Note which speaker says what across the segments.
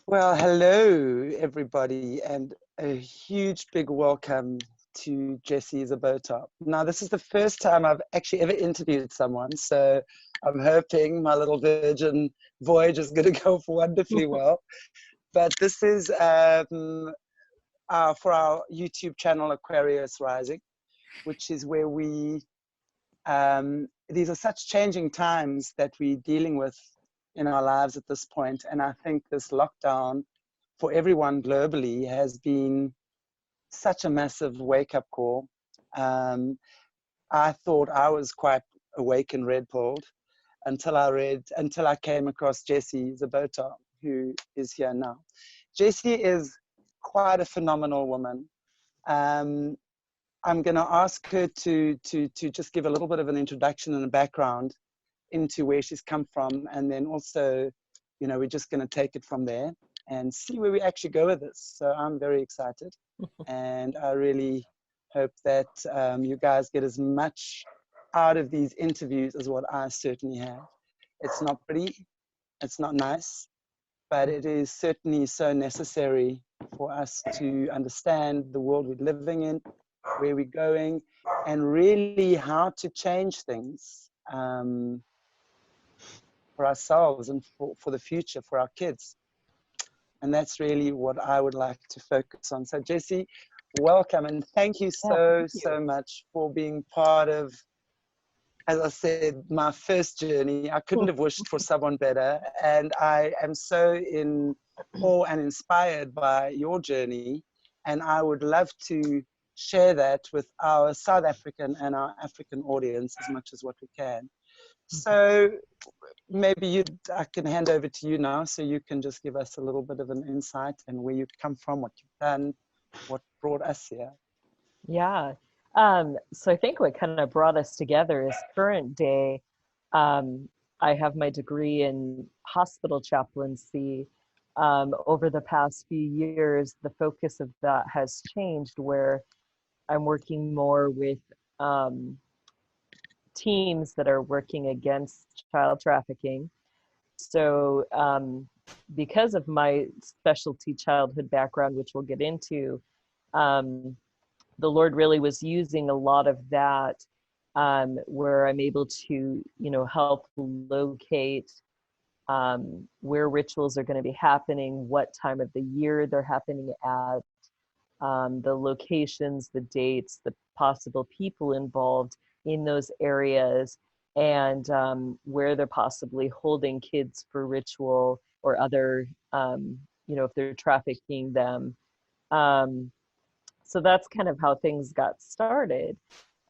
Speaker 1: Well, hello, everybody, and a huge big welcome to Jessie Czebotar. Now, this is the first time I've actually ever interviewed someone, so I'm hoping my little virgin voyage is going to go off wonderfully well. But this is for our YouTube channel, Aquarius Rising, which is where these are such changing times that we're dealing with in our lives at this point. And I think this lockdown for everyone globally has been such a massive wake-up call. I thought I was quite awake and red-pilled until I came across Jessie Czebotar, who is here now. Jessie is quite a phenomenal woman. I'm going to ask her to just give a little bit of an introduction and a background into where she's come from, and then also, you know, we're just going to take it from there and see where we actually go with this. So I'm very excited, and I really hope that you guys get as much out of these interviews as what I certainly have. It's not pretty, it's not nice, but it is certainly so necessary for us to understand the world we're living in, where we're going, and really how to change things for ourselves and for the future, for our kids. And that's really what I would like to focus on. So Jessie, welcome, and thank you so much for being part of, as I said, my first journey. I couldn't have wished for someone better, and I am so in awe and inspired by your journey, and I would love to share that with our South African and our African audience as much as what we can. So maybe I can hand over to you now, so you can just give us a little bit of an insight and where you've come from, what you've done, what brought us here.
Speaker 2: Yeah. So I think what kind of brought us together is current day. I have my degree in hospital chaplaincy. Over the past few years, the focus of that has changed, where I'm working more with teams that are working against child trafficking. So because of my specialty childhood background, which we'll get into, the Lord really was using a lot of that, where I'm able to, help locate where rituals are going to be happening, what time of the year they're happening at, the locations, the dates, the possible people involved in those areas, and where they're possibly holding kids for ritual or other, if they're trafficking them. So that's kind of how things got started.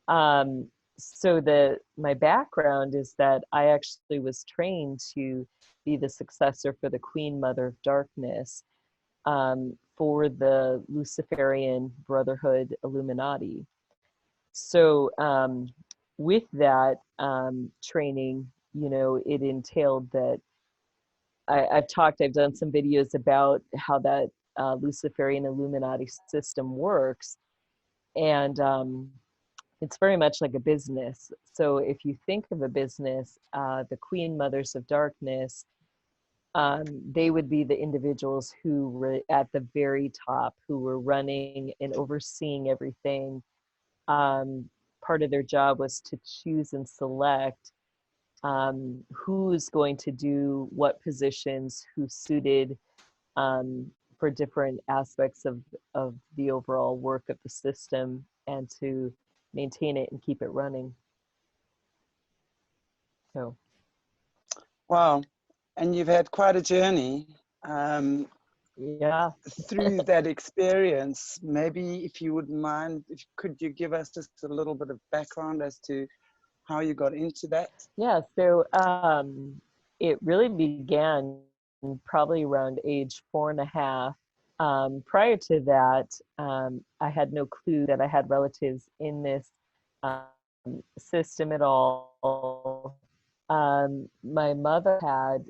Speaker 2: So my background is that I actually was trained to be the successor for the Queen Mother of Darkness, for the Luciferian Brotherhood Illuminati. So with that training, it entailed that I've done some videos about how that Luciferian Illuminati system works. And it's very much like a business. So if you think of a business, the Queen Mothers of Darkness, they would be the individuals who were at the very top, who were running and overseeing everything. Part of their job was to choose and select who's going to do what positions, who's suited for different aspects of the overall work of the system, and to maintain it and keep it running. So.
Speaker 1: Wow. And you've had quite a journey
Speaker 2: Yeah.
Speaker 1: through that experience. Maybe if you wouldn't mind, could you give us just a little bit of background as to how you got into that?
Speaker 2: Yeah, so it really began probably around age 4.5. Prior to that, I had no clue that I had relatives in this system at all. My mother had,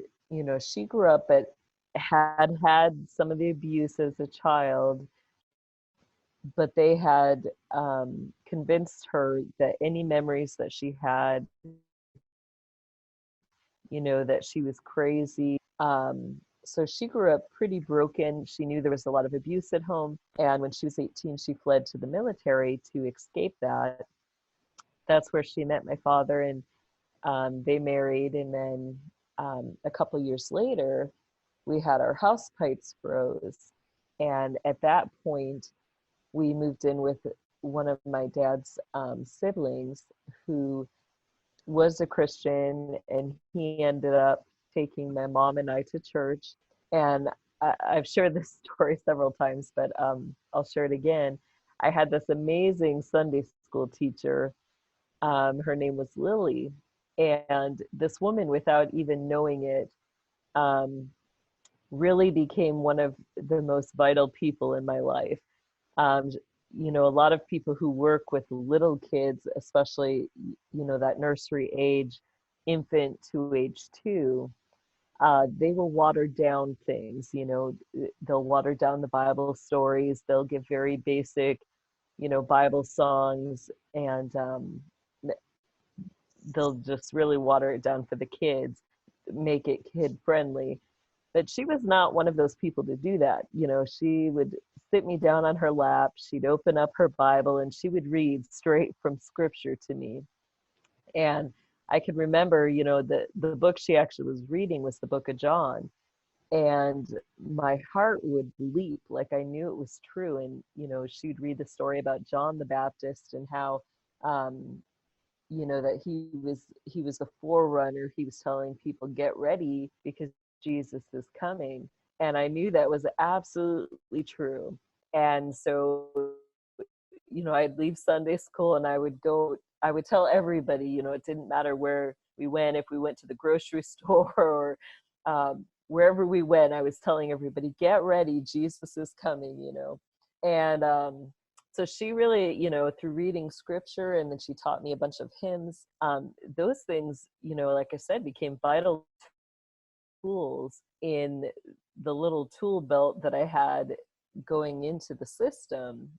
Speaker 2: she grew up but had some of the abuse as a child, but they had convinced her that any memories that she had, that she was crazy. so she grew up pretty broken. She knew there was a lot of abuse at home. And when she was 18, she fled to the military to escape that. That's where she met my father, and they married. And then a couple years later, we had our house pipes froze. And at that point, we moved in with one of my dad's siblings who was a Christian, and he ended up taking my mom and I to church. And I've shared this story several times, but I'll share it again. I had this amazing Sunday school teacher. Her name was Lily. And this woman, without even knowing it, really became one of the most vital people in my life. Um, you know, a lot of people who work with little kids, especially, you know, that nursery age, infant to age 2, they will water down things. You know, they'll water down the Bible stories. They'll give very basic, you know, Bible songs, and they'll just really water it down for the kids, make it kid friendly. But she was not one of those people to do that. You know, she would sit me down on her lap, she'd open up her Bible, and she would read straight from scripture to me. And I can remember, you know, the book she actually was reading was the book of John. And my heart would leap, like I knew it was true. And, you know, she'd read the story about John the Baptist and how, you know, that he was a forerunner. He was telling people, get ready because Jesus is coming. And I knew that was absolutely true. And so, you know, I'd leave Sunday school and I would tell everybody, you know, it didn't matter where we went, if we went to the grocery store or wherever we went, I was telling everybody, get ready, Jesus is coming, you know. And so she really, you know, through reading scripture, and then she taught me a bunch of hymns, those things, you know, like I said, became vital tools in the little tool belt that I had going into the system.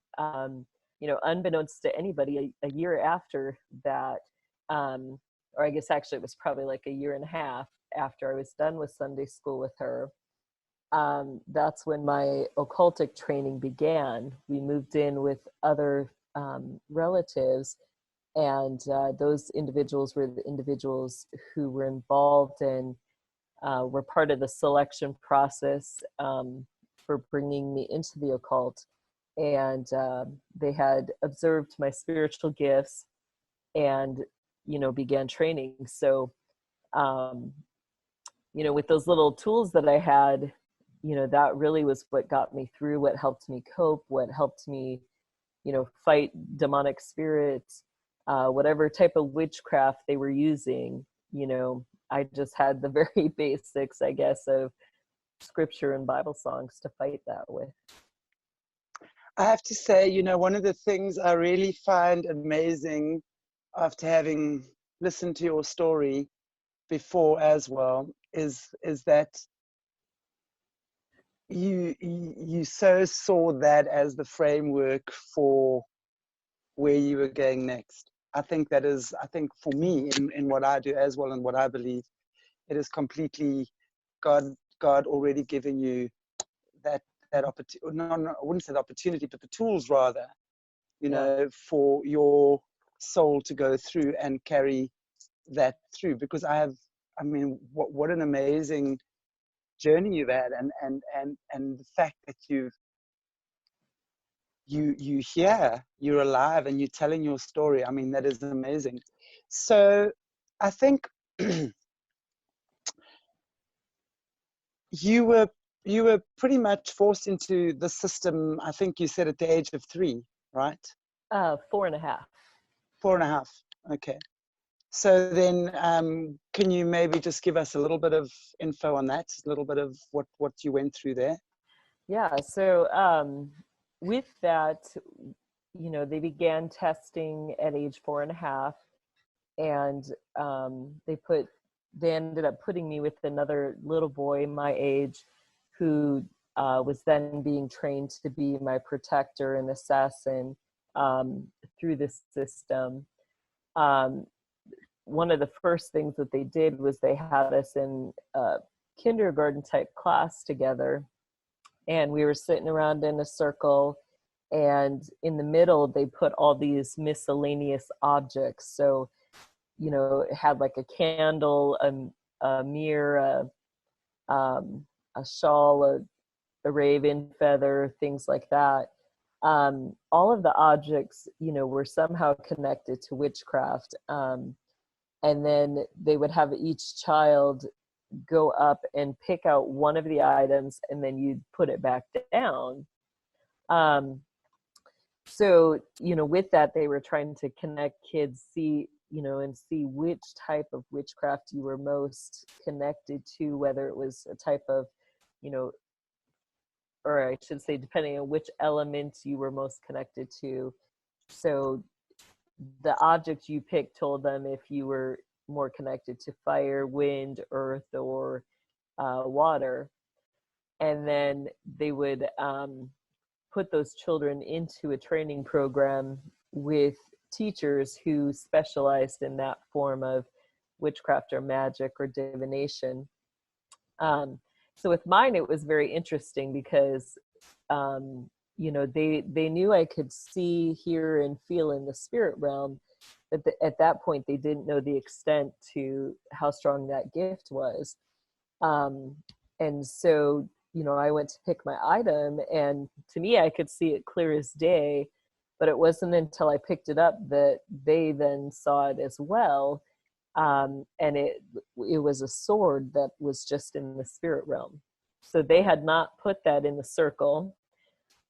Speaker 2: You know, unbeknownst to anybody, a year after that, or I guess actually it was probably like a year and a half after I was done with Sunday school with her, that's when my occultic training began. We moved in with other relatives, and those individuals were the individuals who were involved in were part of the selection process for bringing me into the occult. And they had observed my spiritual gifts and, you know, began training. So, you know, with those little tools that I had, you know, that really was what got me through, what helped me cope, what helped me, you know, fight demonic spirits, whatever type of witchcraft they were using. You know, I just had the very basics, I guess, of scripture and Bible songs to fight that with.
Speaker 1: I have to say, you know, one of the things I really find amazing after having listened to your story before as well is that you so saw that as the framework for where you were going next. I think for me in what I do as well and what I believe, it is completely God already giving you that opportunity. No, I wouldn't say the opportunity, but the tools rather, you know, for your soul to go through and carry that through. Because I mean, what an amazing journey you've had, and the fact that you're here, you're alive, and you're telling your story. I mean, that is amazing. So I think you were pretty much forced into the system. I think you said at the age of 3, right?
Speaker 2: 4.5.
Speaker 1: 4.5. Okay. So then, can you maybe just give us a little bit of info on that? A little bit of what you went through there?
Speaker 2: Yeah. So with that, you know, they began testing at age 4.5, and they ended up putting me with another little boy my age who was then being trained to be my protector and assassin through this system. One of the first things that they did was they had us in kindergarten type class together, and we were sitting around in a circle, and in the middle they put all these miscellaneous objects. So, you know, it had like a candle, a mirror, a shawl, a raven feather, things like that. All of the objects, you know, were somehow connected to witchcraft. And then they would have each child go up and pick out one of the items, and then you'd put it back down. So, you know, with that, they were trying to connect kids, see, you know, and see which type of witchcraft you were most connected to, whether it was a type of, you know, or I should say, depending on which element you were most connected to. So the object you picked told them if you were more connected to fire, wind, earth, or water. And then they would put those children into a training program with teachers who specialized in that form of witchcraft or magic or divination. So with mine, it was very interesting because, you know, they knew I could see, hear, and feel in the spirit realm, but at that point, they didn't know the extent to how strong that gift was. And so, you know, I went to pick my item, and to me, I could see it clear as day, but it wasn't until I picked it up that they then saw it as well. And it was a sword that was just in the spirit realm. So they had not put that in the circle.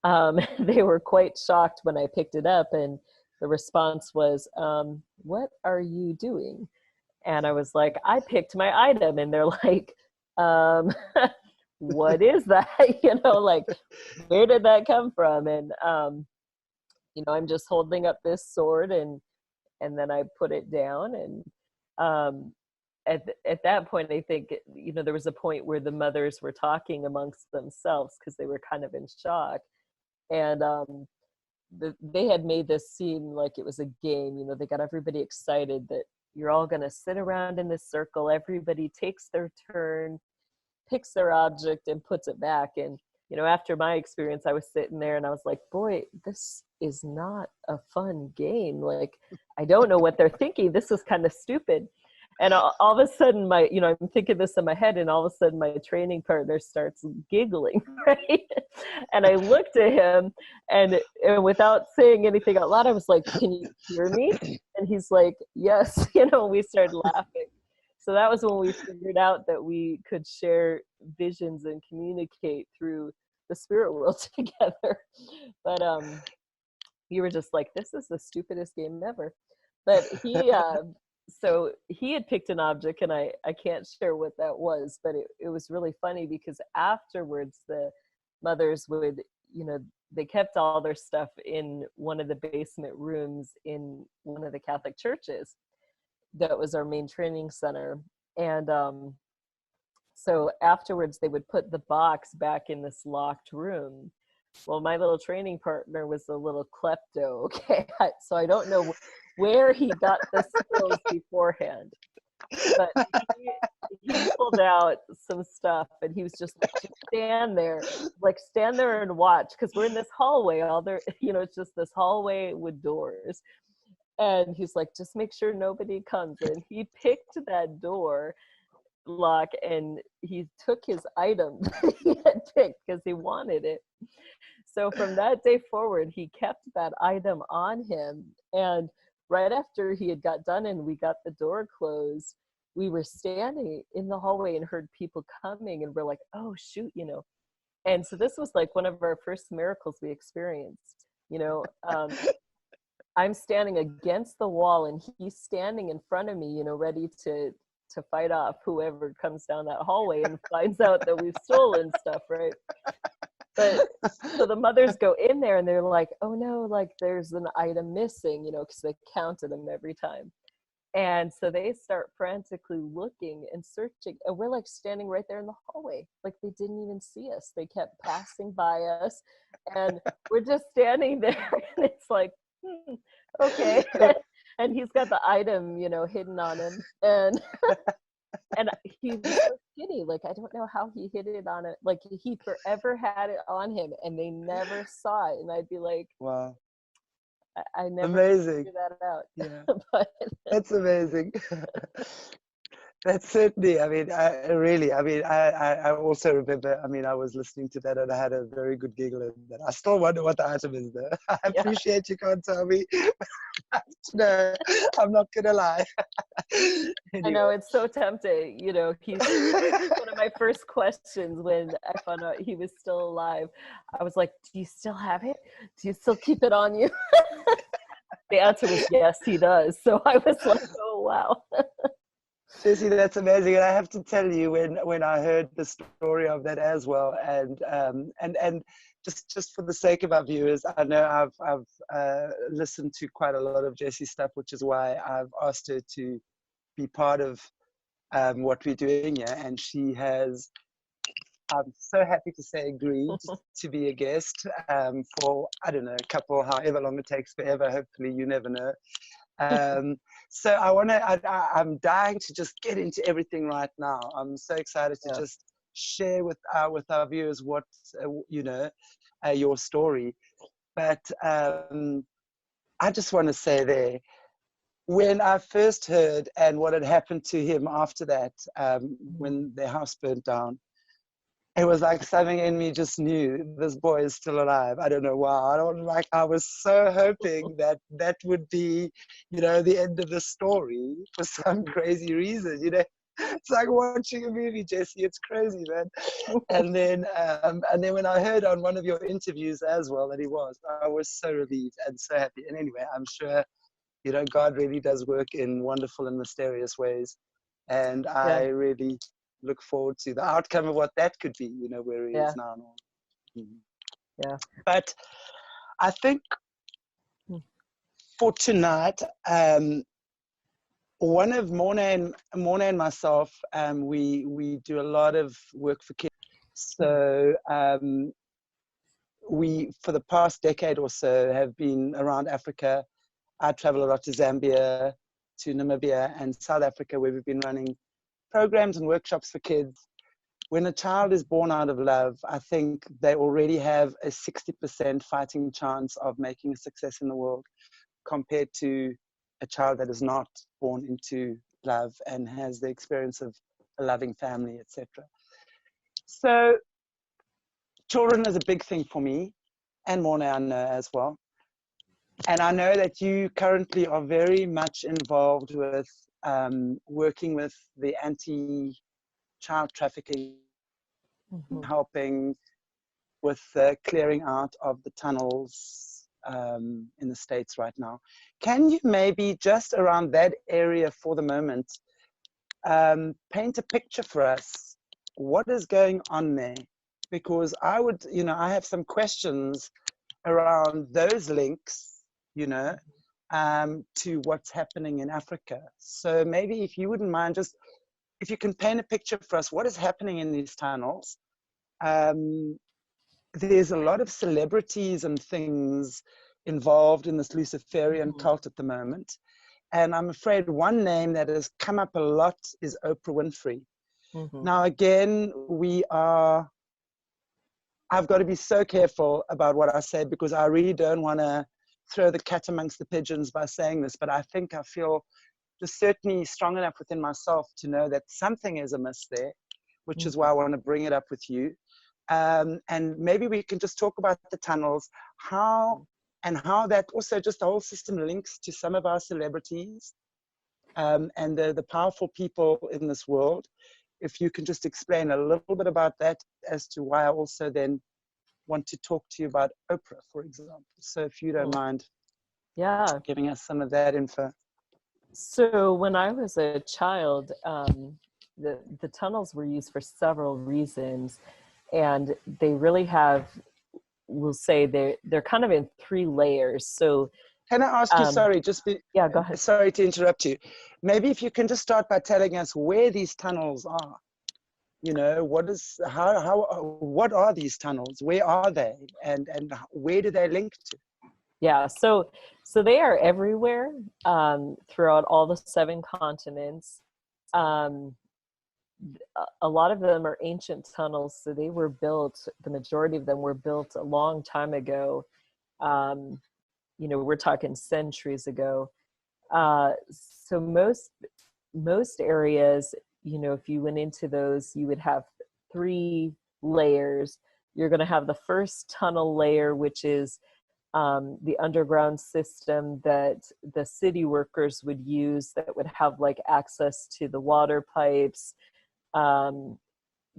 Speaker 2: They were quite shocked when I picked it up, and the response was, "What are you doing?" And I was like, "I picked my item." And they're like, "What is that?" You know, like, where did that come from? And, you know, I'm just holding up this sword, and then I put it down. And at that point, I think, you know, there was a point where the mothers were talking amongst themselves because they were kind of in shock. And they had made this seem like it was a game. You know, they got everybody excited that you're all going to sit around in this circle. Everybody takes their turn, picks their object, and puts it back. And, you know, after my experience, I was sitting there and I was like, boy, this is not a fun game. Like, I don't know what they're thinking. This is kind of stupid. And all of a sudden, you know, I'm thinking this in my head, and all of a sudden my training partner starts giggling, right? And I looked at him, and without saying anything out loud, I was like, "Can you hear me?" And he's like, "Yes." You know, we started laughing. So that was when we figured out that we could share visions and communicate through the spirit world together. But we were just like, "This is the stupidest game ever." But so he had picked an object, and I can't share what that was, but it was really funny because afterwards the mothers would, you know, they kept all their stuff in one of the basement rooms in one of the Catholic churches. That was our main training center. And so afterwards they would put the box back in this locked room. Well, my little training partner was a little klepto, okay? So I don't know where he got the skills beforehand, but he pulled out some stuff, and he was just like, just stand there and watch, because we're in this hallway, you know, it's just this hallway with doors. And he's like, just make sure nobody comes in. He picked that door lock, and he took his item that he had picked because he wanted it. So from that day forward, he kept that item on him. And right after he had got done and we got the door closed, we were standing in the hallway and heard people coming, and we're like, oh shoot, you know. And so this was like one of our first miracles we experienced. You know, I'm standing against the wall, and he's standing in front of me, you know, ready to fight off whoever comes down that hallway and finds out that we've stolen stuff, right? But so the mothers go in there, and they're like, oh no, like there's an item missing, you know, because they counted them every time. And so they start frantically looking and searching, and we're like standing right there in the hallway, like they didn't even see us. They kept passing by us, and we're just standing there, and it's like, okay. And he's got the item, you know, hidden on him. And And he was so skinny. Like, I don't know how he hid it on it. Like, he forever had it on him, and they never saw it. And I'd be like,
Speaker 1: wow,
Speaker 2: I never
Speaker 1: amazing.
Speaker 2: figured that out.
Speaker 1: Yeah,
Speaker 2: But
Speaker 1: that's amazing. That's certainly, I mean, I also remember, I mean, I was listening to that and I had a very good giggle at that. I still wonder what the item is though. I
Speaker 2: yeah,
Speaker 1: appreciate you can't tell me. No, I'm not gonna lie.
Speaker 2: I know,
Speaker 1: Anyway.
Speaker 2: it's so tempting. You know, he's one of my first questions when I found out he was still alive. I was like, do you still have it? Do you still keep it on you? The answer was yes, he does. So I was like, oh, wow.
Speaker 1: Jessie, that's amazing, and I have to tell you, when I heard the story of that as well, and just for the sake of our viewers, I know I've listened to quite a lot of Jessie's stuff, which is why I've asked her to be part of what we're doing here, and she has. I'm so happy to say agreed to be a guest for, I don't know, a couple, however long it takes, forever. Hopefully, you never know. So I'm dying to just get into everything right now. I'm so excited to just share with our viewers what, your story. But I just want to say there, when I first heard and what had happened to him after that, when their house burnt down, it was like something in me just knew this boy is still alive. I don't know why. I was so hoping that that would be, the end of the story for some crazy reason, It's like watching a movie, Jessie. It's crazy, man. And then when I heard on one of your interviews as well that he was, I was so relieved and so happy. And anyway, I'm sure, God really does work in wonderful and mysterious ways. And
Speaker 2: Yeah,
Speaker 1: I really look forward to the outcome of what that could be, where he
Speaker 2: yeah,
Speaker 1: is now. And all. Mhm.
Speaker 2: yeah.
Speaker 1: But I think for tonight, one of Mona and myself, we do a lot of work for kids. So we, for the past decade or so, have been around Africa. I travel a lot to Zambia, to Namibia, and South Africa, where we've been running programs and workshops for kids. When a child is born out of love, I think they already have a 60% fighting chance of making a success in the world, compared to a child that is not born into love and has the experience of a loving family, etc. So children is a big thing for me, and Morna I know as well. And I know that you currently are very much involved with working with the anti-child trafficking, helping with the clearing out of the tunnels in the States right now. Can you maybe just around that area for the moment, paint a picture for us? What is going on there? Because I would, I have some questions around those links, to what's happening in Africa. So maybe if you wouldn't mind, just if you can paint a picture for us, what is happening in these tunnels? There's a lot of celebrities and things involved in this Luciferian cult at the moment. And I'm afraid one name that has come up a lot is Oprah Winfrey. Now, again, I've got to be so careful about what I say, because I really don't want to throw the cat amongst the pigeons by saying this, but I think I feel just certainly strong enough within myself to know that something is amiss there, which is why I want to bring it up with you. And maybe we can just talk about the tunnels, how that also just the whole system links to some of our celebrities and the powerful people in this world. If you can just explain a little bit about that, as to why I also then want to talk to you about Oprah, for example. So if you don't mind giving us some of that info.
Speaker 2: So when I was a child, the tunnels were used for several reasons, and they really have, we'll say they're kind of in 3 layers. So
Speaker 1: can I ask you, sorry,
Speaker 2: yeah, go ahead.
Speaker 1: Sorry to interrupt you. Maybe if you can just start by telling us where these tunnels are. What are these tunnels? Where are they? And where do they link to?
Speaker 2: Yeah, so they are everywhere, throughout all the 7 continents. a lot of them are ancient tunnels. So they were built, the majority of them were built a long time ago. You know, we're talking centuries ago. So most areas, you know, if you went into those, you would have 3 layers. You're going to have the first tunnel layer, which is the underground system that the city workers would use, that would have like access to the water pipes,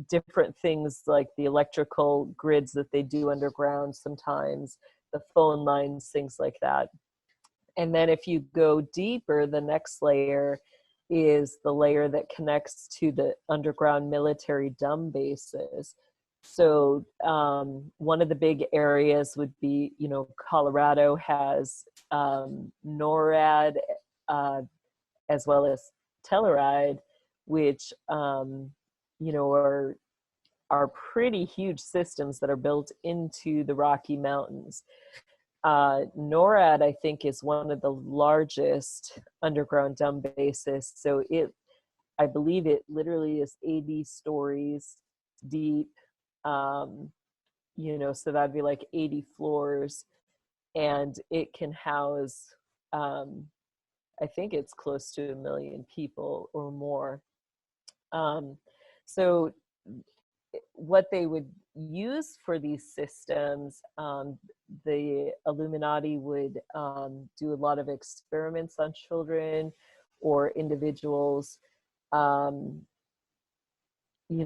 Speaker 2: different things like the electrical grids that they do underground sometimes, the phone lines, things like that. And then if you go deeper, the next layer is the layer that connects to the underground military dumb bases. So one of the big areas would be, you know, Colorado has NORAD as well as Telluride, which, you know, are pretty huge systems that are built into the Rocky Mountains. NORAD, I think, is one of the largest underground dumb bases. So I believe it literally is 80 stories deep. You know, so that'd be like 80 floors, and it can house, I think it's close to 1 million people or more. So what they would use for these systems, the Illuminati would do a lot of experiments on children or individuals. You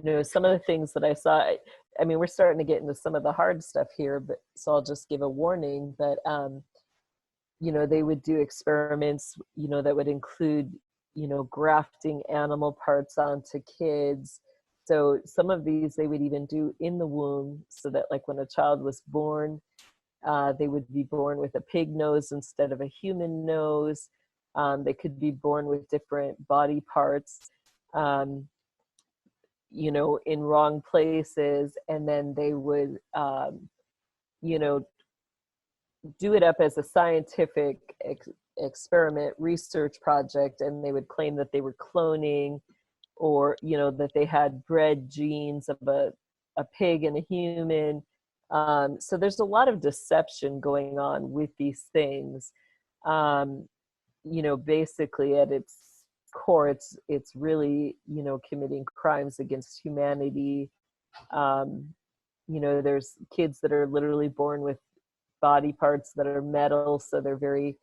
Speaker 2: know, some of the things that I saw, I mean, we're starting to get into some of the hard stuff here, but so I'll just give a warning. But you know, they would do experiments, you know, that would include, you know, grafting animal parts onto kids. So some of these they would even do in the womb, so that like when a child was born, they would be born with a pig nose instead of a human nose. They could be born with different body parts, you know, in wrong places. And then they would, you know, do it up as a scientific experiment research project, and they would claim that they were cloning, or, you know, that they had bred genes of a pig and a human. So there's a lot of deception going on with these things. You know, basically at its core, it's really, you know, committing crimes against humanity. You know, there's kids that are literally born with body parts that are metal, so they're very,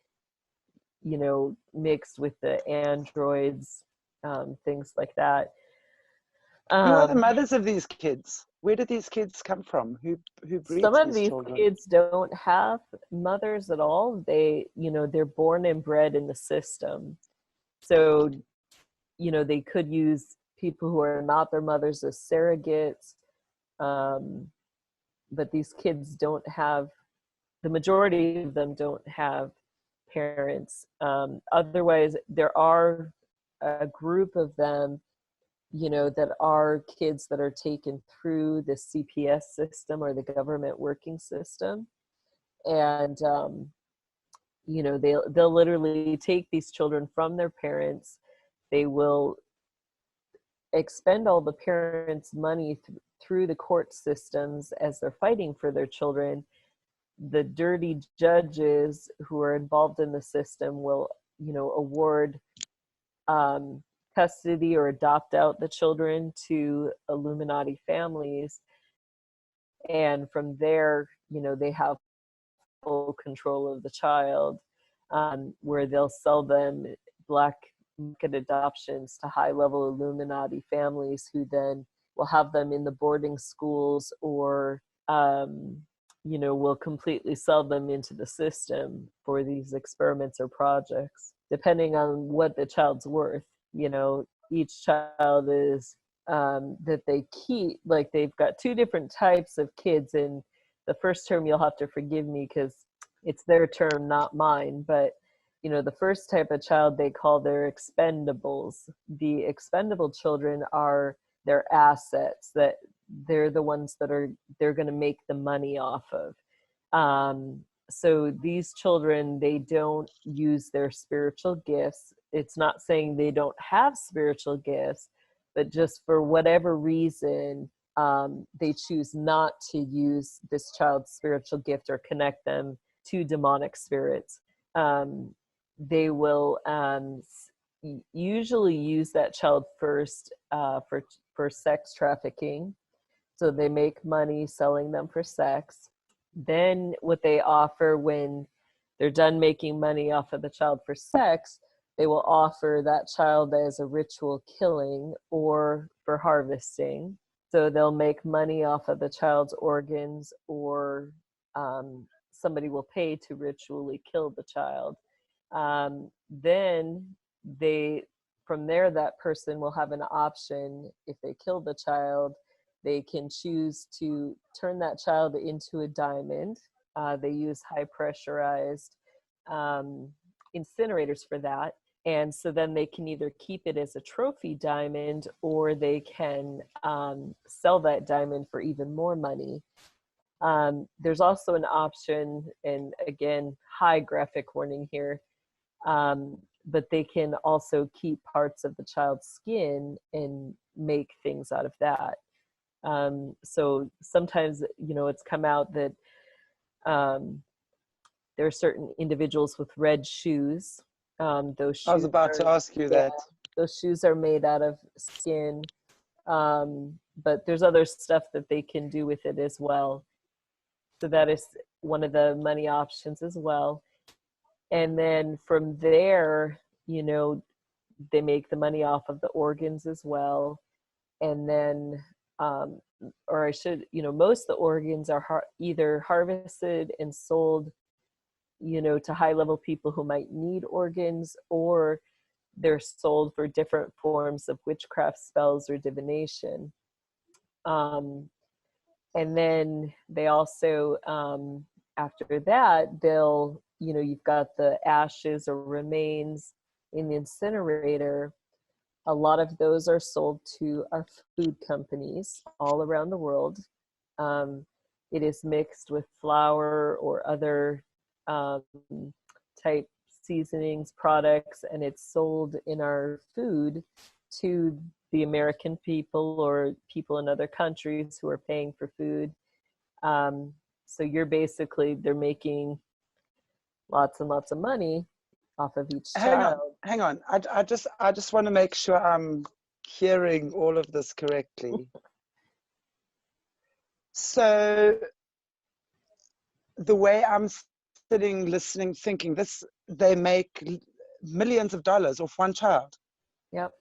Speaker 2: you know, mixed with the androids, things like that.
Speaker 1: Who are the mothers of these kids? Where did these kids come from? Who breeds
Speaker 2: some of
Speaker 1: these
Speaker 2: these
Speaker 1: children?
Speaker 2: kids don't have mothers at all. They, you know, they're born and bred in the system. So, you know, they could use people who are not their mothers as surrogates. But these kids don't have, the majority of them don't have parents. Otherwise, there are a group of them, you know, that are kids that are taken through the CPS system, or the government working system. And, you know, they'll literally take these children from their parents. They will expend all the parents' money through the court systems as they're fighting for their children. The dirty judges who are involved in the system will, you know, award custody or adopt out the children to Illuminati families. And from there, you know, they have full control of the child, where they'll sell them black market adoptions to high-level Illuminati families, who then will have them in the boarding schools, or you know, will completely sell them into the system for these experiments or projects, depending on what the child's worth. You know, each child is, that they keep, like they've got 2 different types of kids. And the first term, you'll have to forgive me because it's their term, not mine. But, you know, the first type of child they call their expendables. The expendable children are their assets, that they're the ones that they're going to make the money off of. So these children, they don't use their spiritual gifts. It's not saying they don't have spiritual gifts, but just for whatever reason, they choose not to use this child's spiritual gift or connect them to demonic spirits. They will usually use that child first for sex trafficking. So they make money selling them for sex. Then what they offer when they're done making money off of the child for sex, they will offer that child as a ritual killing or for harvesting. So they'll make money off of the child's organs, or somebody will pay to ritually kill the child. Then from there, that person will have an option. If they kill the child, they can choose to turn that child into a diamond. They use high pressurized incinerators for that. And so then they can either keep it as a trophy diamond, or they can sell that diamond for even more money. There's also an option, and again, high graphic warning here, but they can also keep parts of the child's skin and make things out of that. So sometimes, it's come out that there are certain individuals with red shoes. Those shoes
Speaker 1: I was about to ask you that.
Speaker 2: Those shoes are made out of skin, but there's other stuff that they can do with it as well. So that is one of the money options as well. And then from there, they make the money off of the organs as well. And then, most of the organs are either harvested and sold, to high-level people who might need organs, or they're sold for different forms of witchcraft spells or divination. And then they also, after that, they'll, you've got the ashes or remains in the incinerator. A lot of those are sold to our food companies all around the world. It is mixed with flour or other type seasonings, products, and it's sold in our food to the American people or people in other countries who are paying for food. So they're making lots and lots of money off of each child.
Speaker 1: Hang on. I just want to make sure I'm hearing all of this correctly. So the way I'm sitting, listening, thinking, they make millions of dollars off one child.
Speaker 2: Yep.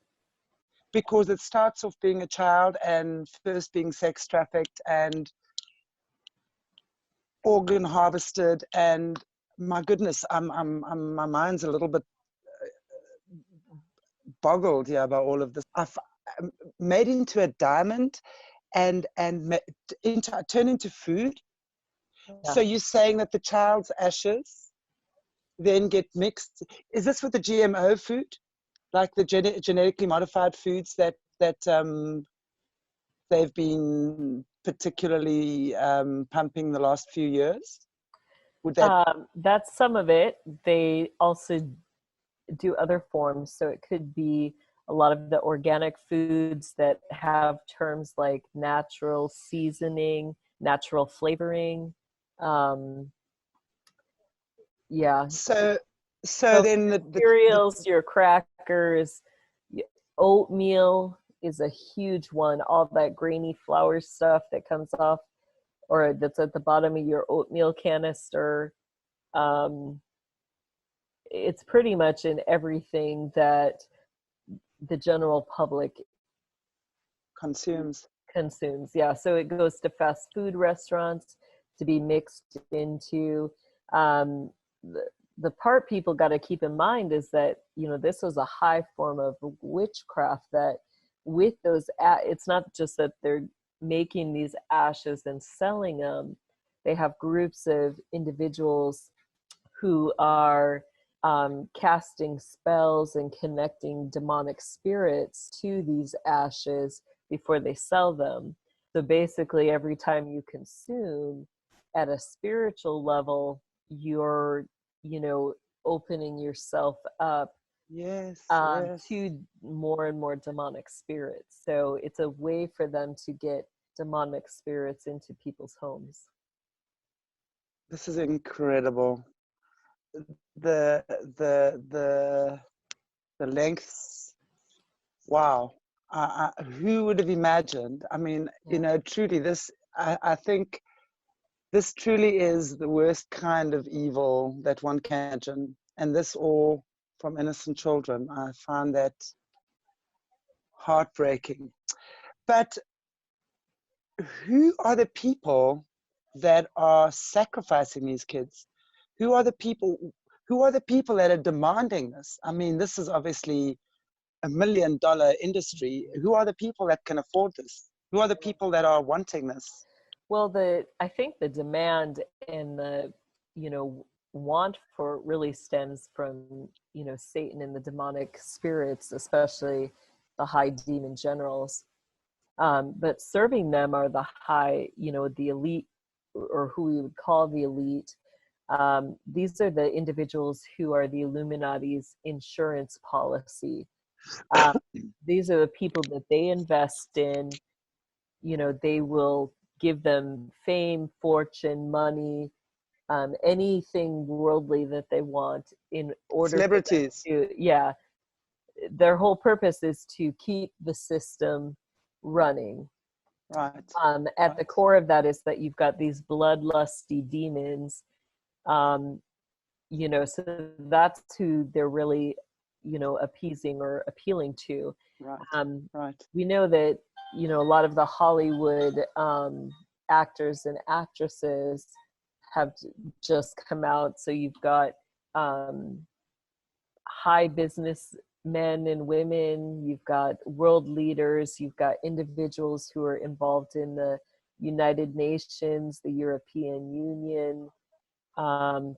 Speaker 1: Because it starts off being a child and first being sex trafficked and organ harvested, and my goodness, my mind's a little bit boggled here by all of this. I've made into a diamond and turn into food. Yeah. So you're saying that the child's ashes then get mixed? Is this with the GMO food, like the genetically modified foods that they've been particularly pumping the last few years?
Speaker 2: That's some of it. They also do other forms. So it could be a lot of the organic foods that have terms like natural seasoning, natural flavoring. Yeah.
Speaker 1: So then the
Speaker 2: cereals, your crackers, oatmeal is a huge one. All that grainy flour stuff that comes off, or that's at the bottom of your oatmeal canister. It's pretty much in everything that the general public
Speaker 1: consumes.
Speaker 2: Yeah. So it goes to fast food restaurants to be mixed into. The part people got to keep in mind is that, this was a high form of witchcraft, that with those, it's not just that they're making these ashes and selling them. They have groups of individuals who are casting spells and connecting demonic spirits to these ashes before they sell them. So basically, every time you consume at a spiritual level, you're, opening yourself up
Speaker 1: Yes, yes.
Speaker 2: to more and more demonic spirits. So it's a way for them to get demonic spirits into people's homes.
Speaker 1: This is incredible. The the the the lengths. Wow. Who would have imagined? I mean, you
Speaker 2: Yeah.
Speaker 1: know, truly, this. I think this truly is the worst kind of evil that one can imagine, and this all from innocent children. I find that heartbreaking. But who are the people that are sacrificing these kids? Who are the people? Who are the people that are demanding this? I mean, this is obviously $1 million industry. Who are the people that can afford this? Who are the people that are wanting this?
Speaker 2: Well, I think the demand and the, you know, want for it really stems from, you know, Satan and the demonic spirits, especially the high demon generals. But serving them are the high, you know, the elite, or who we would call the elite. These are the individuals who are the Illuminati's insurance policy. These are the people that they invest in. You know, they will give them fame, fortune, money, anything worldly that they want in order for them
Speaker 1: Celebrities.
Speaker 2: to, yeah, their whole purpose is to keep the system running.
Speaker 1: Right.
Speaker 2: At
Speaker 1: Right.
Speaker 2: the core of that is that you've got these bloodlusty demons, um, you know, so that's who they're really, you know, appeasing or appealing to.
Speaker 1: Right.
Speaker 2: Um,
Speaker 1: Right.
Speaker 2: we know that, you know, a lot of the Hollywood actors and actresses have just come out. So you've got high business men and women, you've got world leaders, you've got individuals who are involved in the United Nations, the European Union,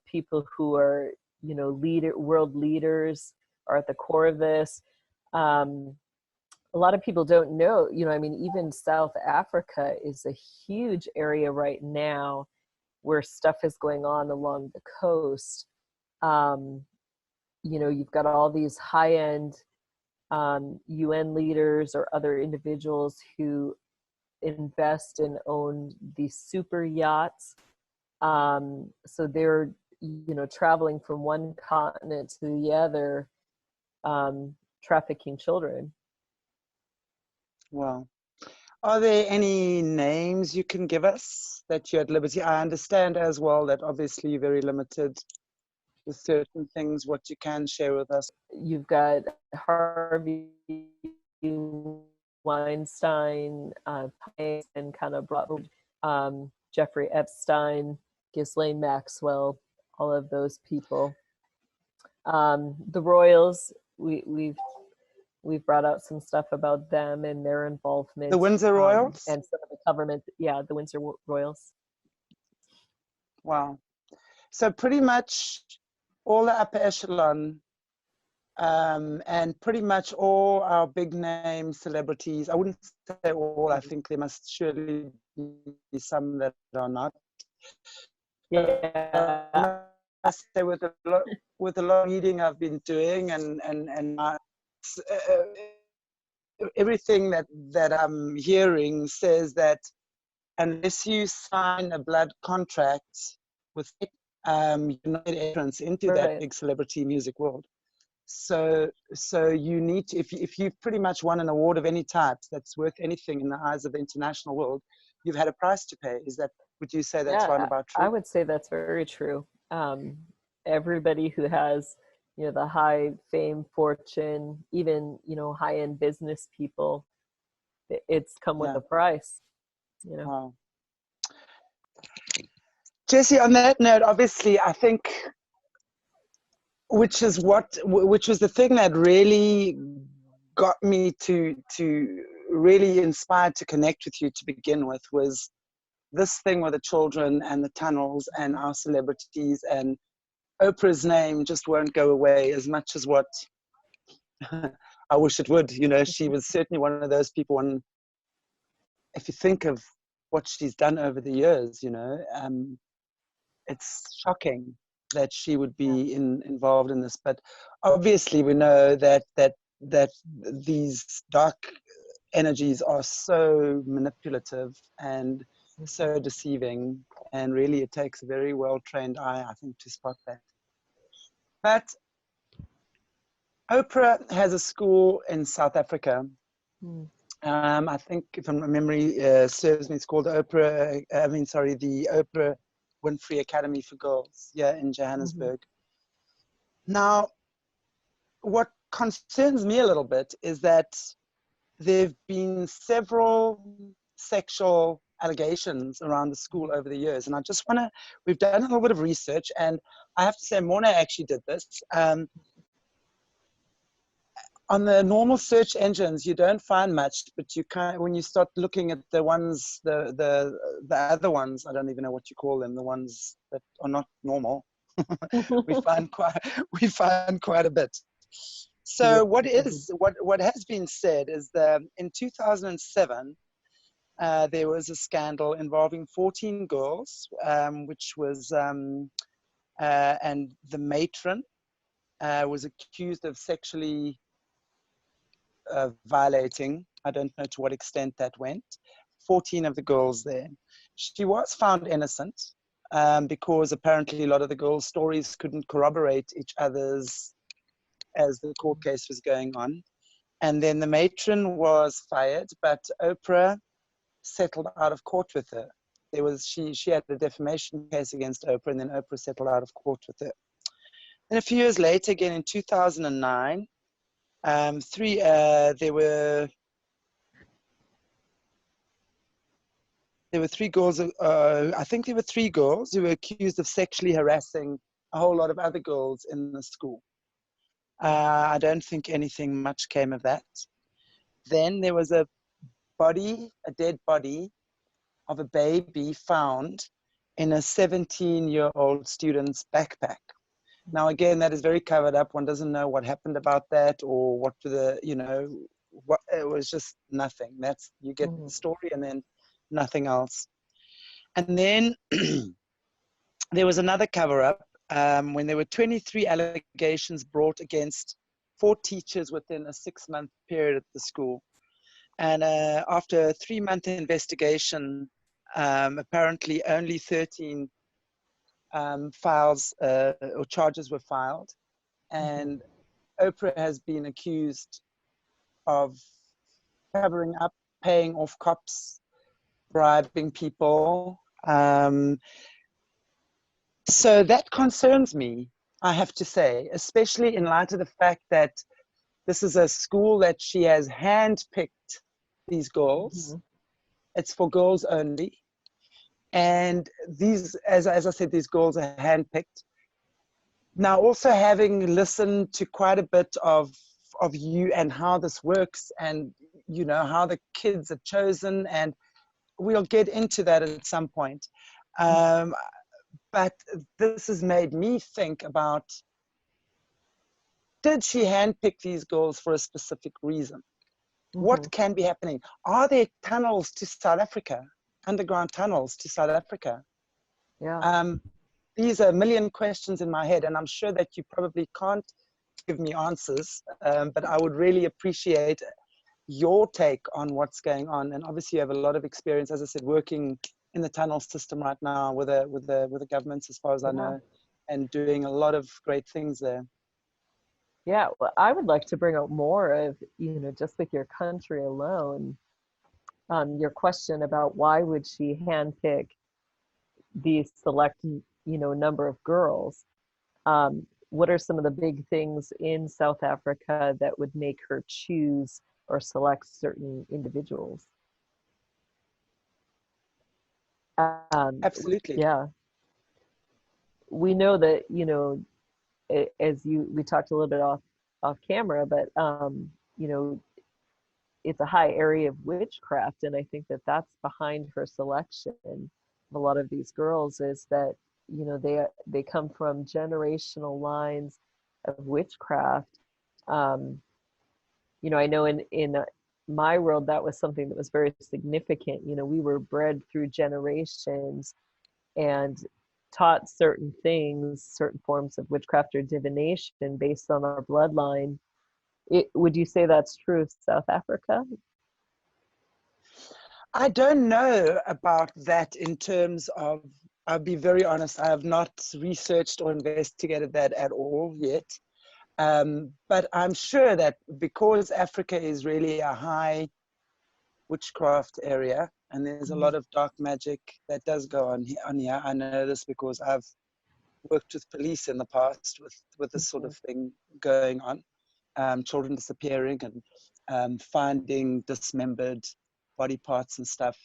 Speaker 2: people who are, you know, world leaders are at the core of this. A lot of people don't know, you know, I mean, even South Africa is a huge area right now where stuff is going on along the coast. You know, you've got all these high-end UN leaders or other individuals who invest and own these super yachts. So they're, you know, traveling from one continent to the other, trafficking children.
Speaker 1: Wow. Are there any names you can give us that you're at liberty? I understand as well that obviously you're very limited with certain things, what you can share with us.
Speaker 2: You've got Harvey Weinstein, and kind of brought Jeffrey Epstein, Ghislaine Maxwell, all of those people. The Royals, we've brought out some stuff about them and their involvement,
Speaker 1: The Windsor Royals?
Speaker 2: and some of the government, yeah, the Windsor Royals.
Speaker 1: Wow. So pretty much all the upper echelon, and pretty much all our big name celebrities. I wouldn't say all. I think there must surely be some that are not.
Speaker 2: Yeah.
Speaker 1: I must say with a lot of reading I've been doing, and everything that I'm hearing says that unless you sign a blood contract with you're not entrance into that
Speaker 2: Right.
Speaker 1: big celebrity music world. So you need to, if you've pretty much won an award of any type that's worth anything in the eyes of the international world, you've had a price to pay. Would you say that's
Speaker 2: Yeah,
Speaker 1: roundabout true?
Speaker 2: I would say that's very true. Everybody who has, you know, the high fame, fortune, even, you know, high-end business people, it's come with
Speaker 1: Yeah.
Speaker 2: a price, you know.
Speaker 1: Wow. Jessie, on that note, obviously, I think, which was the thing that really got me to really inspired to connect with you to begin with, was this thing with the children and the tunnels and our celebrities, and Oprah's name just won't go away as much as what I wish it would. You know, she was certainly one of those people. And if you think of what she's done over the years, you know, it's shocking. that she would be involved in this. But obviously we know that these dark energies are so manipulative and so deceiving, and really it takes a very well-trained eye, I think, to spot that. But Oprah has a school in South Africa. I think, if my memory serves me, it's called the Oprah Winfrey Academy for Girls, in Johannesburg. Now, what concerns me a little bit is that there have been several sexual allegations around the school over the years. And I just want to, we've done a little bit of research, and I have to say Mona actually did this. On the normal search engines, you don't find much, but you can't, when you start looking at the ones, the other ones, I don't even know what you call them, the ones that are not normal, we find quite a bit. So what has been said is that in 2007, there was a scandal involving 14 girls, which was, and the matron was accused of sexually violating, I don't know to what extent that went, 14 of the girls there. She was found innocent because apparently a lot of the girls' stories couldn't corroborate each other's as the court case was going on. And then the matron was fired, but Oprah settled out of court with her. She had a defamation case against Oprah, and then Oprah settled out of court with her. And a few years later, again in 2009, there were three girls, I think there were 3 girls who were accused of sexually harassing a whole lot of other girls in the school. I don't think anything much came of that. Then there was a dead body of a baby found in a 17-year-old student's backpack. Now, again, that is very covered up. One doesn't know what happened about that, or what it was just nothing. You get the story and then nothing else. And then there was another cover-up when there were 23 allegations brought against 4 teachers within a 6-month period at the school. And after a 3-month investigation, apparently only 13 files or charges were filed. And Oprah has been accused of covering up, paying off cops, bribing people. So that concerns me, I have to say, especially in light of the fact that this is a school that she has handpicked these girls. It's for girls only. And these, as I said, these girls are handpicked. Now, also having listened to quite a bit of you and how this works, and how the kids are chosen, and we'll get into that at some point. But this has made me think about, did she handpick these girls for a specific reason? What can be happening? Are there tunnels to South Africa, underground tunnels to South Africa? These are a million questions in my head, and I'm sure that you probably can't give me answers, but I would really appreciate your take on what's going on. And obviously you have a lot of experience, as I said, working in the tunnel system right now with the governments, as far as I know, and doing a lot of great things there.
Speaker 2: Yeah, well, I would like to bring up more of, just with your country alone, your question about why would she handpick these select, number of girls. What are some of the big things in South Africa that would make her choose or select certain individuals?
Speaker 1: Absolutely.
Speaker 2: Yeah. We know that, we talked a little bit off camera, but, it's a high area of witchcraft. And I think that that's behind her selection of a lot of these girls, is that, they come from generational lines of witchcraft. I know in my world, that was something that was very significant. We were bred through generations and taught certain things, certain forms of witchcraft or divination based on our bloodline. Would you say that's true of South Africa?
Speaker 1: I don't know about that in terms of, I'll be very honest, I have not researched or investigated that at all yet. But I'm sure that because Africa is really a high witchcraft area, and there's a lot of dark magic that does go on here. I know this because I've worked with police in the past with this sort of thing going on, children disappearing and finding dismembered body parts and stuff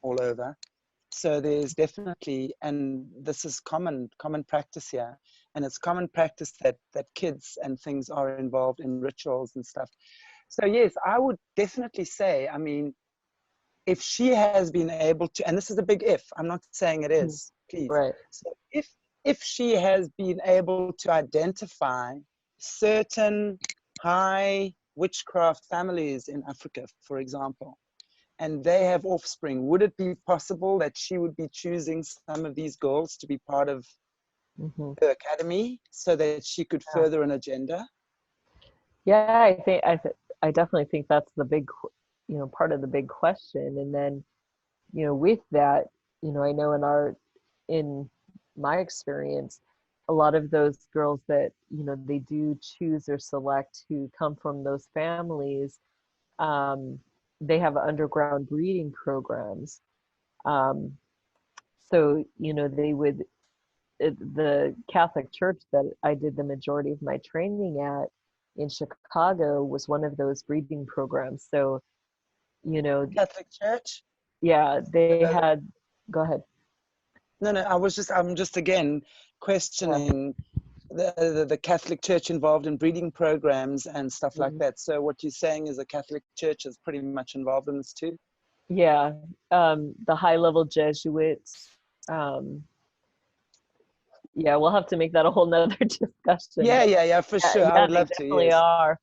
Speaker 1: all over. So there's definitely, and this is common practice here, and it's common practice that kids and things are involved in rituals and stuff. So yes, I would definitely say, I mean, if she has been able to, and this is a big if, I'm not saying it is, please.
Speaker 2: Right.
Speaker 1: So if she has been able to identify certain high witchcraft families in Africa, for example, and they have offspring, would it be possible that she would be choosing some of these girls to be part of her academy so that she could further an agenda?
Speaker 2: Yeah, I definitely think that's the big, part of the big question. And then, with that, I know in my experience, a lot of those girls that, they do choose or select who come from those families, they have underground breeding programs. So, they would, the Catholic Church that I did the majority of my training at in Chicago was one of those breeding programs. So,
Speaker 1: Catholic Church?
Speaker 2: yeah, they had, go ahead.
Speaker 1: No, I'm just again questioning the Catholic Church involved in breeding programs and stuff like that. So what you're saying is the Catholic Church is pretty much involved in this too?
Speaker 2: Yeah, the high-level Jesuits. Yeah, we'll have to make that a whole nother discussion.
Speaker 1: Yeah, for sure. I would love to.
Speaker 2: Definitely
Speaker 1: yes.
Speaker 2: are.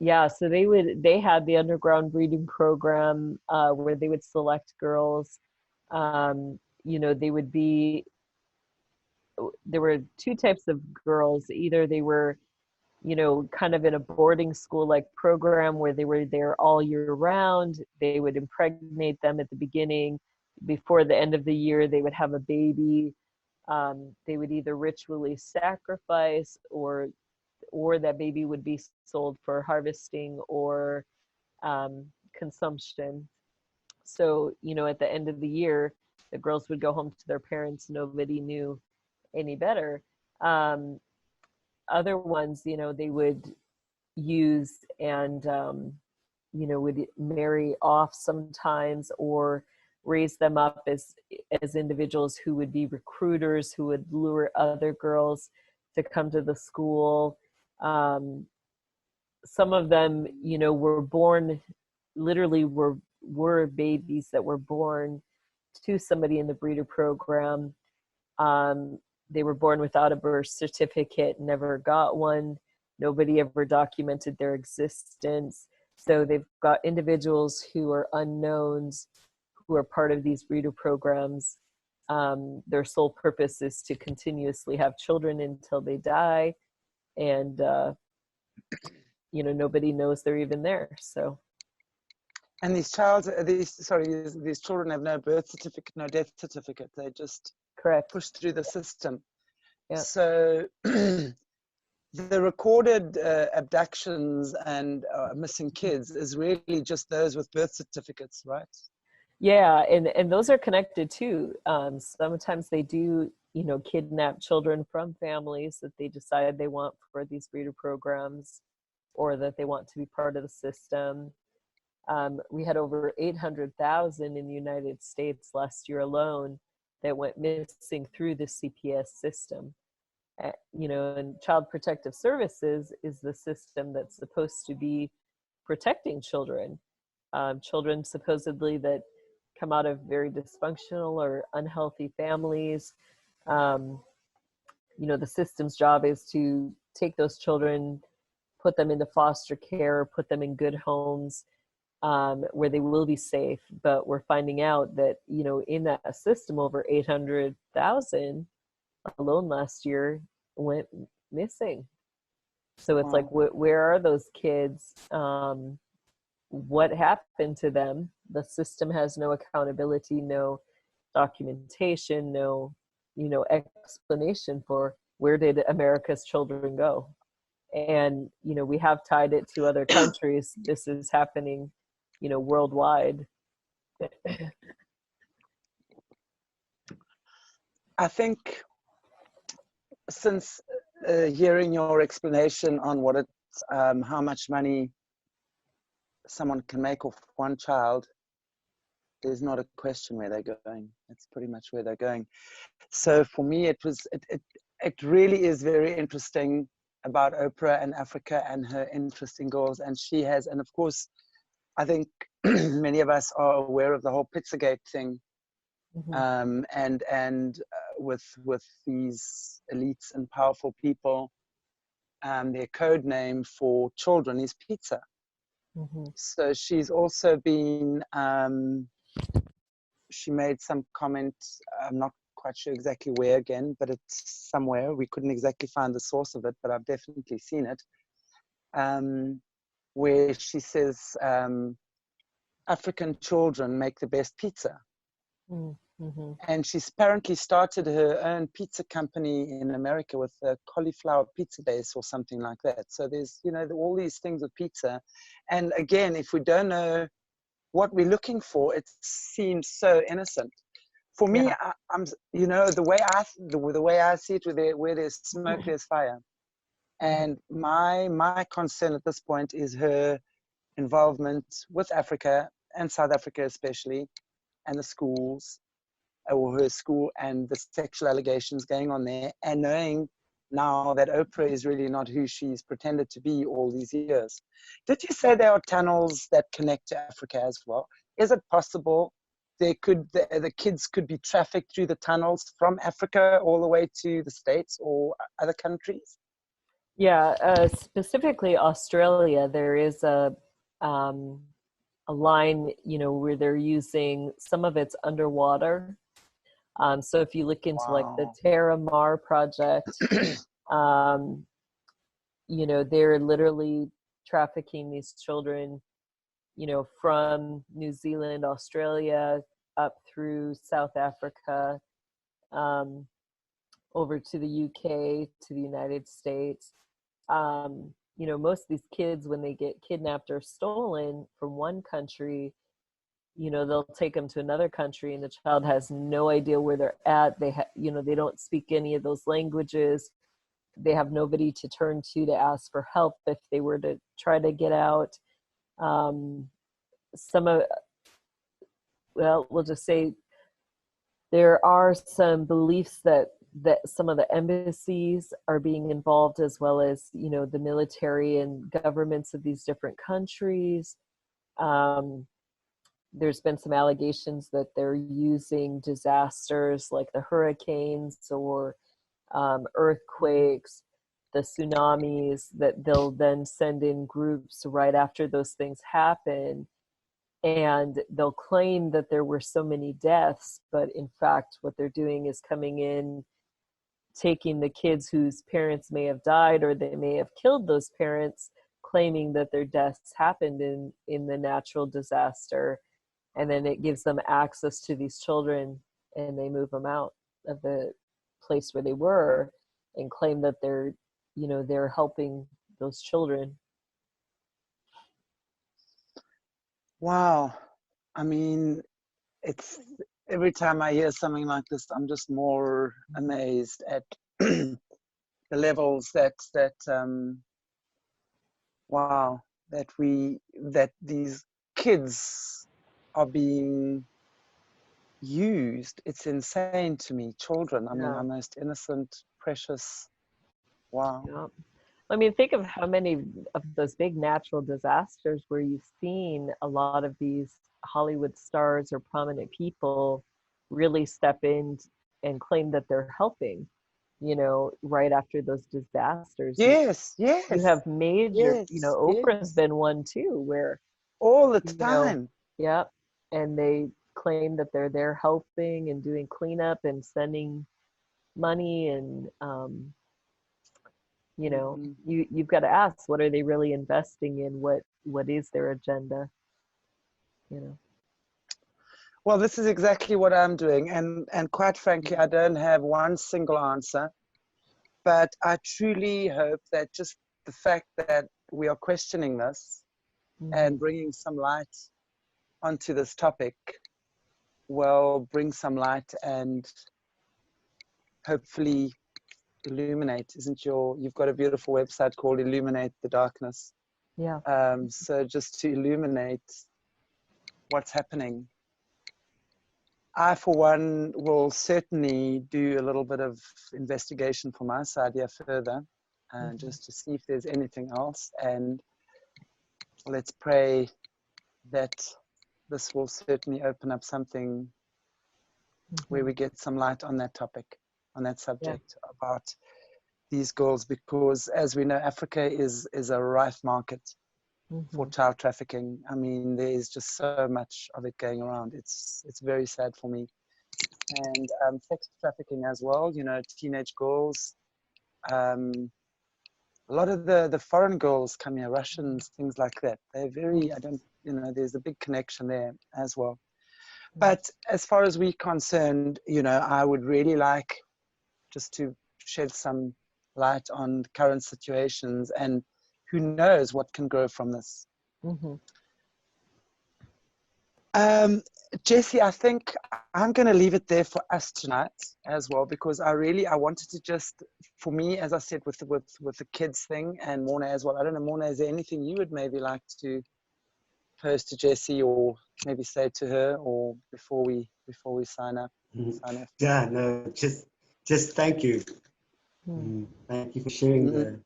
Speaker 2: Yeah, so they had the underground breeding program where they would select girls. They would be, there were two types of girls. Either they were, kind of in a boarding school like program where they were there all year round. They would impregnate them at the beginning. Before the end of the year, they would have a baby. They would either ritually sacrifice or that baby would be sold for harvesting or consumption. So, at the end of the year, the girls would go home to their parents. Nobody knew any better. Other ones, they would use and, would marry off sometimes or raise them up as individuals who would be recruiters, who would lure other girls to come to the school. Some of them, were born, literally were babies that were born to somebody in the breeder program. They were born without a birth certificate, never got one. Nobody ever documented their existence. So they've got individuals who are unknowns, who are part of these breeder programs. Their sole purpose is to continuously have children until they die. And, nobody knows they're even there. So.
Speaker 1: And these children have no birth certificate, no death certificate. They just
Speaker 2: Correct.
Speaker 1: push through the system.
Speaker 2: Yeah.
Speaker 1: So the recorded abductions and missing kids is really just those with birth certificates, right?
Speaker 2: Yeah, and those are connected too. Sometimes they do, kidnap children from families that they decide they want for these breeder programs or that they want to be part of the system. We had over 800,000 in the United States last year alone that went missing through the CPS system. And Child Protective Services is the system that's supposed to be protecting children. Children supposedly that come out of very dysfunctional or unhealthy families. The system's job is to take those children, put them into foster care, put them in good homes, where they will be safe. But we're finding out that, you know, in that system, over 800,000 alone last year went missing. So it's like, where are those kids? What happened to them? The system has no accountability, no documentation, no, you know, explanation for where did America's children go. And, you know, we have tied it to other countries. This is happening, you know, worldwide.
Speaker 1: I think since hearing your explanation on what it's, how much money someone can make off one child, there's not a question where they're going. It's pretty much where they're going. So for me, it really is very interesting about Oprah and Africa and her interest in girls. And she has, and of course, I think many of us are aware of the whole Pizzagate thing. And with these elites and powerful people, their code name for children is pizza. So she's also been, she made some comment, I'm not quite sure exactly where again, but it's somewhere. We couldn't exactly find the source of it, but I've definitely seen it, where she says African children make the best pizza. And she's apparently started her own pizza company in America with a cauliflower pizza base or something like that. So there's, you know, all these things with pizza. And again, if we don't know what we're looking for, it seems so innocent. For me, I'm, you know, the way I see it, where there's smoke, there's fire. And my concern at this point is her involvement with Africa and South Africa especially, and the schools, or her school, and the sexual allegations going on there, and knowing now that Oprah is really not who she's pretended to be all these years. Did you say there are tunnels that connect to Africa as well? Is it possible the kids could be trafficked through the tunnels from Africa all the way to the States or other countries?
Speaker 2: Yeah, specifically Australia, there is a line, you know, where they're using some of it's underwater. So if you look into like the Terra Mar project, you know, they're literally trafficking these children, you know, from New Zealand, Australia, up through South Africa, over to the UK, to the United States. You know, most of these kids, when they get kidnapped or stolen from one country, you know, they'll take them to another country and the child has no idea where they're at. You know, they don't speak any of those languages. They have nobody to turn to ask for help if they were to try to get out. Well, we'll just say there are some beliefs that some of the embassies are being involved, as well as, you know, the military and governments of these different countries. There's been some allegations that they're using disasters like the hurricanes or earthquakes, the tsunamis, that they'll then send in groups right after those things happen. And they'll claim that there were so many deaths, but in fact, what they're doing is coming in, taking the kids whose parents may have died or they may have killed those parents, claiming that their deaths happened in the natural disaster. And then it gives them access to these children, and they move them out of the place where they were and claim that they're, you know, they're helping those children.
Speaker 1: Wow. I mean, it's every time I hear something like this, I'm just more amazed at the levels that wow, that these kids are being used. It's insane to me. Children, I mean, our most innocent, precious. Wow.
Speaker 2: Yeah. I mean, think of how many of those big natural disasters where you've seen a lot of these Hollywood stars or prominent people really step in and claim that they're helping, you know, right after those disasters.
Speaker 1: Yes,
Speaker 2: You have major,
Speaker 1: yes,
Speaker 2: you know, Oprah's been one too, where
Speaker 1: all the
Speaker 2: you know,
Speaker 1: time.
Speaker 2: yeah, and they claim that they're there helping and doing cleanup and sending money, and you know,
Speaker 1: Mhm.
Speaker 2: you've got to ask, what are they really investing in? What is their agenda? You know.
Speaker 1: Well, this is exactly what I'm doing, and quite frankly, I don't have one single answer, but I truly hope that just the fact that we are questioning this and
Speaker 2: Mhm.
Speaker 1: bringing some light onto this topic will bring some light and hopefully illuminate. You've got a beautiful website called Illuminate the Darkness.
Speaker 2: Yeah.
Speaker 1: So just to illuminate what's happening. I, for one, will certainly do a little bit of investigation from my side here further,
Speaker 2: Mhm.
Speaker 1: just to see if there's anything else. And let's pray that this will certainly open up something where we
Speaker 2: Mhm.
Speaker 1: get some light on that topic, on that
Speaker 2: Yeah.
Speaker 1: subject about these girls, because as we know, Africa is a rife market for
Speaker 2: Mhm.
Speaker 1: child trafficking. I mean, there's just so much of it going around. It's very sad for me. And sex trafficking as well, you know, teenage girls. Um, a lot of the foreign girls come here, Russians, things like that. They're very, I don't, you know, there's a big connection there as well. But as far as we're concerned, you know, I would really like just to shed some light on current situations, and who knows what can grow from this.
Speaker 2: Mhm.
Speaker 1: Um, Jessie, I think I'm going to leave it there for us tonight as well, because I wanted to just, for me, as I said, with the kids thing, and Morna as well. I don't know, Morna, is there anything you would maybe like to pose to Jessie, or maybe say to her, or before we sign up? Sign off.
Speaker 3: Yeah, no, just thank you.
Speaker 2: Mhm.
Speaker 3: Thank you for sharing the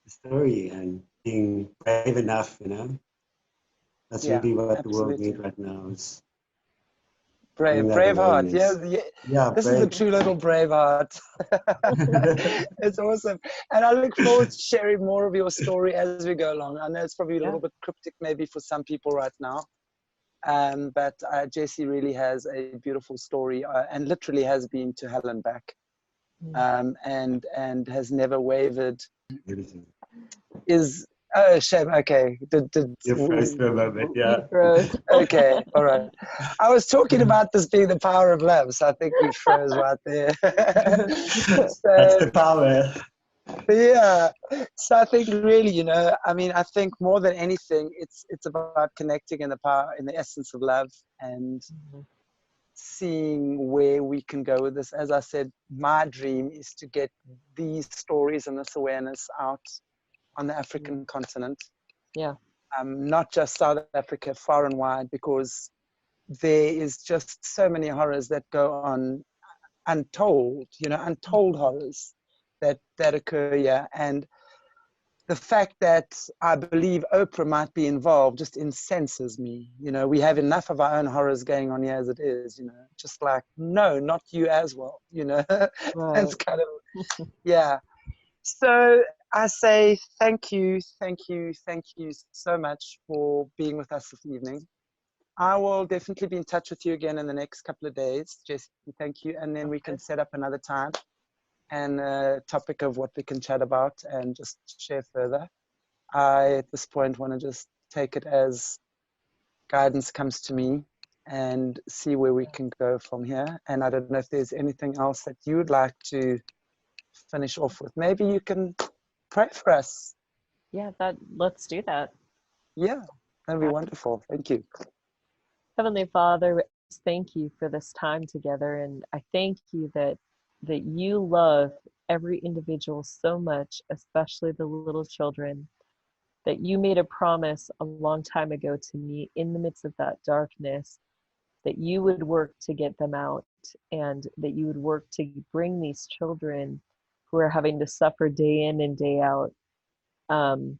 Speaker 3: story and being brave enough, you know. That's
Speaker 1: Yeah,
Speaker 3: really what the world
Speaker 1: absolutely.
Speaker 3: needs right now, is having
Speaker 1: Brave,
Speaker 3: that
Speaker 1: brave heart. Yeah,
Speaker 3: awareness.
Speaker 1: yeah.
Speaker 3: Yeah,
Speaker 1: This is a
Speaker 3: brave.
Speaker 1: true little brave heart. It's awesome. And I look forward to sharing more of your story as we go along. I know it's probably a
Speaker 2: Yeah.
Speaker 1: little bit cryptic maybe for some people right now. But Jessie really has a beautiful story, and literally has been to hell and back, and has never wavered.
Speaker 3: Everything.
Speaker 1: Is Oh, shame. Okay.
Speaker 3: Your first moment,
Speaker 2: He
Speaker 3: yeah.
Speaker 2: froze.
Speaker 1: Okay. All right. I was talking about this being the power of love, so I think we froze right there.
Speaker 3: That's
Speaker 1: So
Speaker 3: the power.
Speaker 1: yeah. So I think really, you know, I mean, I think more than anything, it's about connecting in the power, in the essence of love, and
Speaker 2: Mhm.
Speaker 1: seeing where we can go with this. As I said, my dream is to get these stories and this awareness out on the African continent,
Speaker 2: Yeah.
Speaker 1: not just South Africa, far and wide, because there is just so many horrors that go on untold, you know, untold horrors that occur here. And the fact that I believe Oprah might be involved just incenses me. You know, we have enough of our own horrors going on here as it is, you know, just like, no, not you as well, you know.
Speaker 2: Right.
Speaker 1: That's kind of, yeah. So I say thank you, thank you, thank you so much for being with us this evening. I will definitely be in touch with you again in the next couple of days. Jesse, thank you. And then we can set up another time and a topic of what we can chat about and just share further. I, at this point, want to just take it as guidance comes to me and see where we can go from here. And I don't know if there's anything else that you would like to finish off with. Maybe you can pray for us.
Speaker 2: Yeah, let's do that.
Speaker 1: Yeah, that'd be wonderful. Thank you.
Speaker 2: Heavenly Father, thank you for this time together, and I thank you that you love every individual so much, especially the little children, that you made a promise a long time ago to me in the midst of that darkness, that you would work to get them out, and that you would work to bring these children who are having to suffer day in and day um,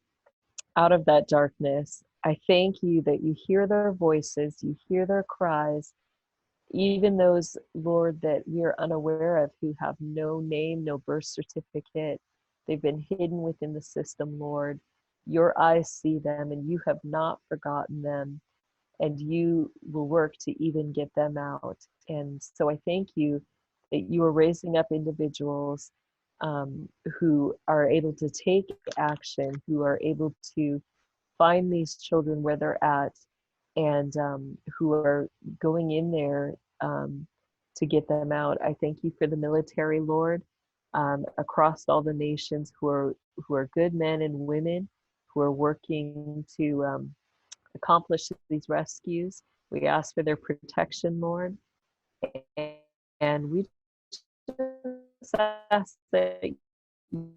Speaker 2: out of that darkness. I thank you that you hear their voices, you hear their cries, even those, Lord, that we are unaware of, who have no name, no birth certificate. They've been hidden within the system, Lord. your eyes see them and you have not forgotten them, and you will work to even get them out. And so I thank you that you are raising up individuals who are able to take action, who are able to find these children where they're at, and who are going in there to get them out. I thank you for the military, Lord, across all the nations who are good men and women who are working to accomplish these rescues. We ask for their protection, Lord, and we just ask that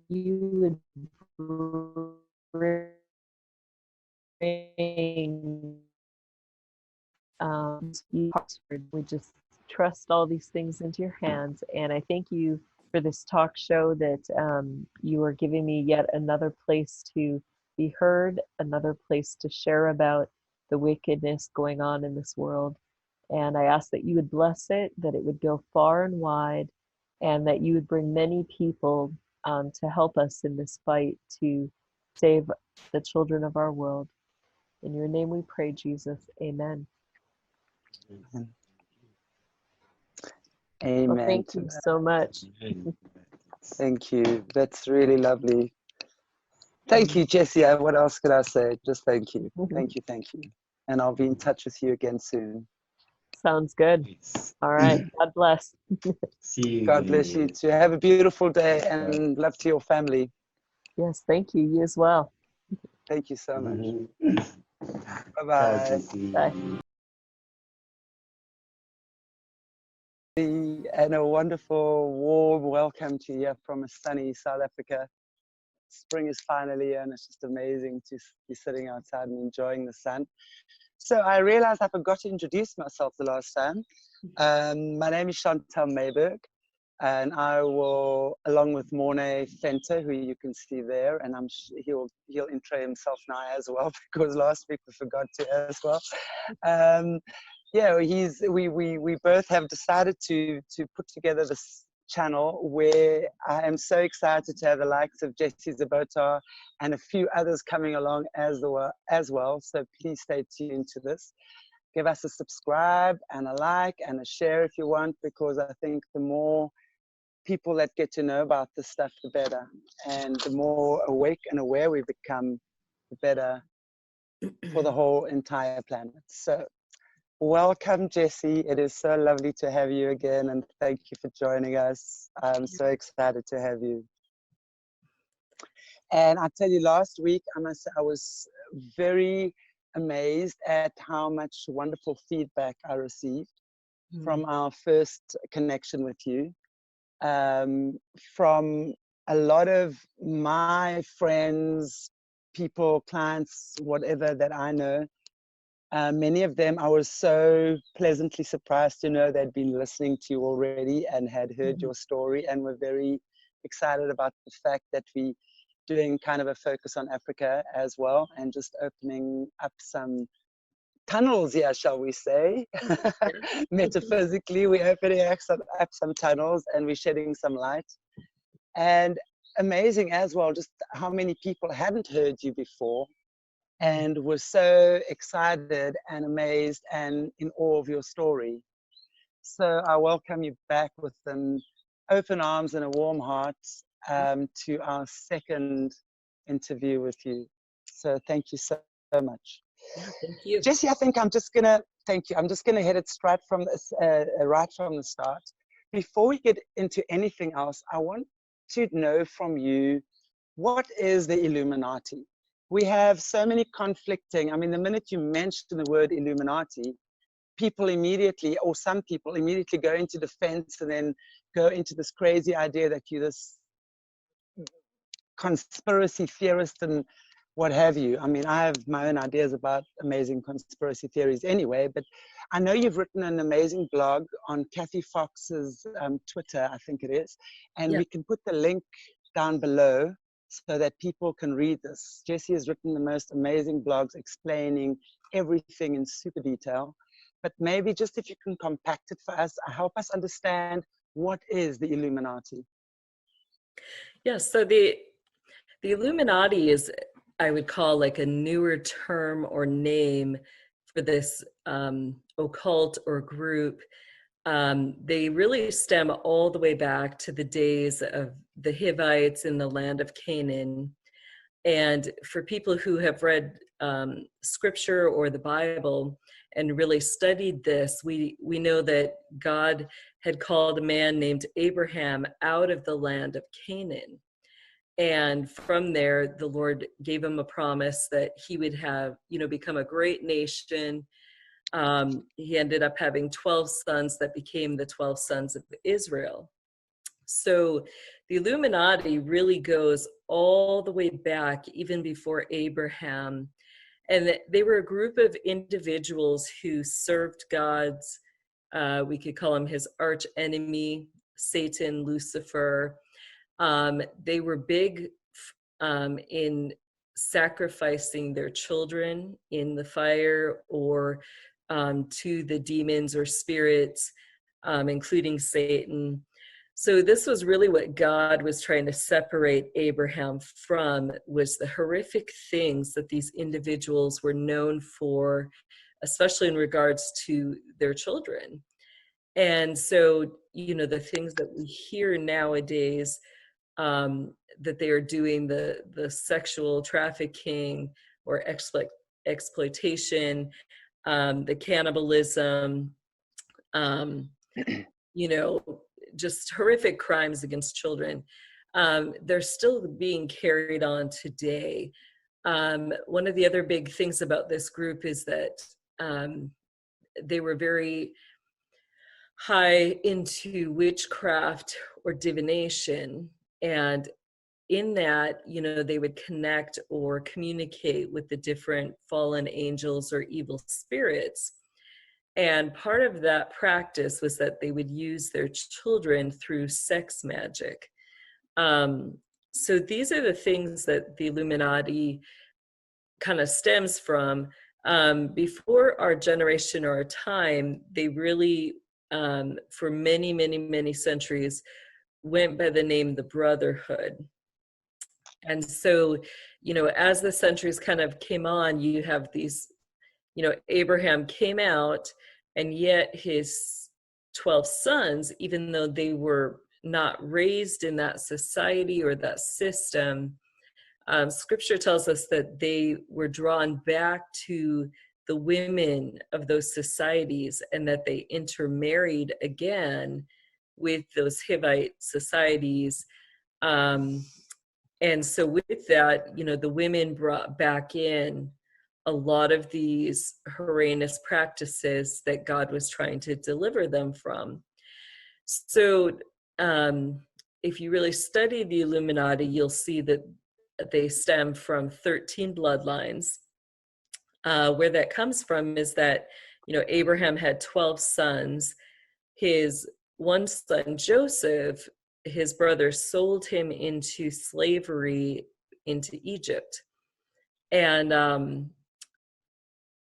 Speaker 2: you would bring we just trust all these things into your hands. And I thank you for this talk show, that you are giving me yet another place to be heard, another place to share about the wickedness going on in this world. And I ask that you would bless it, that it would go far and wide, and that you would bring many people to help us in this fight to save the children of our world. In your name we pray, Jesus. Amen.
Speaker 1: Amen.
Speaker 2: Well, thank you so much.
Speaker 1: Thank you. That's really lovely. Thank you, Jessie. What else could I say? Just thank you. Thank you. Thank you. And I'll be in touch with you again soon.
Speaker 2: Sounds good. All right. God bless.
Speaker 3: See you.
Speaker 1: God bless you too. Have a beautiful day and love to your family.
Speaker 2: Yes, thank you. You as well.
Speaker 1: Thank you so much. Bye-bye.
Speaker 2: Bye.
Speaker 1: And a wonderful, warm welcome to you from a sunny South Africa. Spring is finally here, and it's just amazing to be sitting outside and enjoying the sun. So I realized I forgot to introduce myself the last time. My name is Chantal Mayberg, and I will, along with Mornay Fenter, who you can see there, and he'll intro himself now as well, because last week we forgot to as well. Yeah, we both have decided to put together this channel where I am so excited to have the likes of Jessie Czebotar and a few others coming along as well. So please stay tuned to this. Give us a subscribe and a like and a share if you want, because I think the more people that get to know about this stuff, the better. And the more awake and aware we become, the better for the whole entire planet. So welcome, Jessie. It is so lovely to have you again, and thank you for joining us. I'm so excited to have you. And I tell you, last week, I must say, I was very amazed at how much wonderful feedback I received from our first connection with you. From a lot of my friends, people, clients, whatever that I know. Many of them, I was so pleasantly surprised to know they'd been listening to you already and had heard your story, and were very excited about the fact that we doing kind of a focus on Africa as well, and just opening up some tunnels here, shall we say. Metaphysically, we're opening up some tunnels, and we're shedding some light. And amazing as well, just how many people hadn't heard you before, and was so excited and amazed and in awe of your story. So I welcome you back with an open arms and a warm heart to our second interview with you. So thank you so much.
Speaker 2: Thank you.
Speaker 1: Jessie, I think I'm just gonna, thank you. I'm just gonna hit it straight from this, right from the start. Before we get into anything else, I want to know from you, what is the Illuminati? We have so many conflicting, I mean, the minute you mention the word Illuminati, people immediately, or some people immediately go into defense and then go into this crazy idea that you're this conspiracy theorist and what have you. I mean, I have my own ideas about amazing conspiracy theories anyway, but I know you've written an amazing blog on Kathy Fox's Twitter, I think it is, and we can put the link down below so that people can read this. Jessie has written the most amazing blogs explaining everything in super detail, but maybe just if you can compact it for us, help us understand, what is the Illuminati?
Speaker 2: Yes, so the Illuminati is I would call like a newer term or name for this occult or group. They really stem all the way back to the days of the Hivites in the land of Canaan. And for people who have read scripture or the Bible and really studied this, we know that God had called a man named Abraham out of the land of Canaan. And from there, the Lord gave him a promise that he would have, become a great nation. He ended up having 12 sons that became the 12 sons of Israel. So the Illuminati really goes all the way back, even before Abraham. And they were a group of individuals who served God's, we could call him his arch enemy, Satan, Lucifer. They were big in sacrificing their children in the fire or to the demons or spirits, including Satan. So this was really what God was trying to separate Abraham from, was the horrific things that these individuals were known for, especially in regards to their children. And so, the things that we hear nowadays, that they are doing, the sexual trafficking or exploitation, the cannibalism, just horrific crimes against children, they're still being carried on today. One of the other big things about this group is that they were very high into witchcraft or divination. And in that, they would connect or communicate with the different fallen angels or evil spirits. And part of that practice was that they would use their children through sex magic. So these are the things that the Illuminati kind of stems from. Before our generation or our time, they really, for many, many, many centuries, went by the name the Brotherhood. And so, as the centuries kind of came on, you have these, Abraham came out, and yet his 12 sons, even though they were not raised in that society or that system, scripture tells us that they were drawn back to the women of those societies, and that they intermarried again with those Hivite societies. And so with that, the women brought back in a lot of these horrendous practices that God was trying to deliver them from. So if you really study the Illuminati, you'll see that they stem from 13 bloodlines. Where that comes from is that, Abraham had 12 sons. His one son, Joseph, his brother sold him into slavery into Egypt. And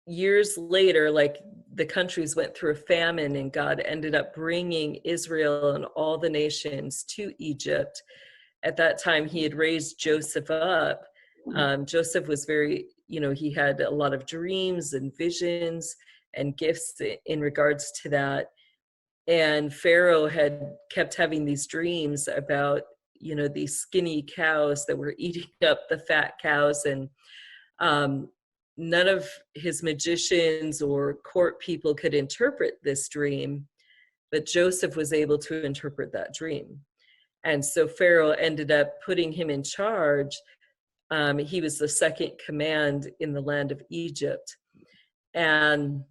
Speaker 2: years later, like, the countries went through a famine, and God ended up bringing Israel and all the nations to Egypt. At that time, he had raised Joseph up. Joseph was very, he had a lot of dreams and visions and gifts in regards to that. And Pharaoh had kept having these dreams about, these skinny cows that were eating up the fat cows. And none of his magicians or court people could interpret this dream, but Joseph was able to interpret that dream. And so Pharaoh ended up putting him in charge. He was the second command in the land of Egypt. And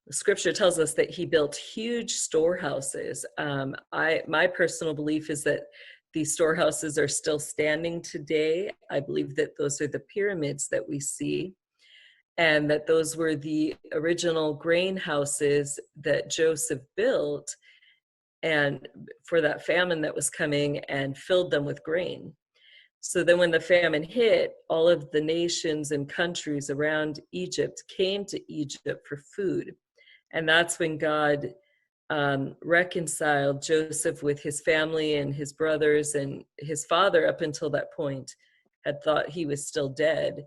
Speaker 2: the scripture tells us that he built huge storehouses. My personal belief is that these storehouses are still standing today. I believe that those are the pyramids that we see, and that those were the original grain houses that Joseph built, and for that famine that was coming, and filled them with grain. So then when the famine hit, all of the nations and countries around Egypt came to Egypt for food. And that's when God reconciled Joseph with his family and his brothers and his father up until that point had thought he was still dead.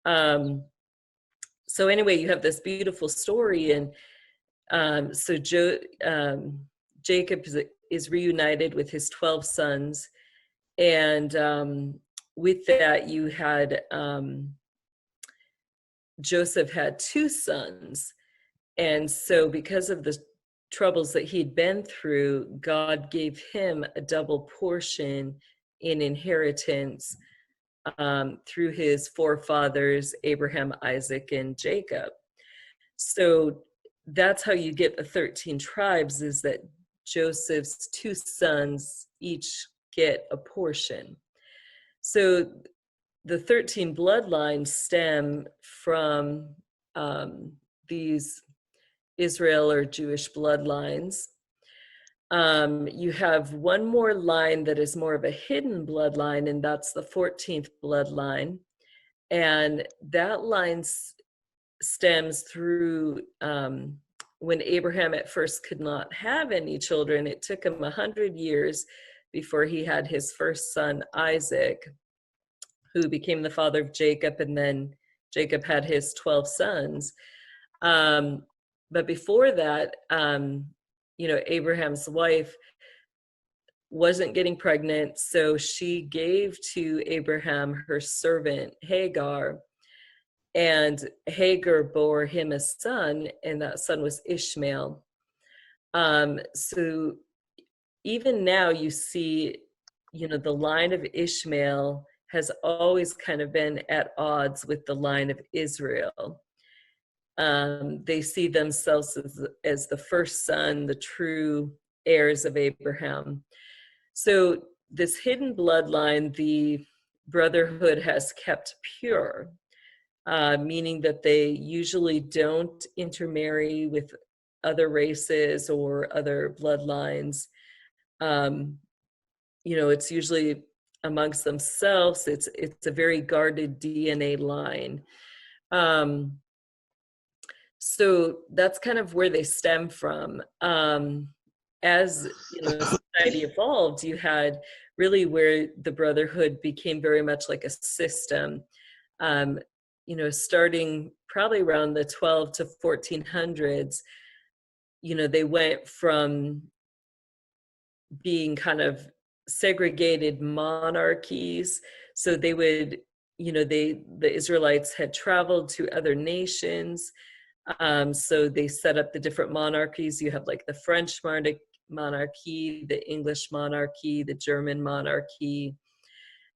Speaker 2: So anyway, you have this beautiful story, and so Jacob is reunited with his 12 sons, and with that you had Joseph had 2 sons, and so because of the troubles that he'd been through, God gave him a double portion in inheritance through his forefathers, Abraham, Isaac, and Jacob. So that's how you get the 13 tribes, is that Joseph's 2 sons each get a portion. So the 13 bloodlines stem from these Israel or Jewish bloodlines. You have one more line that is more of a hidden bloodline, and that's the 14th bloodline. And that line stems through when Abraham at first could not have any children. It took him 100 years before he had his first son, Isaac, who became the father of Jacob, and then Jacob had his 12 sons. But before that, Abraham's wife wasn't getting pregnant, so she gave to Abraham her servant Hagar, and Hagar bore him a son, and that son was Ishmael. So even now you see, the line of Ishmael has always kind of been at odds with the line of Israel. They see themselves as the first son, the true heirs of Abraham. So this hidden bloodline, the brotherhood has kept pure, meaning that they usually don't intermarry with other races or other bloodlines. It's usually amongst themselves. It's a very guarded DNA line. So that's kind of where they stem from. As society evolved, you had really where the brotherhood became very much like a system. Starting probably around the 12 to 1400s, they went from being kind of segregated monarchies. So they would, the Israelites had traveled to other nations. So they set up the different monarchies. You have like the French monarchy, the English monarchy, the German monarchy.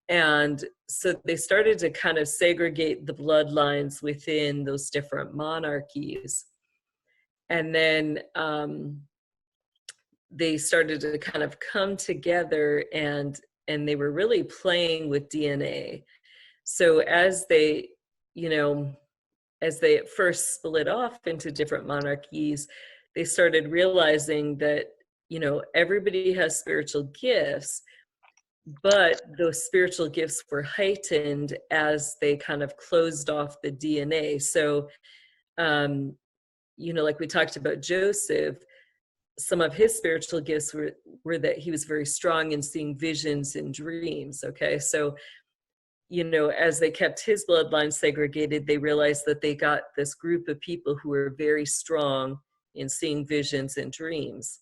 Speaker 2: And so they started to kind of segregate the bloodlines within those different monarchies. And then they started to kind of come together, and they were really playing with DNA. So as they at first split off into different monarchies, they started realizing that, everybody has spiritual gifts, but those spiritual gifts were heightened as they kind of closed off the DNA. So, like we talked about Joseph, some of his spiritual gifts were that he was very strong in seeing visions and dreams. Okay. So, as they kept his bloodline segregated, they realized that they got this group of people who were very strong in seeing visions and dreams.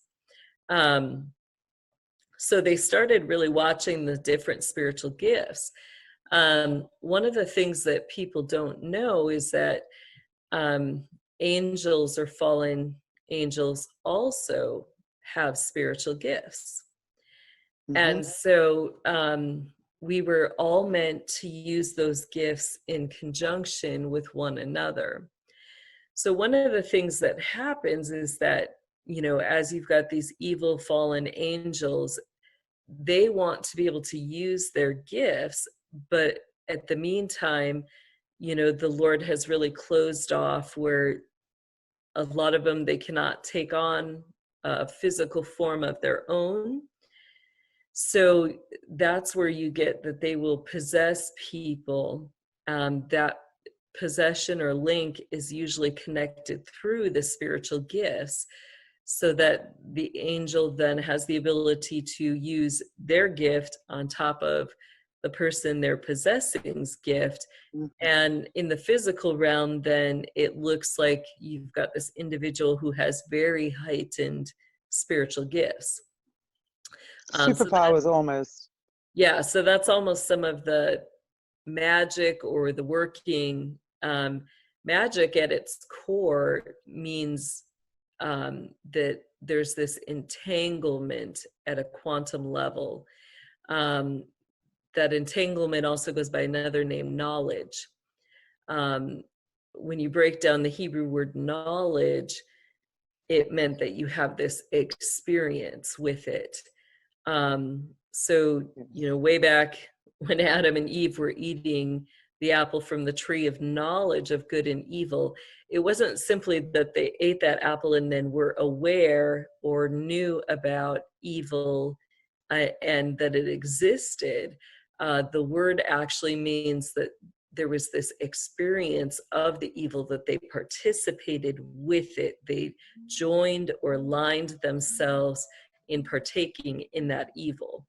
Speaker 2: So they started really watching the different spiritual gifts. One of the things that people don't know is that angels or fallen angels also have spiritual gifts. Mm-hmm. And so we were all meant to use those gifts in conjunction with one another. So one of the things that happens is that, as you've got these evil fallen angels, they want to be able to use their gifts, but at the meantime, the Lord has really closed off where a lot of them, they cannot take on a physical form of their own. So that's where you get that they will possess people. That possession or link is usually connected through the spiritual gifts, so that the angel then has the ability to use their gift on top of the person they're possessing's gift.
Speaker 1: Mhm.
Speaker 2: And in the physical realm, then it looks like you've got this individual who has very heightened spiritual gifts.
Speaker 1: Superpowers almost.
Speaker 2: Yeah, so that's almost some of the magic or the working. Magic at its core means that there's this entanglement at a quantum level. That entanglement also goes by another name, knowledge. When you break down the Hebrew word knowledge, it meant that you have this experience with it. So, you know, way back when Adam and Eve were eating the apple from the tree of knowledge of good and evil, it wasn't simply that they ate that apple and then were aware or knew about evil and that it existed. The word actually means that there was this experience of the evil, that they participated with it. They joined or aligned themselves in partaking in that evil.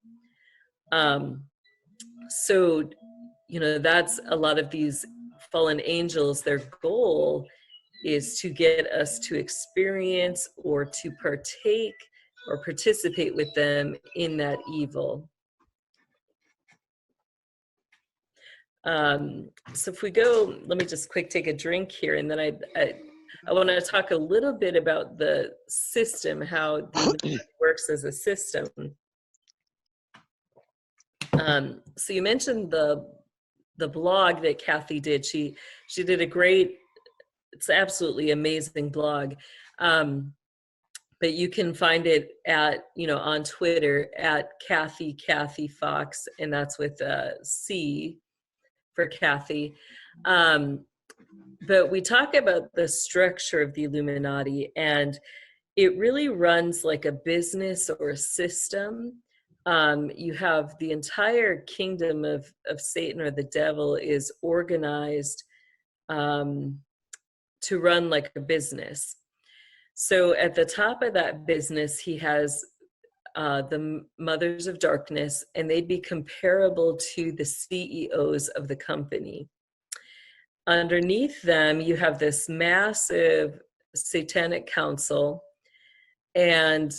Speaker 2: So, you know, that's a lot of these fallen angels, their goal is to get us to experience or to partake or participate with them in that evil. So if we go, let me just quick take a drink here, and then I want to talk a little bit about the system, how the Illuminati works as a system. So you mentioned the blog that Kathy did. She did a great, it's absolutely amazing blog. But you can find it at, you know, on Twitter at Kathy Fox, and that's with a C for Kathy. But we talk about the structure of the Illuminati, and it really runs like a business or a system. You have the entire kingdom of Satan or the devil is organized to run like a business. So at the top of that business, he has the mothers of darkness, and they'd be comparable to the CEOs of the company. Underneath them, you have this massive satanic council, and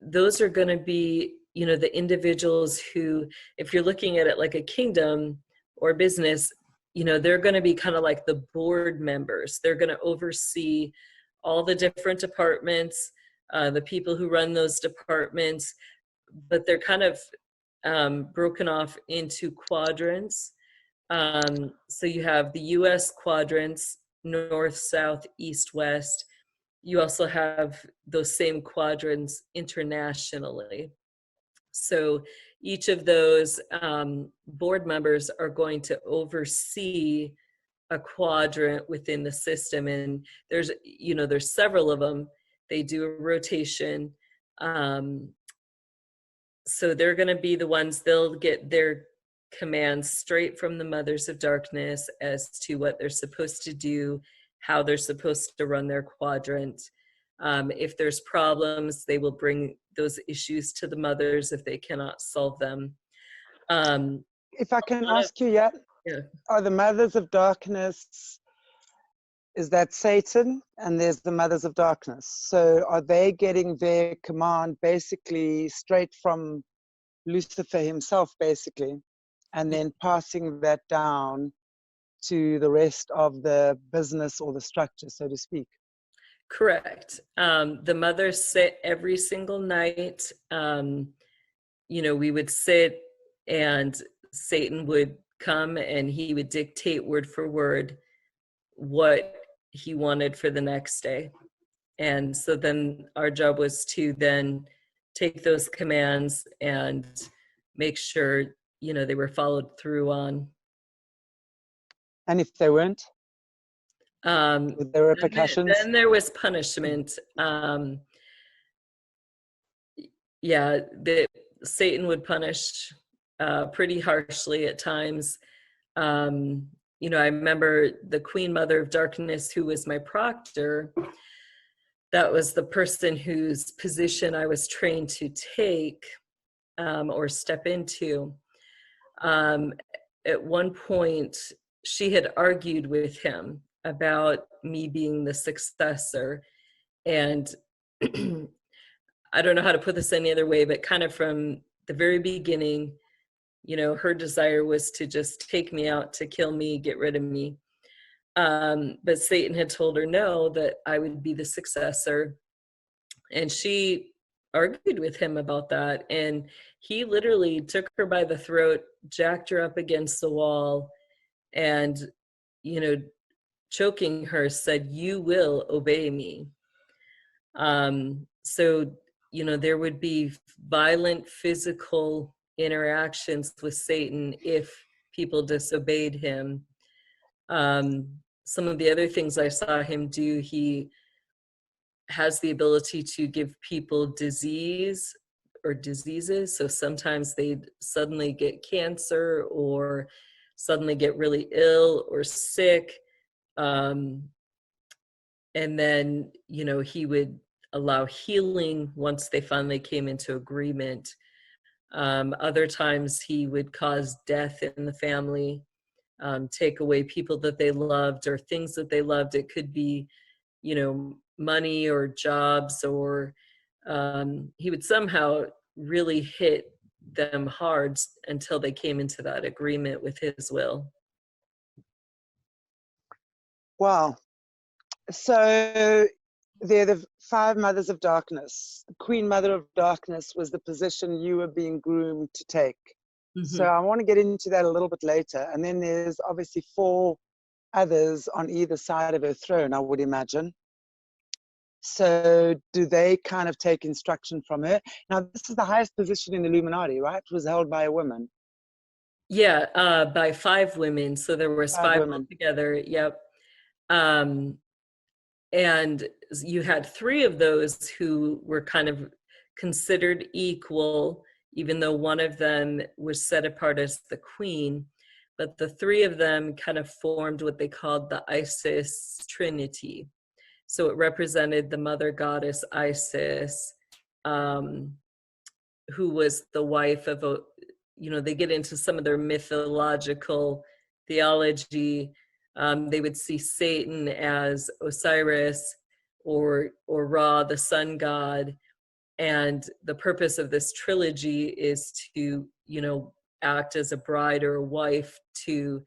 Speaker 2: those are going to be, you know, the individuals who, if you're looking at it like a kingdom or business, you know, they're going to be kind of like the board members. They're going to oversee all the different departments, the people who run those departments, but they're kind of broken off into quadrants. So you have the US quadrants, north, south, east, west. You also have those same quadrants internationally. So each of those board members are going to oversee a quadrant within the system, and there's, you know, there's several of them. They do a rotation. So they're going to be the ones, they'll get their commands straight from the mothers of darkness as to what they're supposed to do, how they're supposed to run their quadrant. If there's problems, they will bring those issues to the mothers if they cannot solve them.
Speaker 1: If I can ask you, yeah, are the mothers of darkness, is that Satan, and there's the mothers of darkness? So are they getting their command basically straight from Lucifer himself, basically, and then passing that down to the rest of the business or the structure, so to speak?
Speaker 2: Correct. The mothers sit every single night. You know, we would sit and Satan would come and he would dictate word for word what he wanted for the next day. And so then our job was to then take those commands and make sure, you know, they were followed through on.
Speaker 1: And if they weren't? With the repercussions?
Speaker 2: Then there was punishment. Yeah, Satan would punish pretty harshly at times. You know, I remember the Queen Mother of Darkness, who was my proctor. That was the person whose position I was trained to take or step into. At one point, she had argued with him about me being the successor. And I don't know how to put this any other way, but kind of from the very beginning, you know, her desire was to just take me out, to kill me, get rid of me. But Satan had told her no, that I would be the successor. And she argued with him about that. And he literally took her by the throat, jacked her up against the wall, and, you know, choking her, said, "You will obey me." So, you know, there would be violent physical interactions with Satan if people disobeyed him. Some of the other things I saw him do, he has the ability to give people disease or diseases. So sometimes they'd suddenly get cancer or suddenly get really ill or sick. And then, you know, he would allow healing once they finally came into agreement. Other times he would cause death in the family, take away people that they loved or things that they loved. It could be, you know, money or jobs, or he would somehow really hit them hard until they came into that agreement with his will.
Speaker 1: Wow. So they're the 5 mothers of darkness. The Queen Mother of Darkness was the position you were being groomed to take. So I want to get into that a little bit later. And then there's obviously 4 others on either side of her throne, I would imagine. So do they kind of take instruction from her? Now, this is the highest position in the Illuminati, right? It was held by a woman.
Speaker 2: Yeah, by 5 women. So there was 5
Speaker 1: women
Speaker 2: altogether. Yep. And you had 3 of those who were kind of considered equal, even though one of them was set apart as the queen. But the 3 of them kind of formed what they called the Isis Trinity. So it represented the mother goddess Isis, who was the wife of a, you know, they get into some of their mythological theology. They would see Satan as Osiris or Ra, the sun god. And the purpose of this trilogy is to, you know, act as a bride or a wife to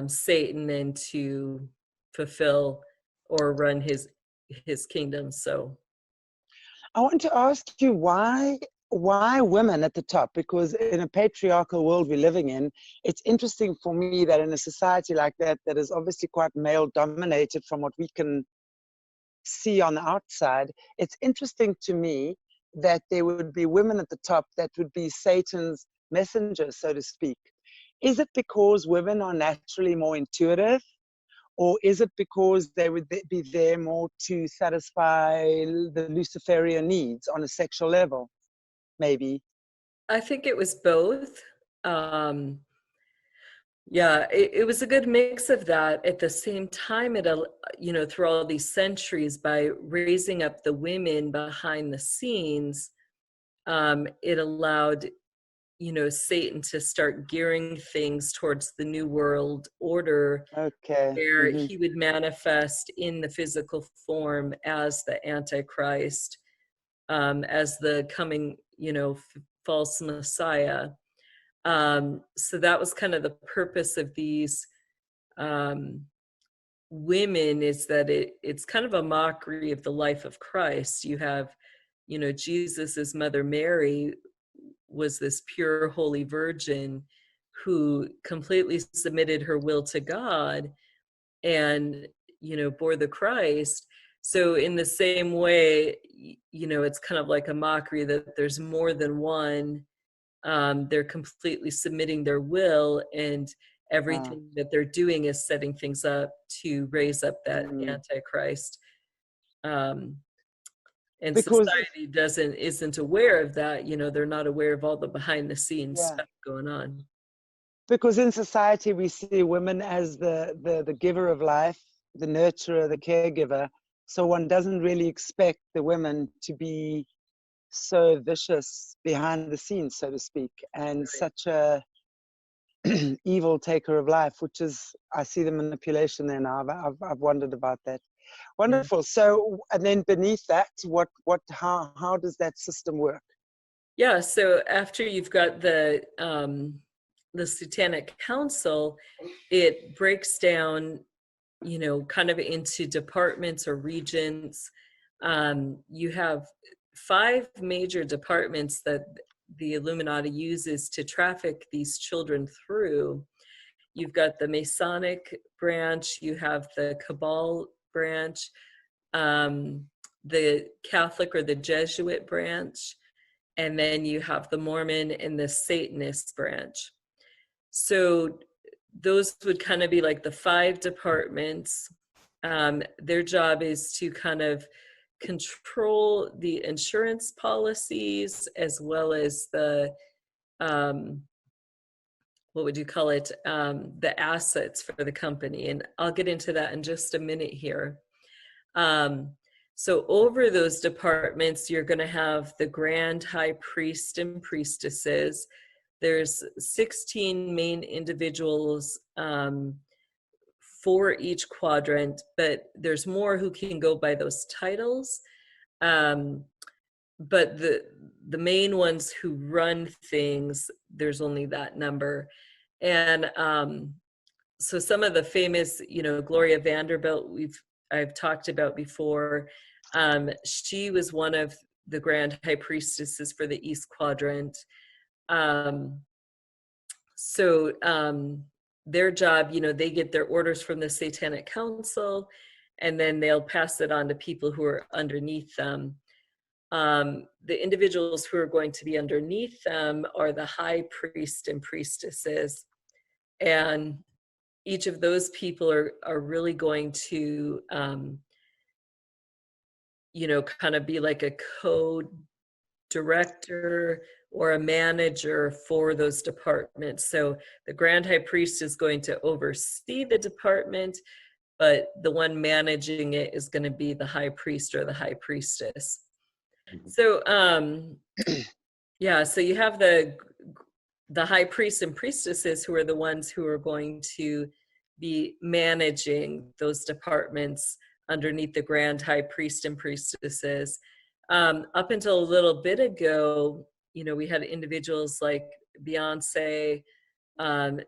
Speaker 2: Satan and to fulfill or run his kingdom. So
Speaker 1: I want to ask you why women at the top? Because in a patriarchal world we're living in, it's interesting for me that in a society like that, that is obviously quite male dominated from what we can see on the outside, it's interesting to me that there would be women at the top that would be Satan's messengers, so to speak. Is it because women are naturally more intuitive? Or is it because they would be there more to satisfy the Luciferian needs on a sexual level? Maybe.
Speaker 2: I think it was both. Yeah, it was a good mix of that. At the same time, it, you know, through all these centuries, by raising up the women behind the scenes, it allowed, you know, Satan to start gearing things towards the New World Order, where he would manifest in the physical form as the Antichrist, as the coming, you know, false Messiah. So that was kind of the purpose of these women, is that it's kind of a mockery of the life of Christ. You have, you know, Jesus's mother Mary was this pure, holy virgin who completely submitted her will to God and, you know, bore the Christ. So in the same way, you know, it's kind of like a mockery that there's more than one. They're completely submitting their will, and everything that they're doing is setting things up to raise up that Antichrist. And because society isn't aware of that. You know, they're not aware of all the behind the scenes stuff going on.
Speaker 1: Because in society we see women as the giver of life, the nurturer, the caregiver. So one doesn't really expect the women to be so vicious behind the scenes, so to speak, and such a evil taker of life, which is, I see the manipulation there now. I've wondered about that. Wonderful. So, and then beneath that, how does that system work?
Speaker 2: Yeah. So after you've got the Satanic Council, it breaks down, you know, kind of into departments or regions. You have 5 major departments that the Illuminati uses to traffic these children through. You've got the Masonic branch, you have the Cabal branch, the Catholic or the Jesuit branch, and then you have the Mormon and the Satanist branch. So those would kind of be like the 5 departments. Their job is to kind of control the insurance policies as well as the what would you call it, the assets for the company. And I'll get into that in just a minute here. So over those departments, you're going to have the Grand High Priest and Priestesses. There's 16 main individuals for each quadrant, but there's more who can go by those titles. But the main ones who run things, there's only that number. And so some of the famous, you know, Gloria Vanderbilt, I've talked about before. She was one of the Grand High Priestesses for the East Quadrant. Their job, you know, they get their orders from the Satanic Council, and then they'll pass it on to people who are underneath them. The individuals who are going to be underneath them are the High Priest and Priestesses. And each of those people are really going to, you know, kind of be like a co-director or a manager for those departments. So the Grand High Priest is going to oversee the department, but the one managing it is going to be the High Priest or the High Priestess. So, yeah, so you have the High Priests and Priestesses who are the ones who are going to be managing those departments underneath the Grand High Priest and Priestesses. Up until a little bit ago, you know, we had individuals like Beyonce.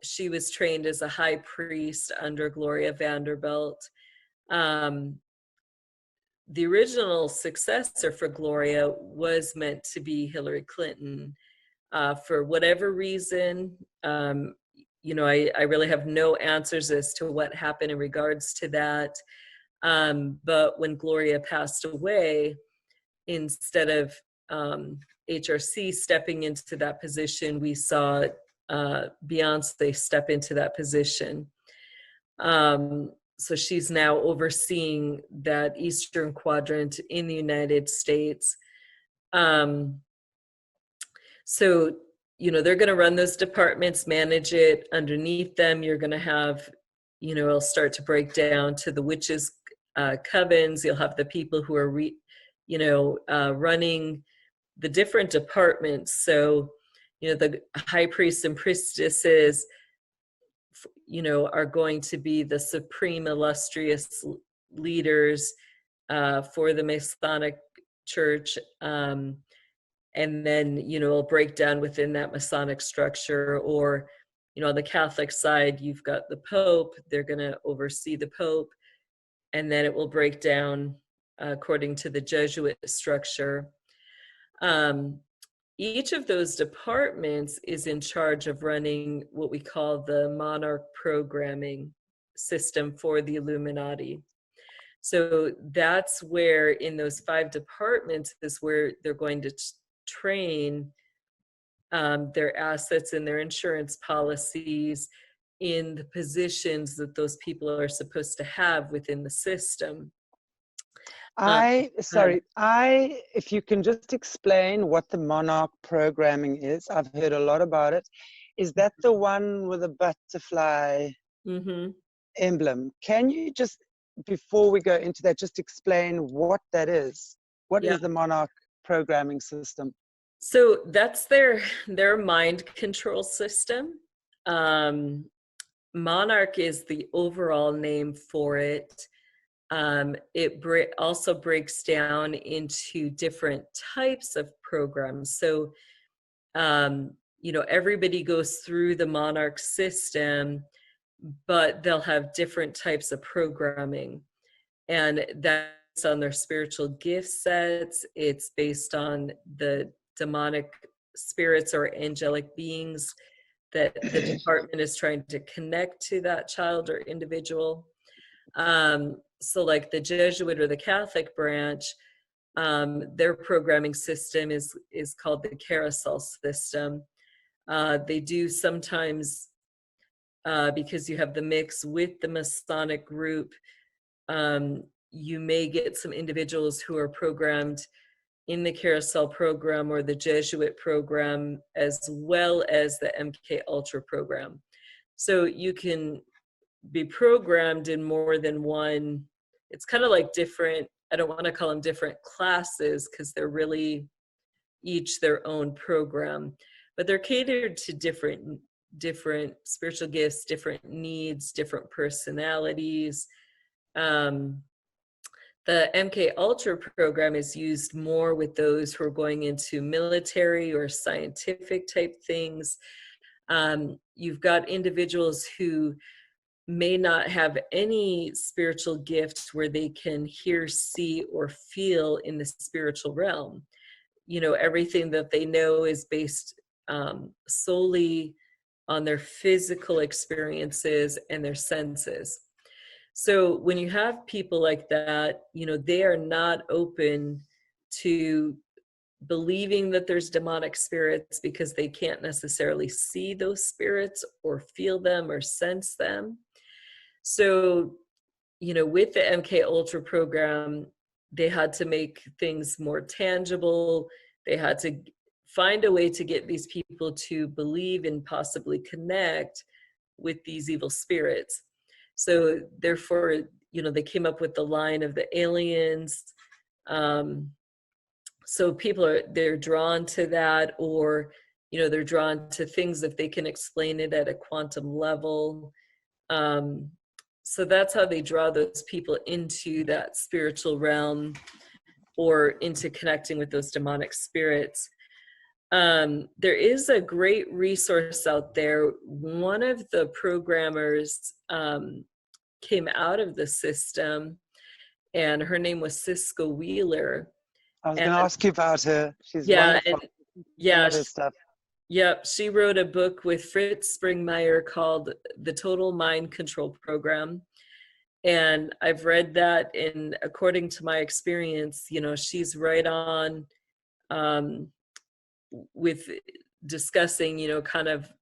Speaker 2: She was trained as a high priest under Gloria Vanderbilt. The original successor for Gloria was meant to be Hillary Clinton. For whatever reason, you know, I really have no answers as to what happened in regards to that. But when Gloria passed away, instead of HRC stepping into that position, we saw Beyonce step into that position. So she's now overseeing that Eastern Quadrant in the United States. So, you know, they're going to run those departments, manage it. Underneath them, you're going to have, you know, it'll start to break down to the witches' covens. You'll have the people who are, running the different departments. So, you know, the high priests and priestesses, you know, are going to be the supreme illustrious leaders for the Masonic Church. And then, you know, it'll break down within that Masonic structure. Or, you know, on the Catholic side, you've got the Pope. They're going to oversee the Pope. And then it will break down according to the Jesuit structure. Each of those departments is in charge of running what we call the monarch programming system for the Illuminati. So that's where in those 5 departments is where they're going to train their assets and their insurance policies in the positions that those people are supposed to have within the system.
Speaker 1: If you can just explain what the monarch programming is. I've heard a lot about it. Is that the one with a butterfly emblem? Can you just, before we go into that, just explain what that is? What is the monarch programming system?
Speaker 2: So that's their mind control system. Monarch is the overall name for it. It also breaks down into different types of programs. So, you know, everybody goes through the Monarch system, but they'll have different types of programming. And that's on their spiritual gift sets. It's based on the demonic spirits or angelic beings that the department is trying to connect to that child or individual. So like the Jesuit or the Catholic branch, their programming system is called the carousel system. They do sometimes, because you have the mix with the Masonic group, you may get some individuals who are programmed in the carousel program or the Jesuit program, as well as the MK Ultra program. So you can be programmed in more than one. It's kind of like different, I don't want to call them different classes, because they're really each their own program, but they're catered to different spiritual gifts, different needs, different personalities. The MK Ultra program is used more with those who are going into military or scientific type things. You've got individuals who may not have any spiritual gifts where they can hear, see, or feel in the spiritual realm. You know, everything that they know is based solely on their physical experiences and their senses. So when you have people like that, you know, they are not open to believing that there's demonic spirits because they can't necessarily see those spirits or feel them or sense them. So, you know, with the MK Ultra program, they had to make things more tangible. They had to find a way to get these people to believe and possibly connect with these evil spirits. So therefore, you know, they came up with the line of the aliens. So people they're drawn to that, or, you know, they're drawn to things if they can explain it at a quantum level. So that's how they draw those people into that spiritual realm or into connecting with those demonic spirits. There is a great resource out there. One of the programmers came out of the system, and her name was Cisco Wheeler.
Speaker 1: I was going to ask you about her. She's wonderful. Stuff.
Speaker 2: Yep, she wrote a book with Fritz Springmeier called The Total Mind Control Program. And I've read that, and according to my experience, you know, she's right on with discussing, you know,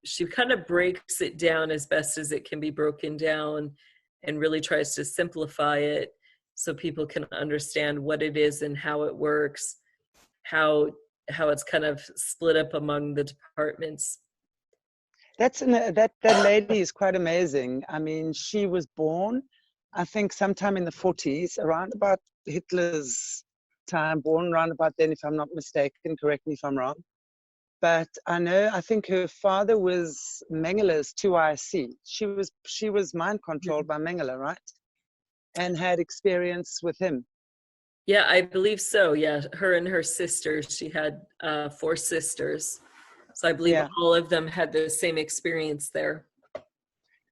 Speaker 2: she kind of breaks it down as best as it can be broken down and really tries to simplify it so people can understand what it is and how it works, how it's kind of split up among the departments.
Speaker 1: That lady is quite amazing. I mean, she was born, I think, sometime in the 40s, around about Hitler's time, born around about then, if I'm not mistaken. Correct me if I'm wrong. But I think her father was Mengele's 2IC. She was mind controlled by Mengele, right? And had experience with him.
Speaker 2: Yeah, I believe so. Yeah, her and her sisters. She had 4 sisters. So I believe all of them had the same experience there.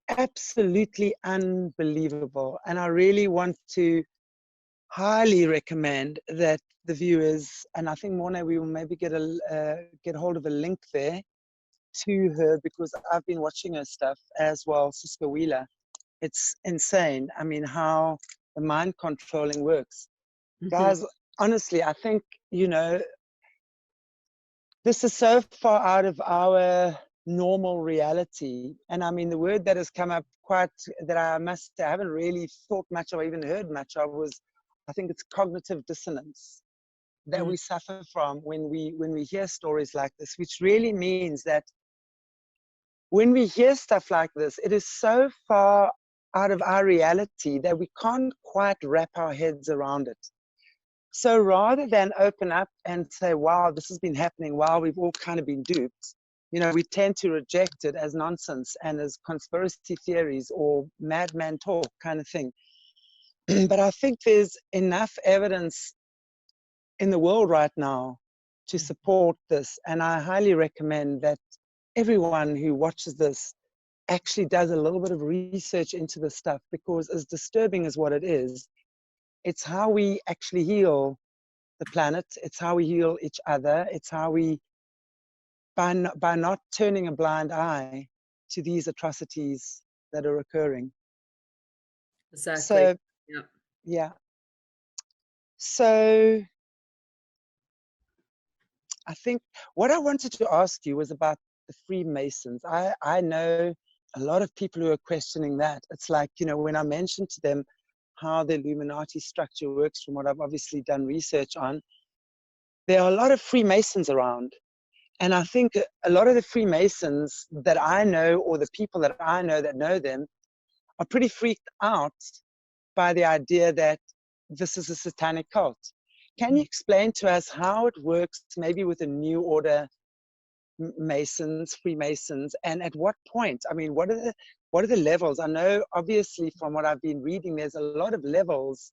Speaker 1: Absolutely unbelievable. And I really want to highly recommend that the viewers, and I think Morna, we will maybe get hold of a link there to her, because I've been watching her stuff as well, Cisco Wheeler. It's insane. I mean, how the mind controlling works. Guys, honestly, I think, you know, this is so far out of our normal reality. And I mean, the word that has come up that I haven't really thought much of, or even heard much of, was, I think it's cognitive dissonance that we suffer from when we hear stories like this, which really means that when we hear stuff like this, it is so far out of our reality that we can't quite wrap our heads around it. So rather than open up and say, wow, this has been happening while we've all kind of been duped, you know, we tend to reject it as nonsense and as conspiracy theories or madman talk kind of thing. But I think there's enough evidence in the world right now to support this. And I highly recommend that everyone who watches this actually does a little bit of research into this stuff, because as disturbing as what it is, it's how we actually heal the planet. It's how we heal each other. It's how we, by not turning a blind eye to these atrocities that are occurring.
Speaker 2: Exactly.
Speaker 1: So,
Speaker 2: yeah.
Speaker 1: Yeah. So I think what I wanted to ask you was about the Freemasons. I know a lot of people who are questioning that. It's like, you know, when I mentioned to them how the Illuminati structure works, from what I've obviously done research on, there are a lot of Freemasons around. And I think a lot of the Freemasons that I know, or the people that I know that know them, are pretty freaked out by the idea that this is a satanic cult. Can you explain to us how it works, maybe with a New Order Masons, Freemasons, and at what point? I mean, what are the levels? I know, obviously, from what I've been reading, there's a lot of levels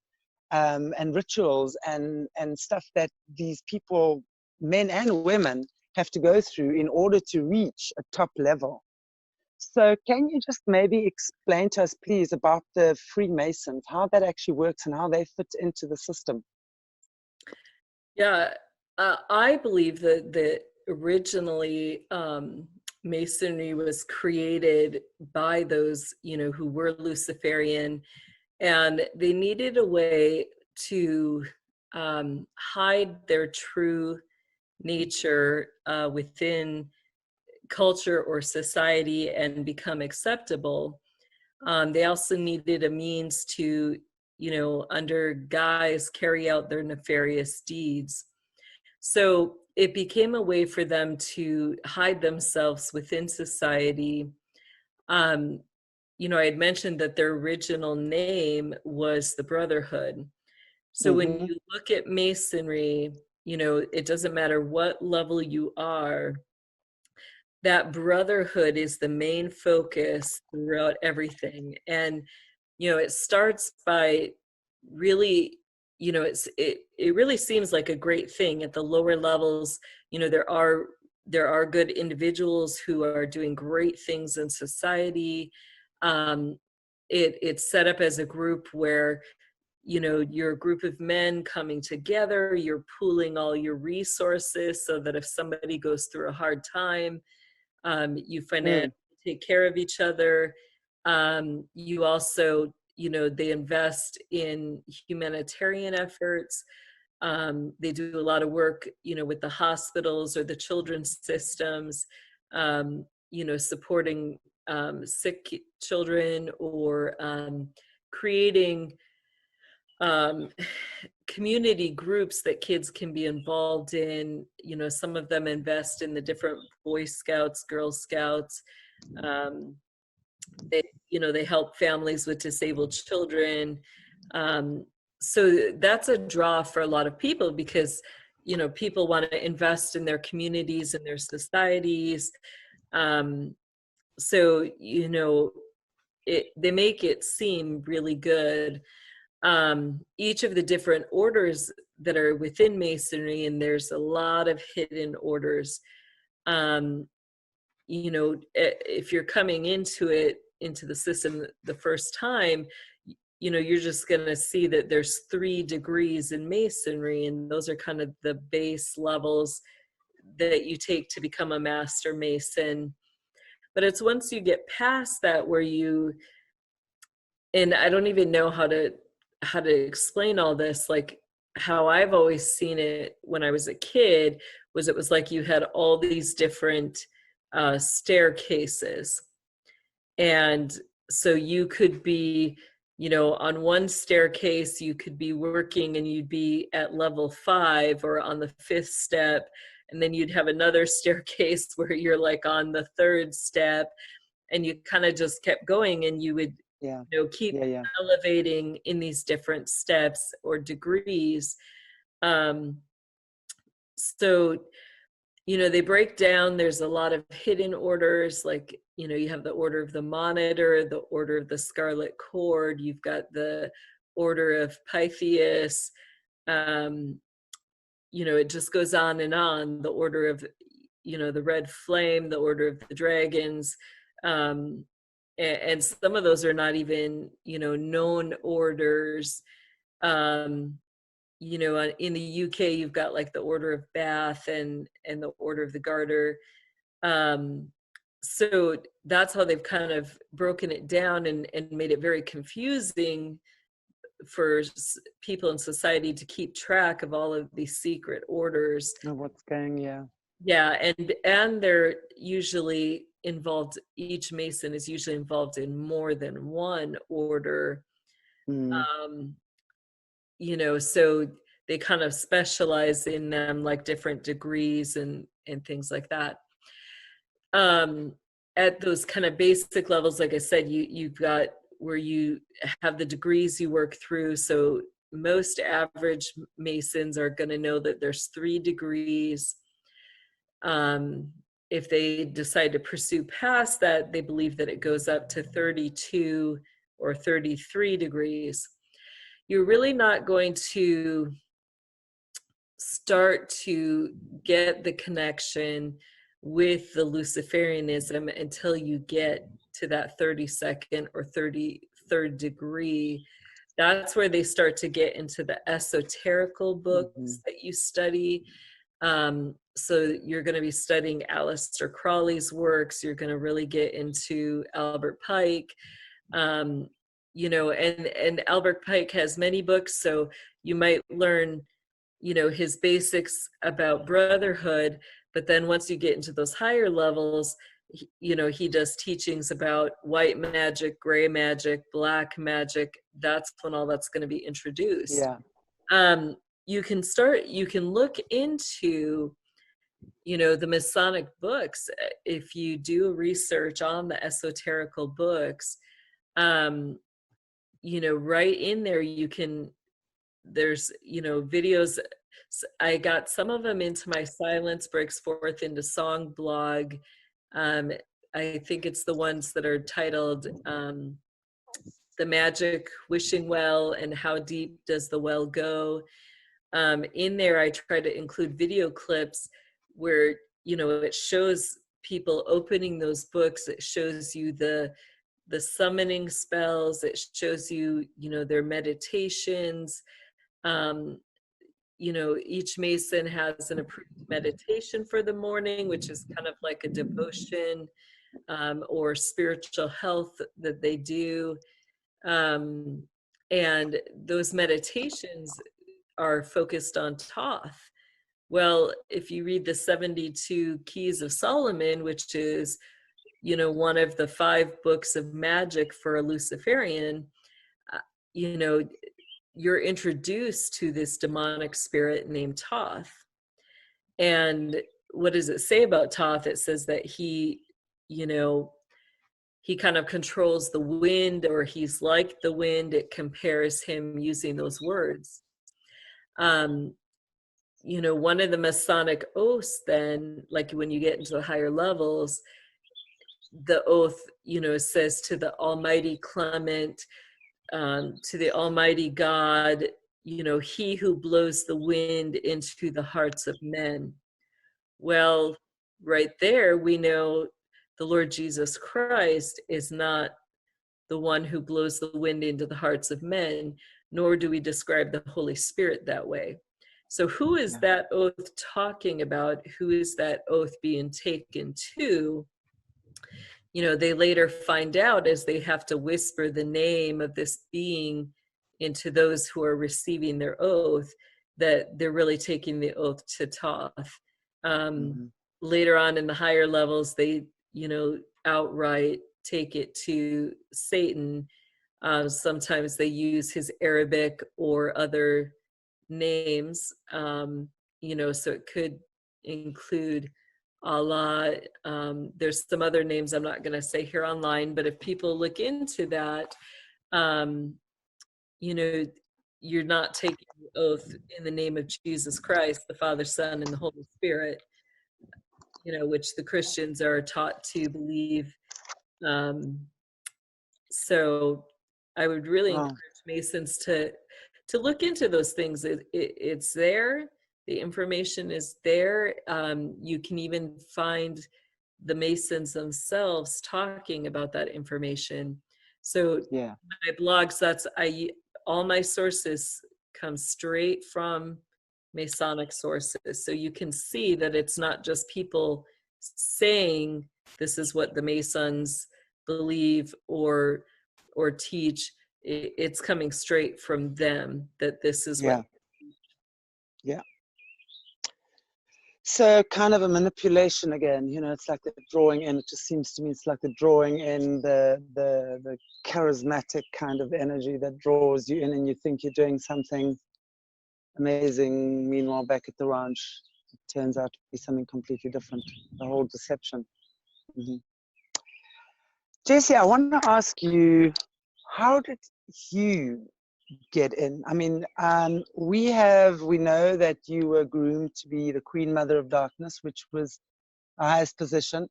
Speaker 1: and rituals and stuff that these people, men and women, have to go through in order to reach a top level. So can you just maybe explain to us, please, about the Freemasons, how that actually works and how they fit into the system?
Speaker 2: Yeah, I believe that originally Masonry was created by those, you know, who were Luciferian, and they needed a way to hide their true nature within culture or society and become acceptable. They also needed a means to, you know, under guise, carry out their nefarious deeds. So it became a way for them to hide themselves within society. You know, I had mentioned that their original name was the Brotherhood. So when you look at Masonry, you know, it doesn't matter what level you are, that brotherhood is the main focus throughout everything. And, you know, it starts by really, you know, it really seems like a great thing at the lower levels. You know, there are good individuals who are doing great things in society. It's set up as a group where, you know, you're a group of men coming together, you're pooling all your resources so that if somebody goes through a hard time, you financially take care of each other. You also, you know, they invest in humanitarian efforts. They do a lot of work, you know, with the hospitals or the children's systems, you know, supporting sick children, or creating community groups that kids can be involved in. You know, some of them invest in the different Boy Scouts, Girl Scouts. They, you know, they help families with disabled children. So that's a draw for a lot of people, because, you know, people want to invest in their communities and their societies. So, you know, they make it seem really good. Each of the different orders that are within Masonry, and there's a lot of hidden orders. You know, if you're coming into the system the first time, you know, you're just going to see that there's 3 degrees in Masonry, and those are kind of the base levels that you take to become a Master Mason. But it's once you get past that where you, and I don't even know how to explain all this, like how I've always seen it when I was a kid was, it was like you had all these different staircases. And so you could be, you know, on one staircase, you could be working and you'd be at level 5 or on the 5th step. And then you'd have another staircase where you're like on the 3rd step, and you kind of just kept going, and you would, you know, keep elevating in these different steps or degrees. So they break down. There's a lot of hidden orders, like, you have the Order of the Monitor, the Order of the Scarlet Cord, you've got the Order of Pythias. It just goes on and on. The Order of, the Red Flame, the Order of the Dragons. And some of those are not even, known orders. In the UK, you've got like the Order of Bath and the Order of the Garter. So that's how they've kind of broken it down and made it very confusing for people in society to keep track of all of these secret orders.
Speaker 1: Oh, what's going, yeah.
Speaker 2: Yeah, and they're usually involved, each Mason is usually involved in more than one order. So they kind of specialize in them, like different degrees and things like that. At those kind of basic levels, like I said, you've got where you have the degrees you work through. So most average Masons are going to know that there's 3 degrees. If they decide to pursue past that, they believe that it goes up to 32 or 33 degrees. You're really not going to start to get the connection with the Luciferianism until you get to that 32nd or 33rd degree. That's where they start to get into the esoterical books that you study. So you're going to be studying Aleister Crowley's works. You're going to really get into Albert Pike. And Albert Pike has many books, so you might learn, his basics about brotherhood, but then once you get into those higher levels, he does teachings about white magic, gray magic, black magic. That's when all that's going to be introduced.
Speaker 1: Yeah.
Speaker 2: You can look into, the Masonic books. If you do research on the esoterical books, right in there, there's, videos. I got some of them into my Silence Breaks Forth into Song blog. I think it's the ones that are titled The Magic Wishing Well and How Deep Does the Well Go. In there, I try to include video clips where, it shows people opening those books. It shows you the summoning spells. It shows you, their meditations. Each Mason has an approved meditation for the morning, which is kind of like a devotion or spiritual health that they do. And those meditations are focused on Thoth. Well, if you read the 72 Keys of Solomon, which is, one of the 5 books of magic for a Luciferian, you're introduced to this demonic spirit named Thoth. And what does it say about Thoth? It says that he kind of controls the wind, or he's like the wind. It compares him using those words. One of the Masonic oaths, then, like when you get into the higher levels, the oath, says to the Almighty Clement, to the Almighty God, he who blows the wind into the hearts of men. Well, right there, we know the Lord Jesus Christ is not the one who blows the wind into the hearts of men, nor do we describe the Holy Spirit that way. So who is that oath talking about? Who is that oath being taken to? They later find out, as they have to whisper the name of this being into those who are receiving their oath, that they're really taking the oath to Thoth. Later on in the higher levels, they, outright take it to Satan. Sometimes they use his Arabic or other names, so it could include Allah. There's some other names I'm not going to say here online, but if people look into that, you're not taking the oath in the name of Jesus Christ, the Father, Son, and the Holy Spirit. you know, which the Christians are taught to believe. So I would really encourage Masons to look into those things. It's there. The information is there. You can even find the Masons themselves talking about that information. So
Speaker 1: Yeah.
Speaker 2: my blogs, all my sources come straight from Masonic sources. So you can see that it's not just people saying this is what the Masons believe or teach. It's coming straight from them that this is what.
Speaker 1: Yeah. So kind of a manipulation again, you know, it's like the drawing in. It just seems to me it's like the drawing in, the charismatic kind of energy that draws you in, and you think you're doing something amazing. Meanwhile, back at the ranch, it turns out to be something completely different. The whole deception. Jessie, I want to ask you, how did you get in? I mean, we know that you were groomed to be the Queen Mother of Darkness, which was the highest position.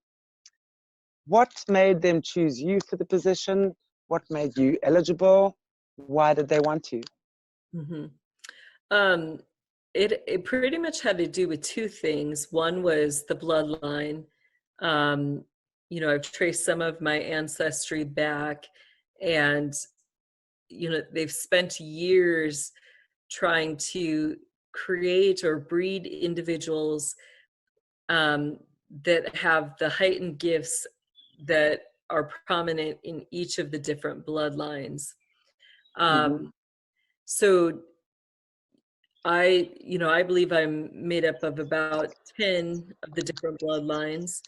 Speaker 1: What made them choose you for the position? What made you eligible? Why did they want you?
Speaker 2: It pretty much had to do with two things. One was the bloodline. You know, I've traced some of my ancestry back, and you know, they've spent years trying to create or breed individuals that have the heightened gifts that are prominent in each of the different bloodlines. So I believe I'm made up of about 10 of the different bloodlines.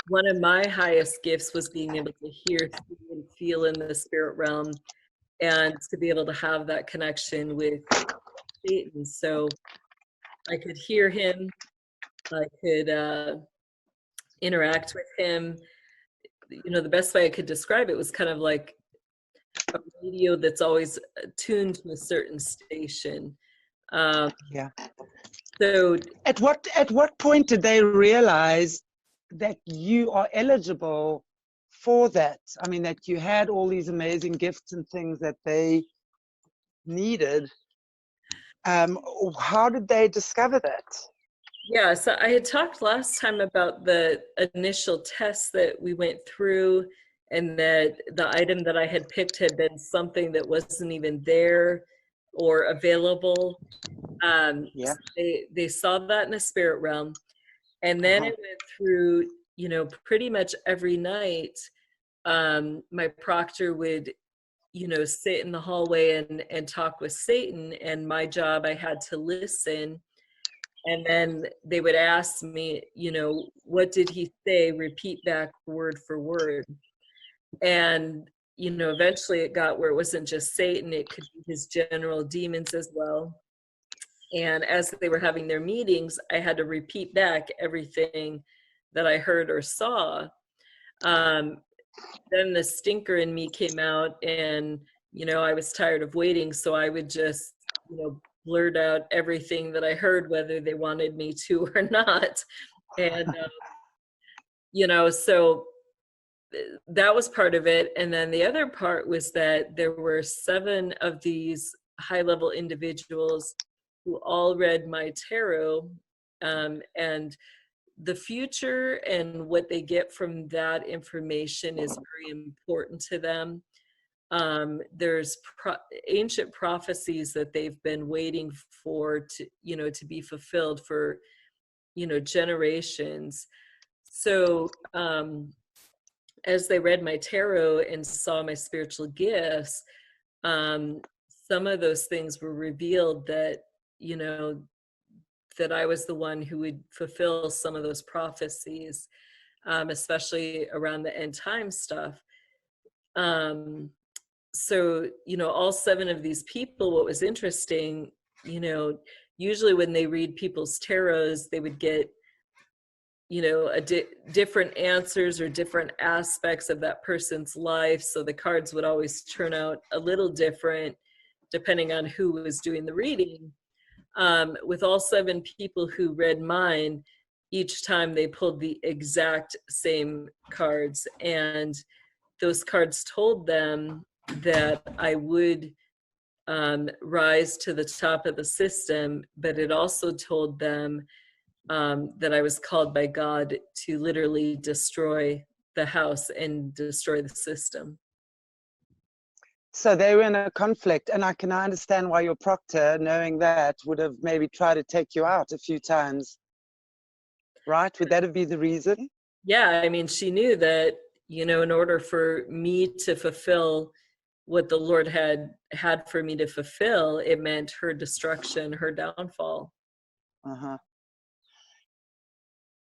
Speaker 2: One of my highest gifts was being able to hear, see, and feel in the spirit realm, and to be able to have that connection with Satan. So I could hear him, I could interact with him. You know, the best way I could describe it was kind of like a radio that's always tuned to a certain station. So
Speaker 1: at what point did they realize that you are eligible for that? I mean, that you had all these amazing gifts and things that they needed. How did they discover that?
Speaker 2: Yeah, so I had talked last time about the initial tests that we went through, and that the item that I had picked had been something that wasn't even there or available. So they saw that in the spirit realm. And then it went through, you know, pretty much every night, my proctor would, you know, sit in the hallway and talk with Satan, and my job, I had to listen. And then they would ask me, you know, what did he say? Repeat back word for word. And, you know, eventually it got where it wasn't just Satan, it could be his general demons as well. And as they were having their meetings, I had to repeat back everything that I heard or saw. Then the stinker in me came out, and, you know, I was tired of waiting. So I would just, you know, blurt out everything that I heard, whether they wanted me to or not. And, you know, so that was part of it. And then the other part was that there were 7 of these high-level individuals who all read my tarot, and the future and what they get from that information is very important to them. There's ancient prophecies that they've been waiting for to, you know, to be fulfilled for, you know, generations. So as they read my tarot and saw my spiritual gifts, some of those things were revealed that, you know, that I was the one who would fulfill some of those prophecies, especially around the end time stuff. So, you know, all 7 of these people, what was interesting, you know, usually when they read people's tarots, they would get, you know, different answers or different aspects of that person's life. So the cards would always turn out a little different depending on who was doing the reading. with all 7 people who read mine, each time they pulled the exact same cards. And those cards told them that I would rise to the top of the system, but it also told them that I was called by God to literally destroy the house and destroy the system.
Speaker 1: So they were in a conflict, and I can understand why your proctor, knowing that, would have maybe tried to take you out a few times, right? Would that have been the reason?
Speaker 2: Yeah, I mean, she knew that, you know, in order for me to fulfill what the Lord had for me to fulfill, it meant her destruction, her downfall.
Speaker 1: Uh-huh.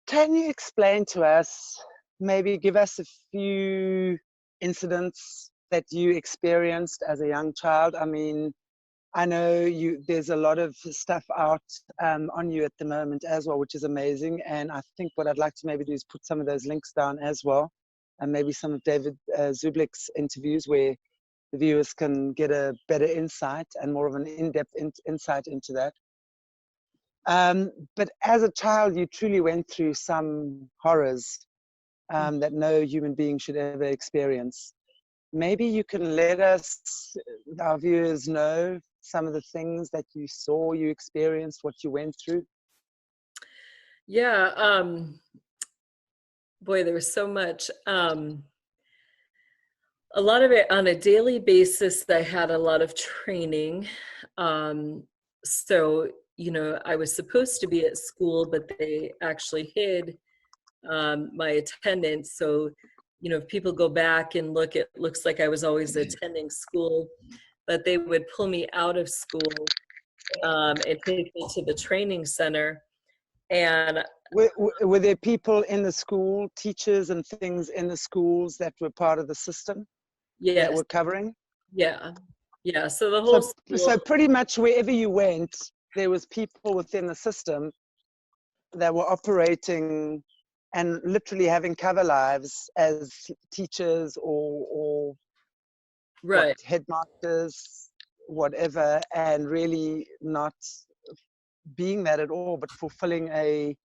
Speaker 1: Can you explain to us, maybe give us a few incidents that you experienced as a young child? I mean, I know there's a lot of stuff out on you at the moment as well, which is amazing. And I think what I'd like to maybe do is put some of those links down as well, and maybe some of David Zublick's interviews where the viewers can get a better insight and more of an in-depth insight into that. But as a child, you truly went through some horrors that no human being should ever experience. Maybe you can let us, our viewers, know some of the things that you saw, you experienced, what you went through.
Speaker 2: Yeah, boy, there was so much. A lot of it on a daily basis. I had a lot of training. So, you know, I was supposed to be at school, but they actually hid my attendance. So, you know, if people go back and look, it looks like I was always attending school, but they would pull me out of school and take me to the training center. And
Speaker 1: were there people in the school, teachers and things in the schools that were part of the system?
Speaker 2: yes,
Speaker 1: that were covering?
Speaker 2: Yeah. So the whole school,
Speaker 1: so pretty much wherever you went, there was people within the system that were operating and literally having cover lives as teachers or
Speaker 2: right.
Speaker 1: what, headmasters, whatever, and really not being that at all, but fulfilling I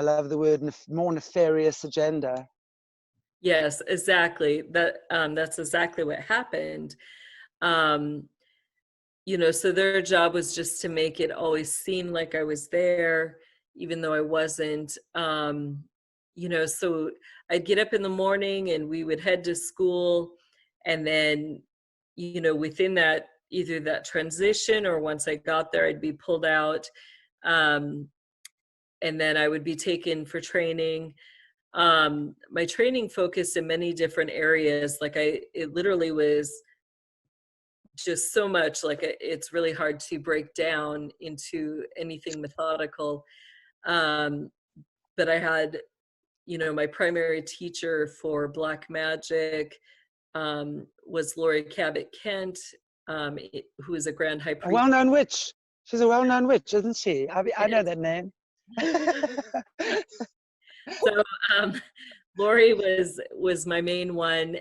Speaker 1: love the word, more nefarious agenda.
Speaker 2: Yes, exactly. That's exactly what happened. You know, so their job was just to make it always seem like I was there, even though I wasn't. You know, so I'd get up in the morning and we would head to school, and then, you know, within that, either that transition or once I got there, I'd be pulled out, and then I would be taken for training. My training focused in many different areas. Like it literally was just so much, like it's really hard to break down into anything methodical. But I had, you know, my primary teacher for black magic was Lori Cabot Kent, who is a grand high priest.
Speaker 1: A well-known witch. She's a well-known witch, isn't she? I know that name.
Speaker 2: So Lori was my main one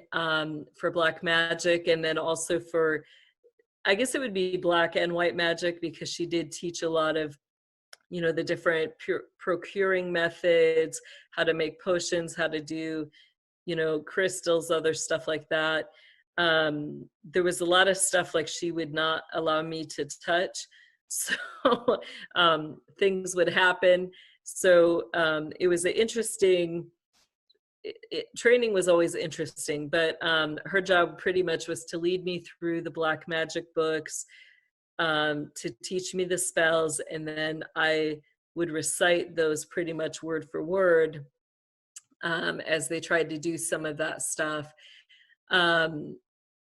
Speaker 2: for black magic, and then also for, I guess it would be black and white magic, because she did teach a lot of, you know, the different procuring methods, how to make potions, how to do, you know, crystals, other stuff like that. There was a lot of stuff like she would not allow me to touch. So things would happen. So it was an interesting, training was always interesting, but her job pretty much was to lead me through the black magic books, to teach me the spells, and then I would recite those pretty much word for word as they tried to do some of that stuff.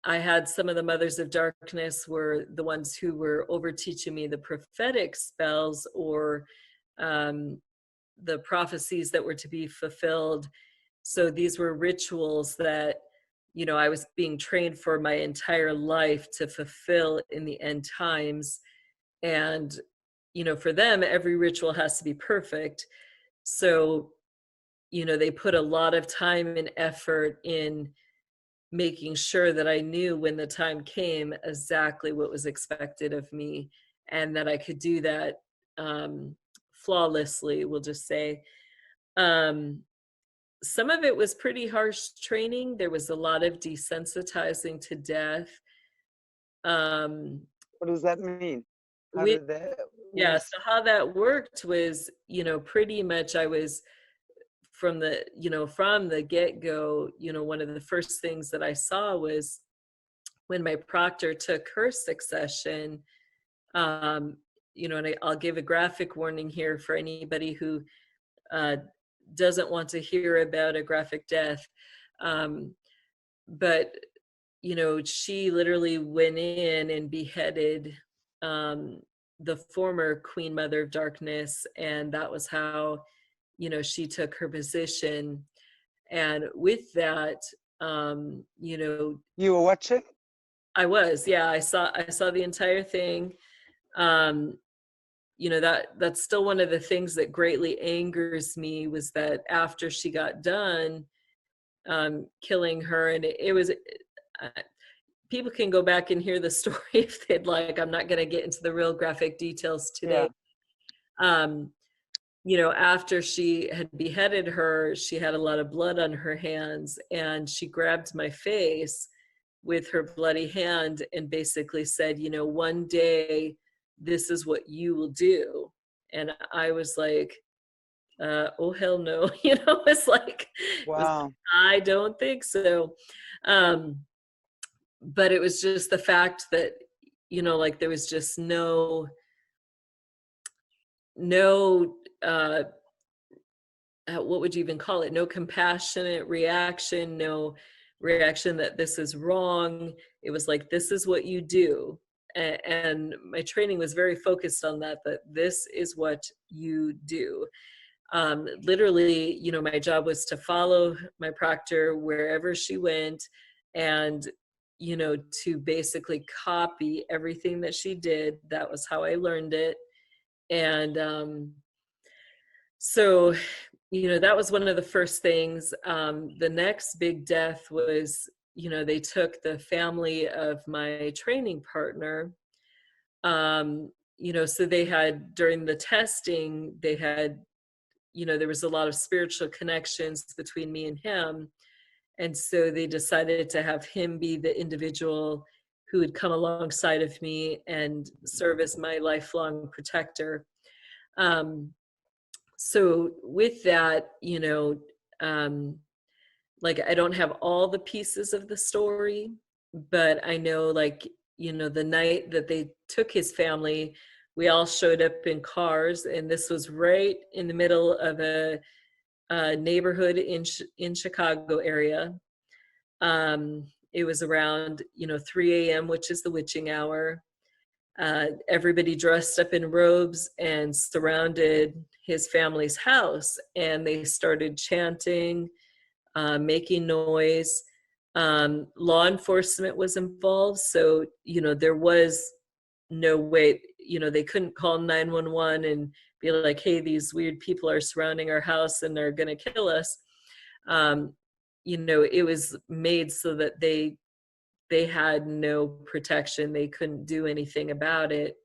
Speaker 2: I had some of the Mothers of Darkness were the ones who were over teaching me the prophetic spells, or the prophecies that were to be fulfilled. So these were rituals that, you know, I was being trained for my entire life to fulfill in the end times. And, you know, for them, every ritual has to be perfect. So, you know, they put a lot of time and effort in making sure that I knew when the time came exactly what was expected of me. and that I could do that flawlessly, we'll just say. Some of it was pretty harsh training. There was a lot of desensitizing to death.
Speaker 1: What does that mean? How
Speaker 2: We,
Speaker 1: did that?
Speaker 2: yeah, so how that worked was, pretty much I was from the get-go, one of the first things that I saw was when my proctor took her succession, and I'll give a graphic warning here for anybody who doesn't want to hear about a graphic death. But, she literally went in and beheaded the former Queen Mother of Darkness. And that was how, she took her position. And with that,
Speaker 1: you were watching?
Speaker 2: I was, yeah, I saw the entire thing. That's still one of the things that greatly angers me, was that after she got done killing her, and it was, people can go back and hear the story if they'd like. I'm not going to get into the real graphic details today. Yeah. After she had beheaded her, she had a lot of blood on her hands, and she grabbed my face with her bloody hand and basically said, one day this is what you will do. And I was like, oh, hell no. It's like,
Speaker 1: wow.
Speaker 2: I don't think so. But it was just the fact that, like there was just no what would you even call it? No compassionate reaction, no reaction that this is wrong. It was like, this is what you do. And my training was very focused on that this is what you do. Literally, my job was to follow my proctor wherever she went, and, to basically copy everything that she did. That was how I learned it. And so, that was one of the first things. The next big death was, they took the family of my training partner. So they had, during the testing, they had, there was a lot of spiritual connections between me and him. And so they decided to have him be the individual who would come alongside of me and serve as my lifelong protector. So with that, like I don't have all the pieces of the story, but I know, like, the night that they took his family, we all showed up in cars, and this was right in the middle of a neighborhood in Chicago area. It was around 3 a.m., which is the witching hour. Everybody dressed up in robes and surrounded his family's house, and they started chanting, making noise. Law enforcement was involved, so there was no way, they couldn't call 911 and be like, hey, these weird people are surrounding our house and they're going to kill us. It was made so that they had no protection. They couldn't do anything about it.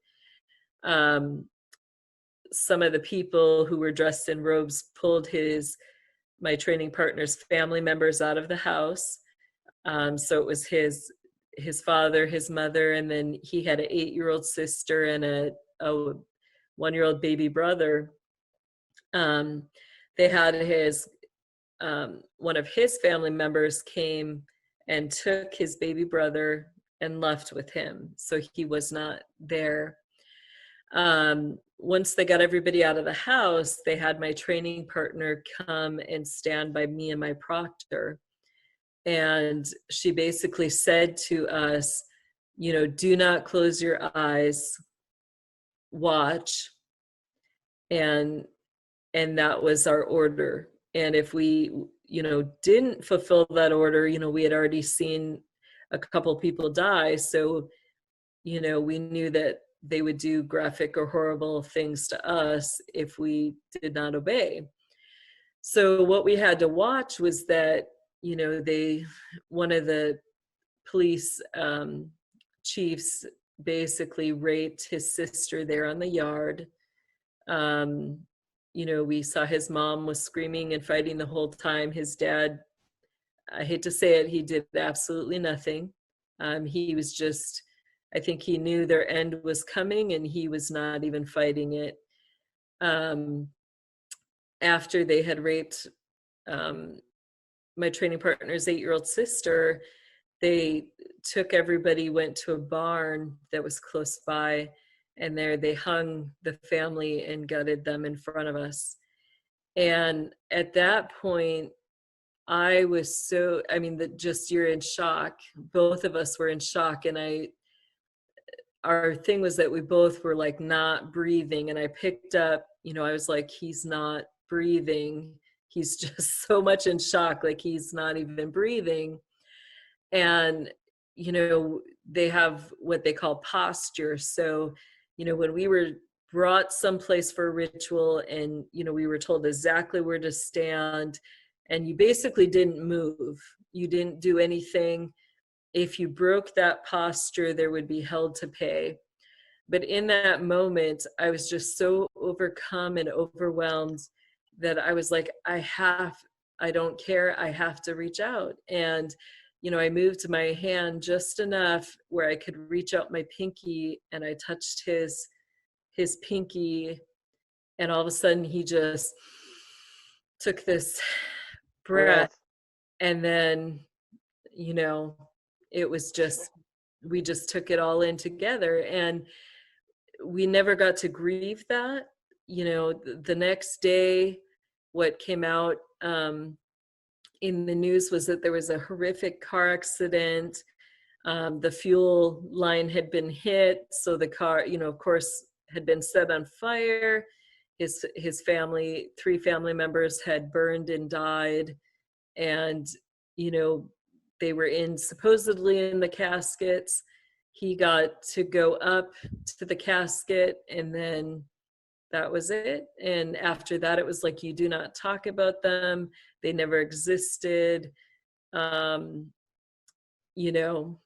Speaker 2: Some of the people who were dressed in robes pulled my training partner's family members out of the house. So it was his father, his mother, and then he had an 8-year-old sister and a 1-year-old baby brother. They had one of his family members came and took his baby brother and left with him. So he was not there. Once they got everybody out of the house, they had my training partner come and stand by me and my proctor. And she basically said to us, do not close your eyes, watch. And that was our order. And if we, didn't fulfill that order, we had already seen a couple people die. So, we knew that they would do graphic or horrible things to us if we did not obey. So what we had to watch was that, one of the police chiefs basically raped his sister there on the yard. You know, we saw his mom was screaming and fighting the whole time. His dad, I hate to say it, he did absolutely nothing. He was just, I think he knew their end was coming and he was not even fighting it. After they had raped my training partner's 8-year-old sister, they took everybody, went to a barn that was close by, and there they hung the family and gutted them in front of us. And at that point, I was so, I mean, just you're in shock. Both of us were in shock. And our thing was that we both were like not breathing. And I picked up, you know, I was like, he's not breathing. He's just so much in shock, like he's not even breathing. And, you know, they have what they call posture. So, you know, when we were brought someplace for a ritual and, you know, we were told exactly where to stand, and you basically didn't move. You didn't do anything. If you broke that posture, there would be hell to pay. But in that moment, I was just so overcome and overwhelmed that I was like, I don't care. I have to reach out. And, you know, I moved my hand just enough where I could reach out my pinky, and I touched his pinky, and all of a sudden he just took this breath. And then, you know, it was just, we just took it all in together, and we never got to grieve that. You know, the next day, what came out in the news was that there was a horrific car accident. The fuel line had been hit, so the car, you know, of course, had been set on fire. His family, 3 family members had burned and died. And, you know, they were supposedly in the caskets. He got to go up to the casket, and then that was it. And after that, it was like, you do not talk about them. They never existed. You know,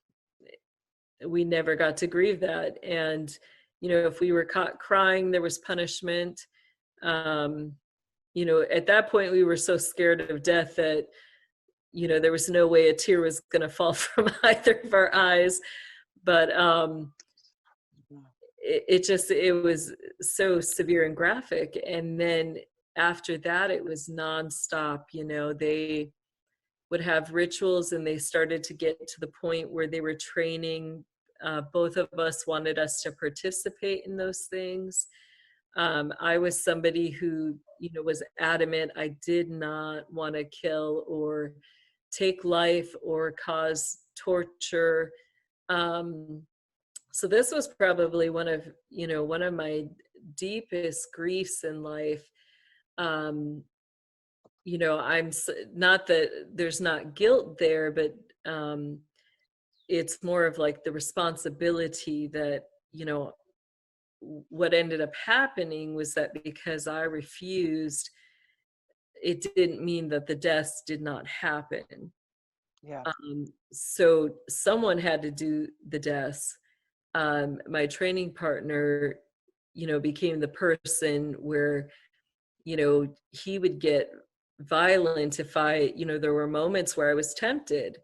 Speaker 2: we never got to grieve that. And, you know, if we were caught crying, there was punishment. You know, at that point, we were so scared of death that, you know, there was no way a tear was going to fall from either of our eyes. But it was so severe and graphic. And then after that, it was nonstop. You know, they would have rituals, and they started to get to the point where they were training. Both of us wanted us to participate in those things. I was somebody who, you know, was adamant. I did not want to kill or take life or cause torture. So this was probably one of my deepest griefs in life. You know, I'm not that there's not guilt there, but it's more of like the responsibility that, you know, what ended up happening was that because I refused, it didn't mean that the deaths did not happen.
Speaker 1: Yeah.
Speaker 2: So someone had to do the deaths. My training partner, you know, became the person where, you know, he would get violent if you know, there were moments where I was tempted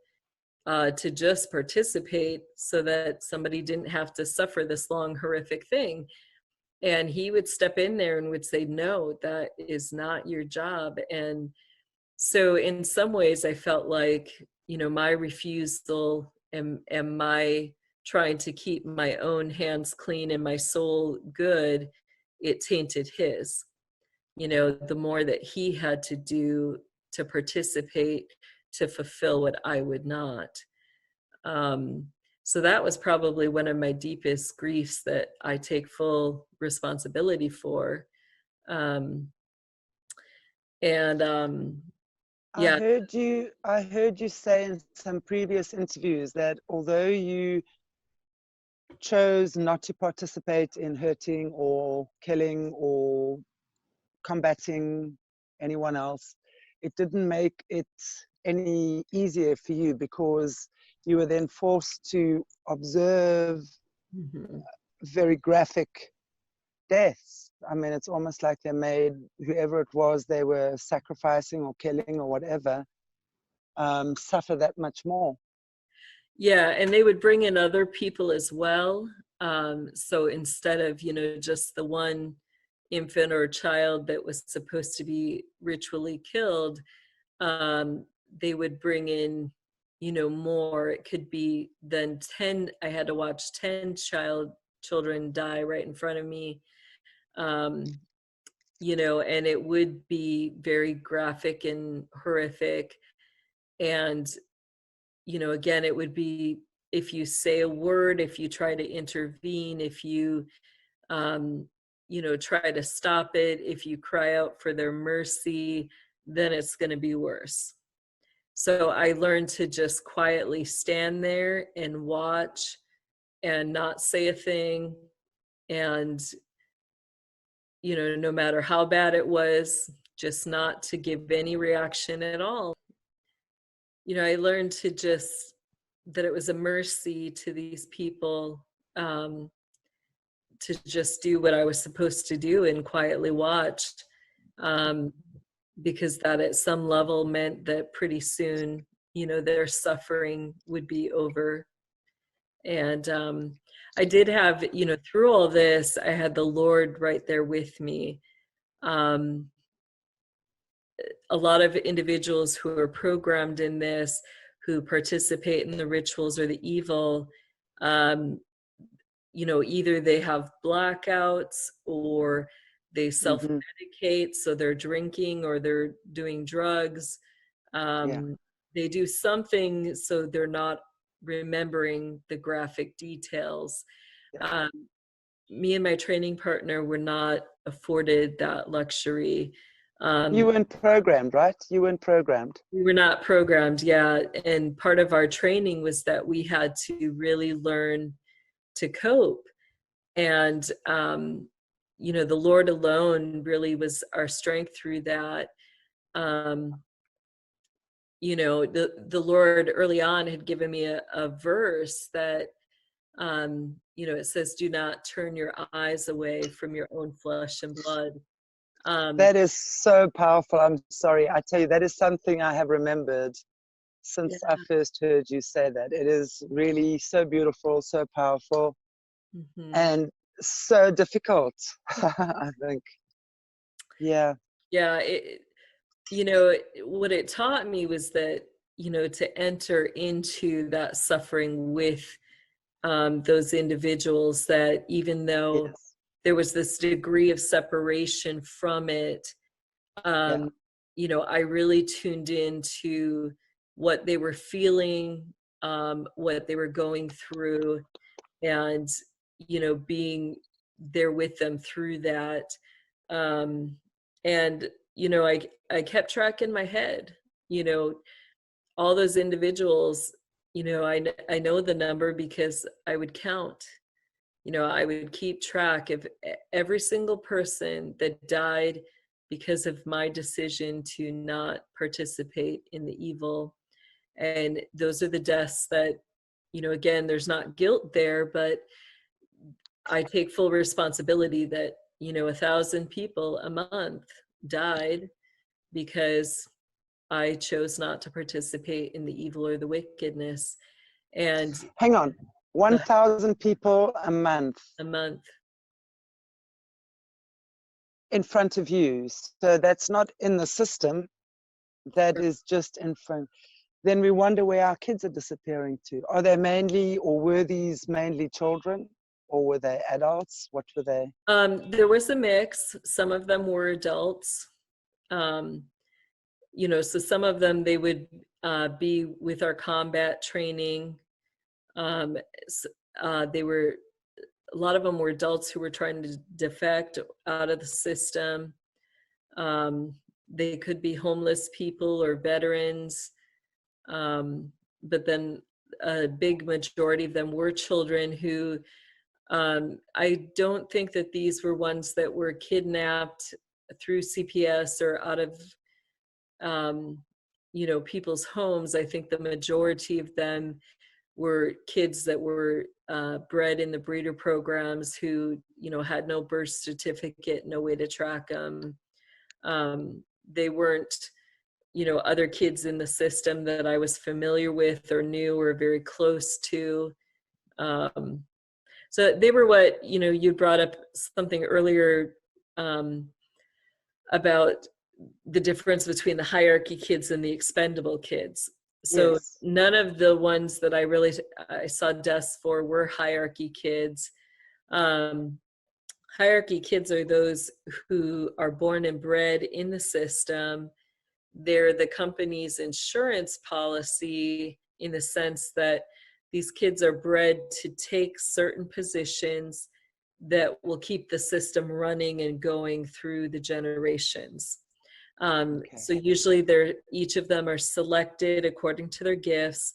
Speaker 2: to just participate so that somebody didn't have to suffer this long, horrific thing. And he would step in there and would say, no, that is not your job. And so in some ways I felt like, you know, my refusal and my trying to keep my own hands clean and my soul good, it tainted his. You know, the more that he had to do to participate, to fulfill what I would not. So that was probably one of my deepest griefs that I take full responsibility for. Yeah.
Speaker 1: I heard you say in some previous interviews that although you chose not to participate in hurting or killing or combating anyone else, it didn't make it any easier for you, because you were then forced to observe very graphic deaths. I mean, it's almost like they made whoever it was they were sacrificing or killing or whatever suffer that much more.
Speaker 2: Yeah, and they would bring in other people as well. So instead of, you know, just the one infant or child that was supposed to be ritually killed, they would bring in, you know, more. It could be then 10. I had to watch 10 children die right in front of me. You know, and it would be very graphic and horrific. And, you know, again, it would be if you say a word, if you try to intervene, if you, you know, try to stop it, if you cry out for their mercy, then it's going to be worse. So I learned to just quietly stand there and watch and not say a thing. And, you know, no matter how bad it was, just not to give any reaction at all. You know, I learned to just, that it was a mercy to these people, to just do what I was supposed to do and quietly watch, because that at some level meant that pretty soon, you know, their suffering would be over. And I did have, you know, through all this, I had the Lord right there with me. A lot of individuals who are programmed in this, who participate in the rituals or the evil, you know, either they have blackouts or they self-medicate, so they're drinking or they're doing drugs. They do something so they're not remembering the graphic details. Me and my training partner were not afforded that luxury.
Speaker 1: You weren't programmed, right? You weren't programmed.
Speaker 2: We were not programmed, yeah. And part of our training was that we had to really learn to cope. And, you know, the Lord alone really was our strength through that. You know, the Lord early on had given me a verse that, you know, it says, do not turn your eyes away from your own flesh and blood.
Speaker 1: That is so powerful. I'm sorry. I tell you, that is something I have remembered since I first heard you say that. It is really so beautiful, so powerful, and so difficult, I think. Yeah.
Speaker 2: Yeah. You know, what it taught me was that, you know, to enter into that suffering with those individuals, that even though there was this degree of separation from it, you know, I really tuned into what they were feeling, what they were going through, and, you know, being there with them through that. And, you know, I kept track in my head, you know, all those individuals, you know, I know the number because I would count. You know, I would keep track of every single person that died because of my decision to not participate in the evil. And those are the deaths that, you know, again, there's not guilt there, but I take full responsibility that, you know, 1,000 people a month died because I chose not to participate in the evil or the wickedness. And
Speaker 1: hang on, 1,000 people a month.
Speaker 2: A month.
Speaker 1: In front of you. So that's not in the system. That is just in front. Then we wonder where our kids are disappearing to. Are they mainly, or were these mainly children? Or were they adults? What were they?
Speaker 2: There was a mix. Some of them were adults. You know, so some of them, they would be with our combat training. They were, a lot of them were adults who were trying to defect out of the system. They could be homeless people or veterans. But then a big majority of them were children who, I don't think that these were ones that were kidnapped through CPS or out of, you know, people's homes. I think the majority of them were kids that were bred in the breeder programs who, you know, had no birth certificate, no way to track them. They weren't, you know, other kids in the system that I was familiar with or knew or very close to. So they were what, you know, you brought up something earlier about the difference between the hierarchy kids and the expendable kids. So
Speaker 1: Yes.
Speaker 2: none of the ones that I saw deaths for were hierarchy kids. Hierarchy kids are those who are born and bred in the system. They're the company's insurance policy in the sense that these kids are bred to take certain positions that will keep the system running and going through the generations. So usually each of them are selected according to their gifts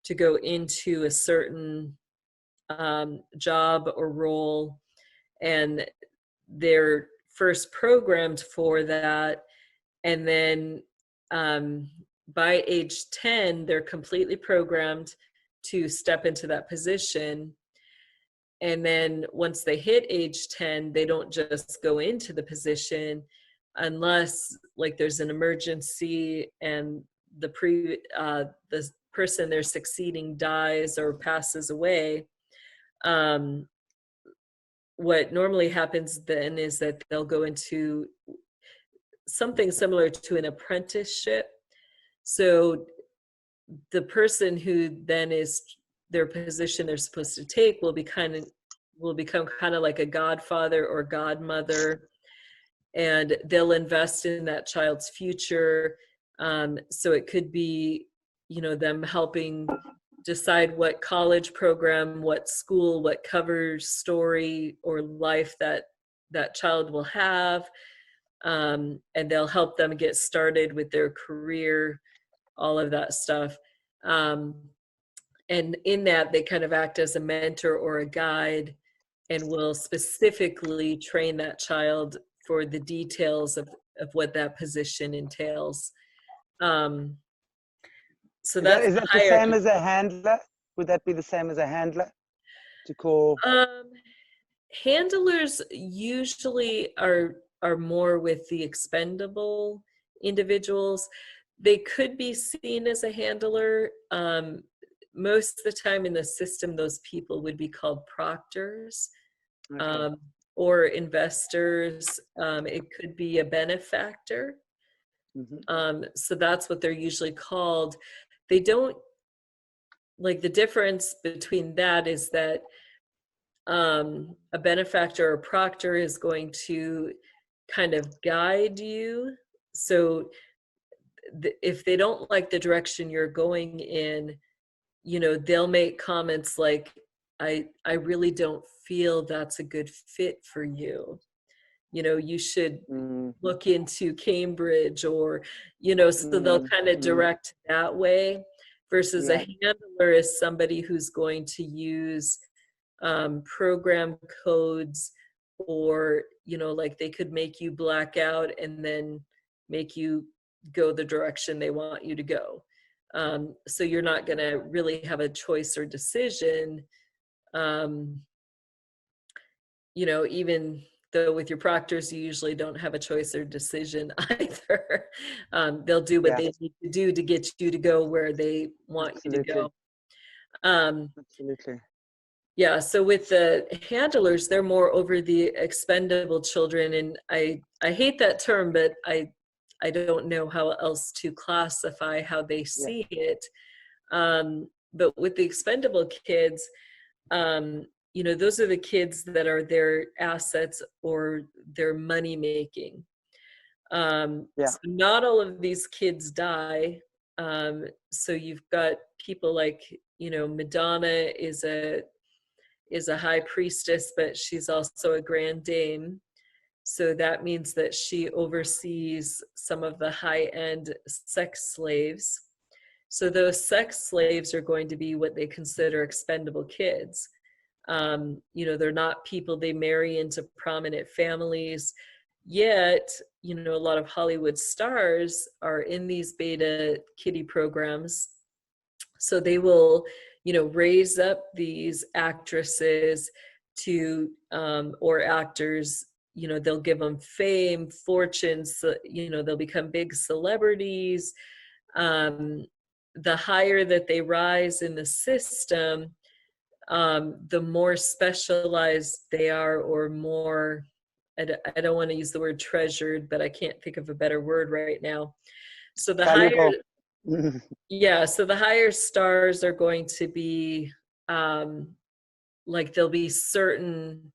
Speaker 2: to go into a certain job or role, and they're first programmed for that, and then by age 10 they're completely programmed to step into that position. And then once they hit age 10, they don't just go into the position unless like there's an emergency and the person they're succeeding dies or passes away. What normally happens then is that they'll go into something similar to an apprenticeship. So the person who then is their position they're supposed to take will become kind of like a godfather or godmother, and they'll invest in that child's future. So it could be, you know, them helping decide what college program, what school, what cover story or life that child will have. And they'll help them get started with their career, all of that stuff. And in that, they kind of act as a mentor or a guide and will specifically train that child for the details of what that position entails. So that's
Speaker 1: is that the same as a handler? Would that be the same as a handler to call?
Speaker 2: Handlers usually are more with the expendable individuals. They could be seen as a handler. Most of the time in the system, those people would be called proctors. Or investors. It could be a benefactor. So that's what they're usually called. They don't, like, the difference between that is that a benefactor or proctor is going to kind of guide you. So if they don't like the direction you're going in, you know, they'll make comments like, I really don't feel that's a good fit for you. You know, you should look into Cambridge, or, you know, so they'll kind of direct that way, versus a handler is somebody who's going to use program codes, or, you know, like they could make you black out and then make you go the direction they want you to go. So you're not going to really have a choice or decision. You know, even though with your proctors, you usually don't have a choice or decision either. They'll do what they need to do to get you to go where they want you to go.
Speaker 1: Absolutely.
Speaker 2: Yeah, so with the handlers, they're more over the expendable children. And I hate that term, but I don't know how else to classify how they see it. But with the expendable kids, you know, those are the kids that are their assets or their money making. So not all of these kids die. So you've got people like, you know, Madonna is a high priestess, but she's also a grand dame. So that means that she oversees some of the high-end sex slaves. So those sex slaves are going to be what they consider expendable kids. You know, they're not people they marry into prominent families. Yet, you know, a lot of Hollywood stars are in these beta kiddie programs. So they will, you know, raise up these actresses to, or actors, you know, they'll give them fame, fortunes, you know, they'll become big celebrities. The higher that they rise in the system, the more specialized they are, or more, I don't want to use the word treasured, but I can't think of a better word right now. So the
Speaker 1: Valuable.
Speaker 2: higher, yeah, so the higher stars are going to be, like there'll be certain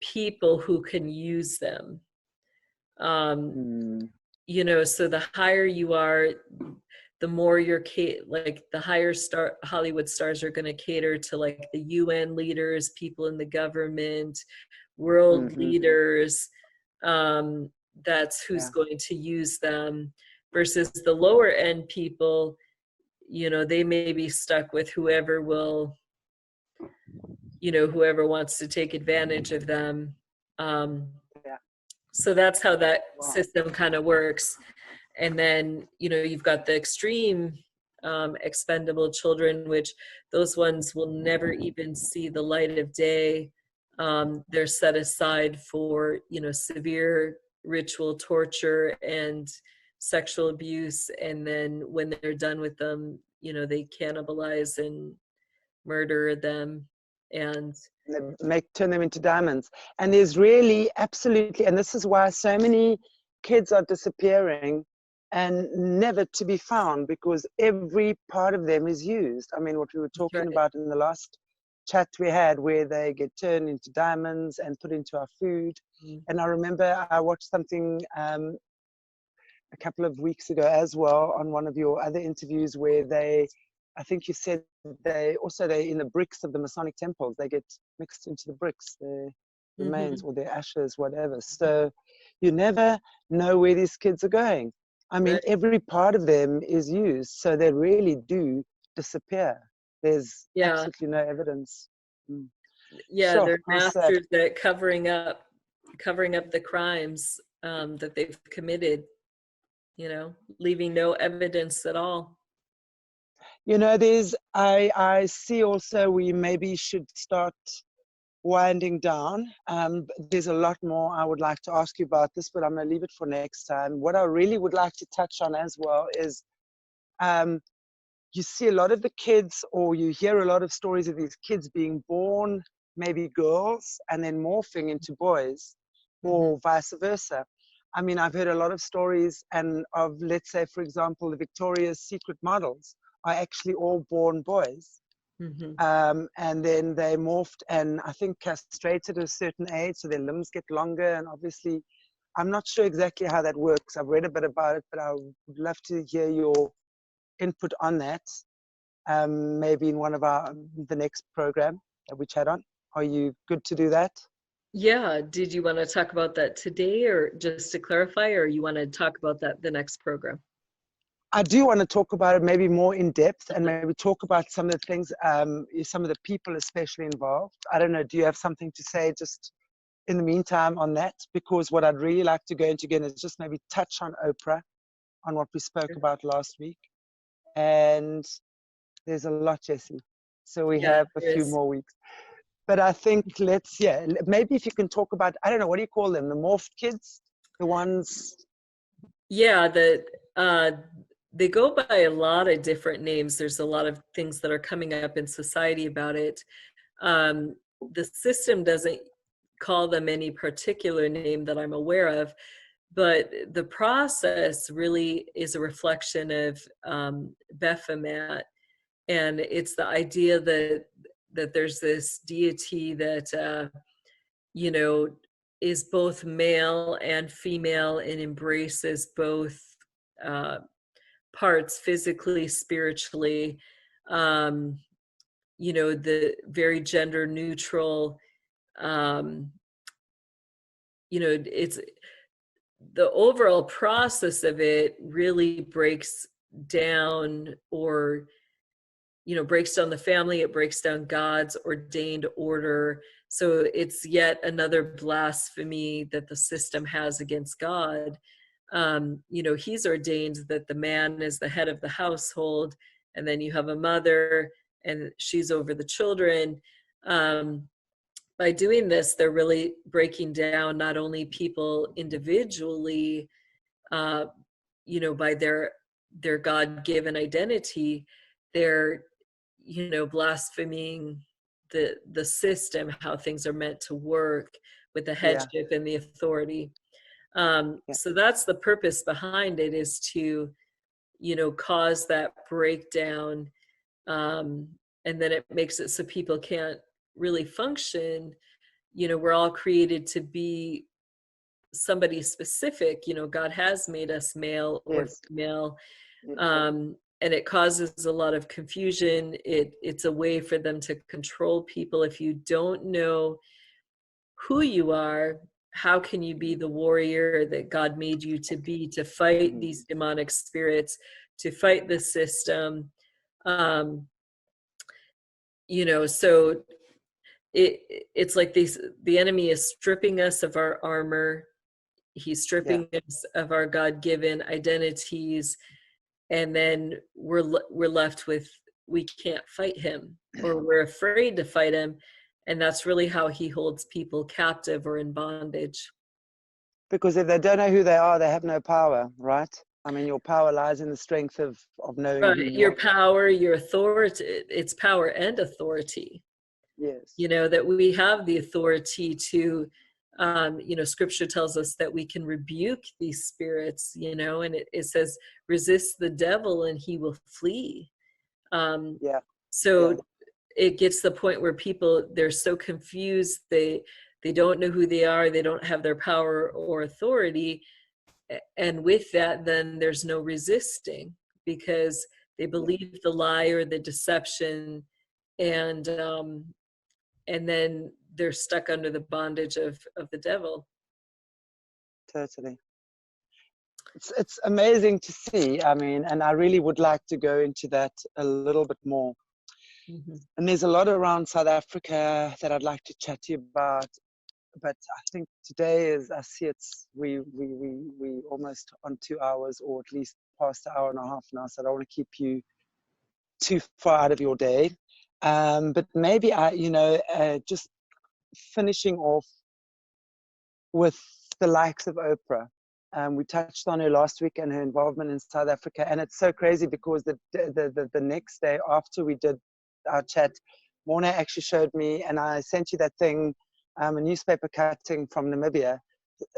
Speaker 2: people who can use them. You know, so the higher you are, the more you're like the higher star Hollywood stars are going to cater to like the UN leaders, people in the government, world leaders. That's who's going to use them, versus the lower end people, you know, they may be stuck with whoever will, you know, whoever wants to take advantage of them. So that's how that system kind of works. And then, you know, you've got the extreme expendable children, which those ones will never even see the light of day. They're set aside for, you know, severe ritual torture and sexual abuse. And then when they're done with them, you know, they cannibalize and murder them. And
Speaker 1: turn them into diamonds. And there's really absolutely, and this is why so many kids are disappearing and never to be found, because every part of them is used. I mean, what we were talking about in the last chat we had, where they get turned into diamonds and put into our food. And I remember I watched something a couple of weeks ago as well on one of your other interviews, where they, I think you said they in the bricks of the Masonic temples, they get mixed into the bricks, their remains or their ashes, whatever. So you never know where these kids are going. I mean, every part of them is used, so they really do disappear. There's absolutely no evidence.
Speaker 2: Yeah, they're masters at covering up the crimes that they've committed, you know, leaving no evidence at all.
Speaker 1: You know, I see also we maybe should start winding down. There's a lot more I would like to ask you about this, but I'm going to leave it for next time. What I really would like to touch on as well is you see a lot of the kids, or you hear a lot of stories of these kids being born, maybe girls, and then morphing into boys, or vice versa. I mean, I've heard a lot of stories and of, let's say, for example, the Victoria's Secret models are actually all born boys. And then they morphed and I think castrated at a certain age, so their limbs get longer. And obviously, I'm not sure exactly how that works. I've read a bit about it, but I would love to hear your input on that. Maybe in one of the next program that we chat on. Are you good to do that?
Speaker 2: Yeah. Did you want to talk about that today, or just to clarify, or you want to talk about that the next program?
Speaker 1: I do want to talk about it maybe more in depth, and maybe talk about some of the things, some of the people especially involved. I don't know, do you have something to say just in the meantime on that? Because what I'd really like to go into again is just maybe touch on Oprah, on what we spoke about last week. And there's a lot, Jessie. So we have a few more weeks. But I think maybe if you can talk about, I don't know, what do you call them? The morphed kids? The ones?
Speaker 2: Yeah, they go by a lot of different names. There's a lot of things that are coming up in society about it. The system doesn't call them any particular name that I'm aware of, but the process really is a reflection of Baphomet. And it's the idea that there's this deity that, you know, is both male and female and embraces both parts, physically, spiritually, you know, the very gender neutral, you know, it's the overall process of it really breaks down, or, you know, breaks down the family, it breaks down God's ordained order. So it's yet another blasphemy that the system has against God. You know, he's ordained that the man is the head of the household, and then you have a mother, and she's over the children. By doing this, they're really breaking down not only people individually, you know, by their God-given identity, they're, you know, blaspheming the system, how things are meant to work with the headship and the authority. So that's the purpose behind it, is to, you know, cause that breakdown, and then it makes it so people can't really function. You know, we're all created to be somebody specific. You know, God has made us male or female, and it causes a lot of confusion. It's a way for them to control people. If you don't know who you are, how can you be the warrior that God made you to be, to fight these demonic spirits, to fight the system? You know, so it's like the enemy is stripping us of our armor. He's stripping us of our God-given identities, and then we're left with, we can't fight him, or we're afraid to fight him, and that's really how he holds people captive or in bondage.
Speaker 1: Because if they don't know who they are, they have no power, right? I mean, your power lies in the strength of knowing who you
Speaker 2: Your
Speaker 1: are.
Speaker 2: power, your authority, it's power and authority.
Speaker 1: Yes.
Speaker 2: You know, that we have the authority to, you know, scripture tells us that we can rebuke these spirits, you know, and it says, resist the devil and he will flee. So it gets to the point where people, they're so confused, they don't know who they are, they don't have their power or authority. And with that, then there's no resisting, because they believe the lie or the deception, and then they're stuck under the bondage of the devil.
Speaker 1: Totally. It's amazing to see. I mean, and I really would like to go into that a little bit more. And there's a lot around South Africa that I'd like to chat to you about. But I think today is, I see we almost on 2 hours, or at least past an hour and a half now, so I don't want to keep you too far out of your day. But maybe just finishing off with the likes of Oprah. We touched on her last week and her involvement in South Africa, and it's so crazy because the next day after we did our chat, Morna actually showed me, and I sent you that thing, a newspaper cutting from Namibia,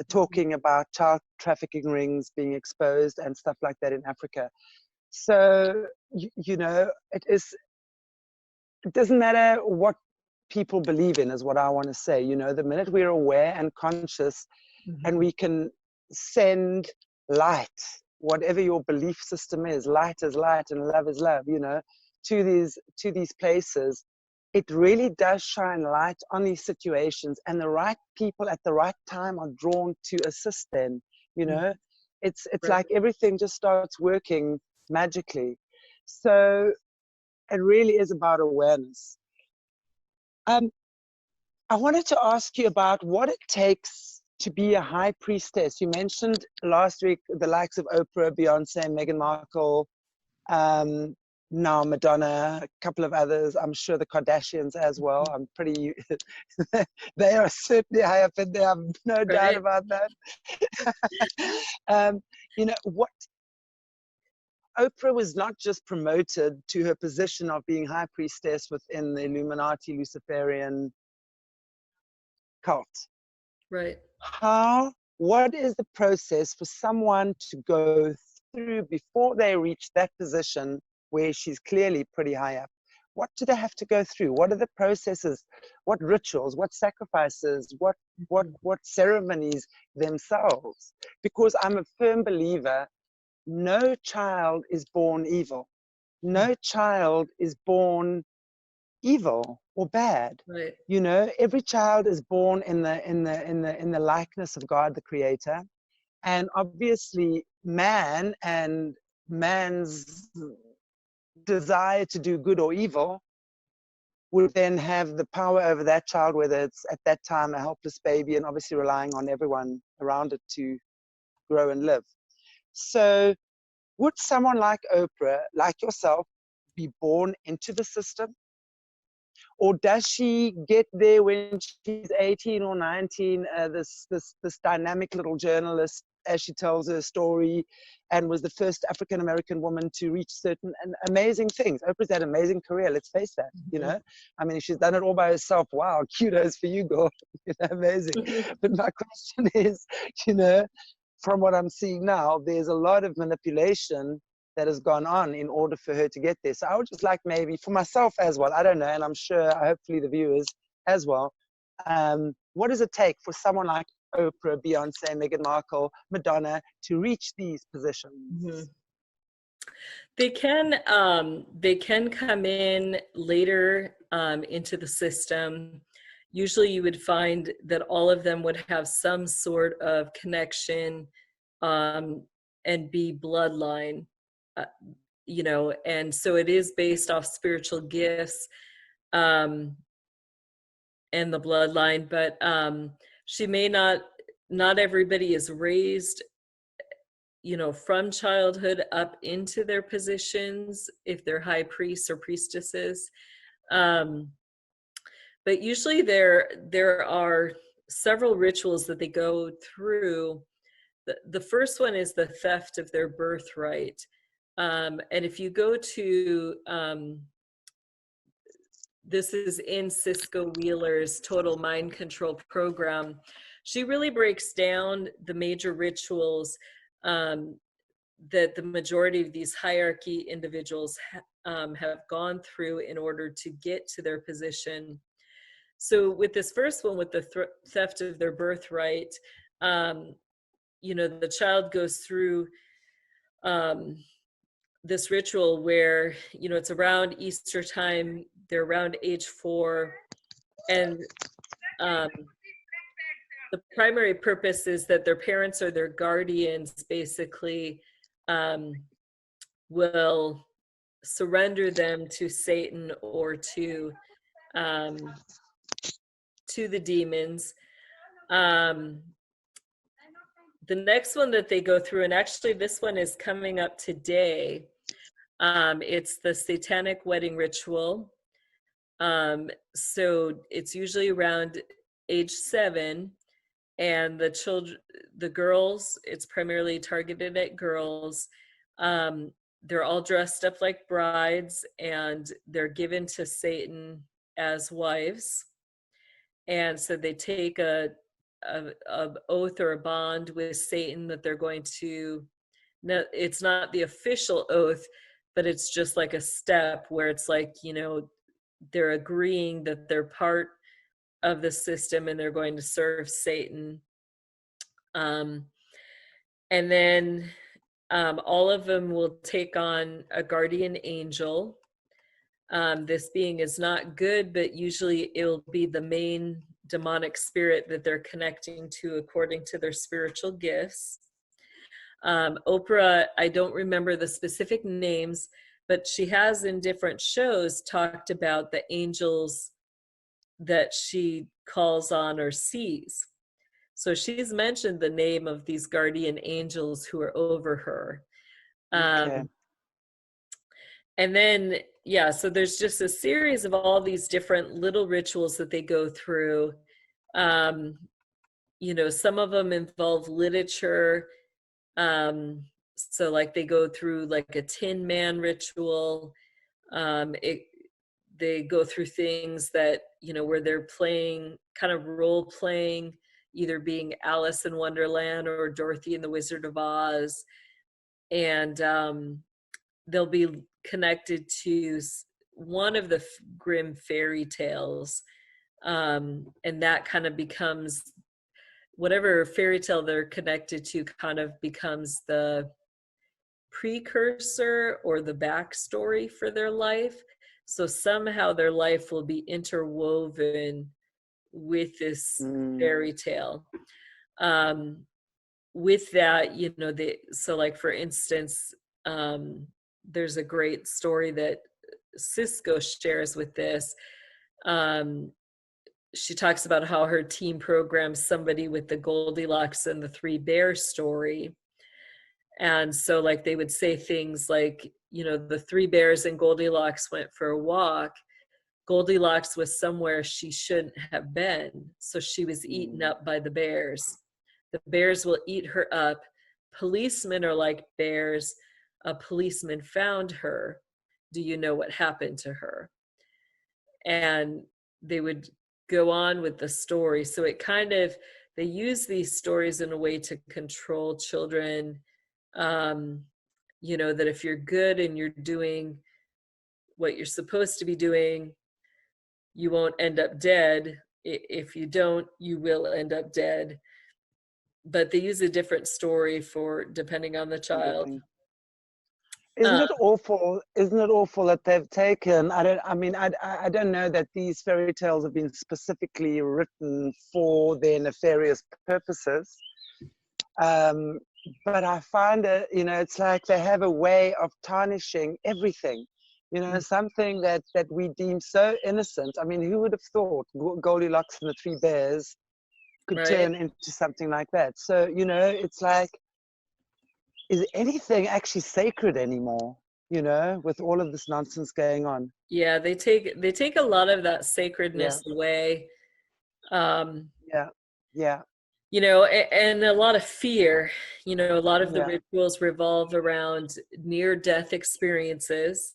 Speaker 1: talking about child trafficking rings being exposed and stuff like that in Africa. So you know, it doesn't matter what people believe in, is what I want to say. You know, the minute we're aware and conscious, and we can send light, whatever your belief system is, light is light and love is love, you know, to these places, it really does shine light on these situations, and the right people at the right time are drawn to assist them. You know, it's like everything just starts working magically. So it really is about awareness. I wanted to ask you about what it takes to be a high priestess. You mentioned last week the likes of Oprah, Beyonce, Meghan Markle, now Madonna, a couple of others. I'm sure the Kardashians as well. I'm pretty, they are certainly high up in there. I have no doubt about that. You know, what Oprah was not just promoted to her position of being high priestess within the Illuminati Luciferian cult.
Speaker 2: Right.
Speaker 1: What is the process for someone to go through before they reach that position where she's clearly pretty high up? What do they have to go through? What are the processes? What rituals? What sacrifices? What ceremonies themselves? Because I'm a firm believer, no child is born evil. No child is born evil or bad.
Speaker 2: Right.
Speaker 1: You know, every child is born in the likeness of God, the Creator, and obviously man and man's desire to do good or evil would then have the power over that child, whether it's at that time a helpless baby, and obviously relying on everyone around it to grow and live. So would someone like Oprah, like yourself, be born into the system? Or does she get there when she's 18 or 19, this dynamic little journalist, as she tells her story, and was the first African-American woman to reach certain and amazing things. Oprah's had an amazing career, let's face that, you know. I mean, she's done it all by herself. Wow, kudos for you, girl. You know, amazing. But my question is, you know, from what I'm seeing now, there's a lot of manipulation that has gone on in order for her to get there. So I would just like, maybe for myself as well, I don't know, and I'm sure hopefully the viewers as well, what does it take for someone like Oprah, Beyonce, Meghan Markle, Madonna to reach these positions?
Speaker 2: They can come in later into the system. Usually you would find that all of them would have some sort of connection and be bloodline. You know, and so it is based off spiritual gifts and the bloodline, but she may not everybody is raised, you know, from childhood up into their positions if they're high priests or priestesses. But usually there are several rituals that they go through. The first one is the theft of their birthright. And if you go to, this is in Cisco Wheeler's Total Mind Control program, she really breaks down the major rituals that the majority of these hierarchy individuals have gone through in order to get to their position. So with this first one, with the theft of their birthright, you know, the child goes through this ritual where, you know, it's around Easter time, they're around age 4, and the primary purpose is that their parents or their guardians basically will surrender them to Satan or to the demons. The next one that they go through, and actually this one is coming up today, it's the satanic wedding ritual. So it's usually around age 7, and the girls, it's primarily targeted at girls. They're all dressed up like brides, and they're given to Satan as wives. And so they take a oath or a bond with Satan that they're going to, no, it's not the official oath, but it's just like a step where it's like, you know, they're agreeing that they're part of the system and they're going to serve Satan. And then all of them will take on a guardian angel. This being is not good, but usually it'll be the main demonic spirit that they're connecting to according to their spiritual gifts. Oprah, I don't remember the specific names, but she has in different shows talked about the angels that she calls on or sees. So she's mentioned the name of these guardian angels who are over her.
Speaker 1: Okay.
Speaker 2: And then, yeah, so there's just a series of all these different little rituals that they go through. You know, some of them involve literature. So like they go through like a Tin Man ritual. They go through things that, you know, where they're playing, kind of role playing, either being Alice in Wonderland or Dorothy and the Wizard of Oz. And they'll be connected to one of the Grimm fairy tales. And that kind of becomes, whatever fairy tale they're connected to kind of becomes the precursor or the backstory for their life. So somehow their life will be interwoven with this fairy tale. With that, you know, so like for instance, there's a great story that Cisco shares with this. She talks about how her team programs somebody with the Goldilocks and the 3 Bears story. And so like they would say things like, the three bears and Goldilocks went for a walk. Goldilocks was somewhere she shouldn't have been, so she was eaten up by the bears. The bears will eat her up. Policemen are like bears. A policeman found her. Do you know what happened to her? And they would go on with the story. So it kind of, they use these stories in a way to control children. That if you're good and you're doing what you're supposed to be doing, you won't end up dead. If you don't, you will end up dead. But they use a different story for depending on the child.
Speaker 1: Isn't it awful? Isn't it awful that they've taken? I don't know that these fairy tales have been specifically written for their nefarious purposes. But I find it, it's like they have a way of tarnishing everything. Something that we deem so innocent. I mean, who would have thought Goldilocks and the Three Bears could turn into something like that? So, it's like, is anything actually sacred anymore, with all of this nonsense going on?
Speaker 2: Yeah, they take a lot of that sacredness away.
Speaker 1: And
Speaker 2: a lot of fear. A lot of the rituals revolve around near-death experiences.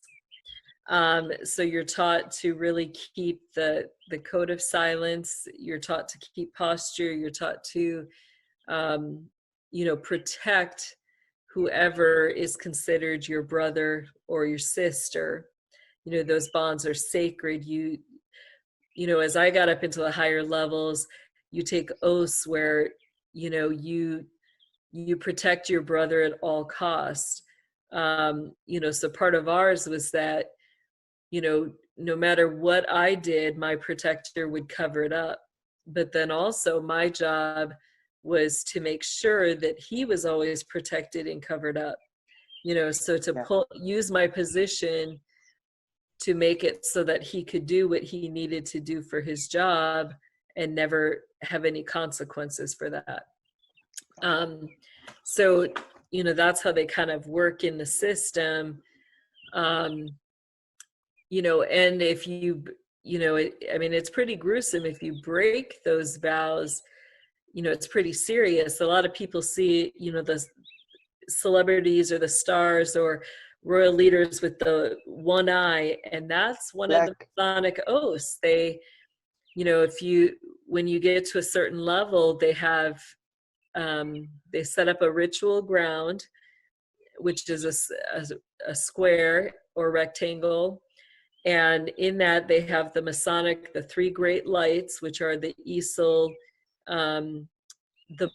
Speaker 2: So you're taught to really keep the code of silence. You're taught to keep posture. You're taught to, protect whoever is considered your brother or your sister. Those bonds are sacred. As I got up into the higher levels, you take oaths where, you protect your brother at all costs. So part of ours was that, no matter what I did, my protector would cover it up. But then also my job was to make sure that he was always protected and covered up, so to use my position to make it so that he could do what he needed to do for his job and never have any consequences for that. So, that's how they kind of work in the system. And if you, it's pretty gruesome if you break those vows. It's pretty serious. A lot of people see, the celebrities or the stars or royal leaders with the one eye, and that's one of the Masonic oaths. They, when you get to a certain level, they have, they set up a ritual ground, which is a square or rectangle. And in that they have the Masonic, the three great lights, which are the easel, the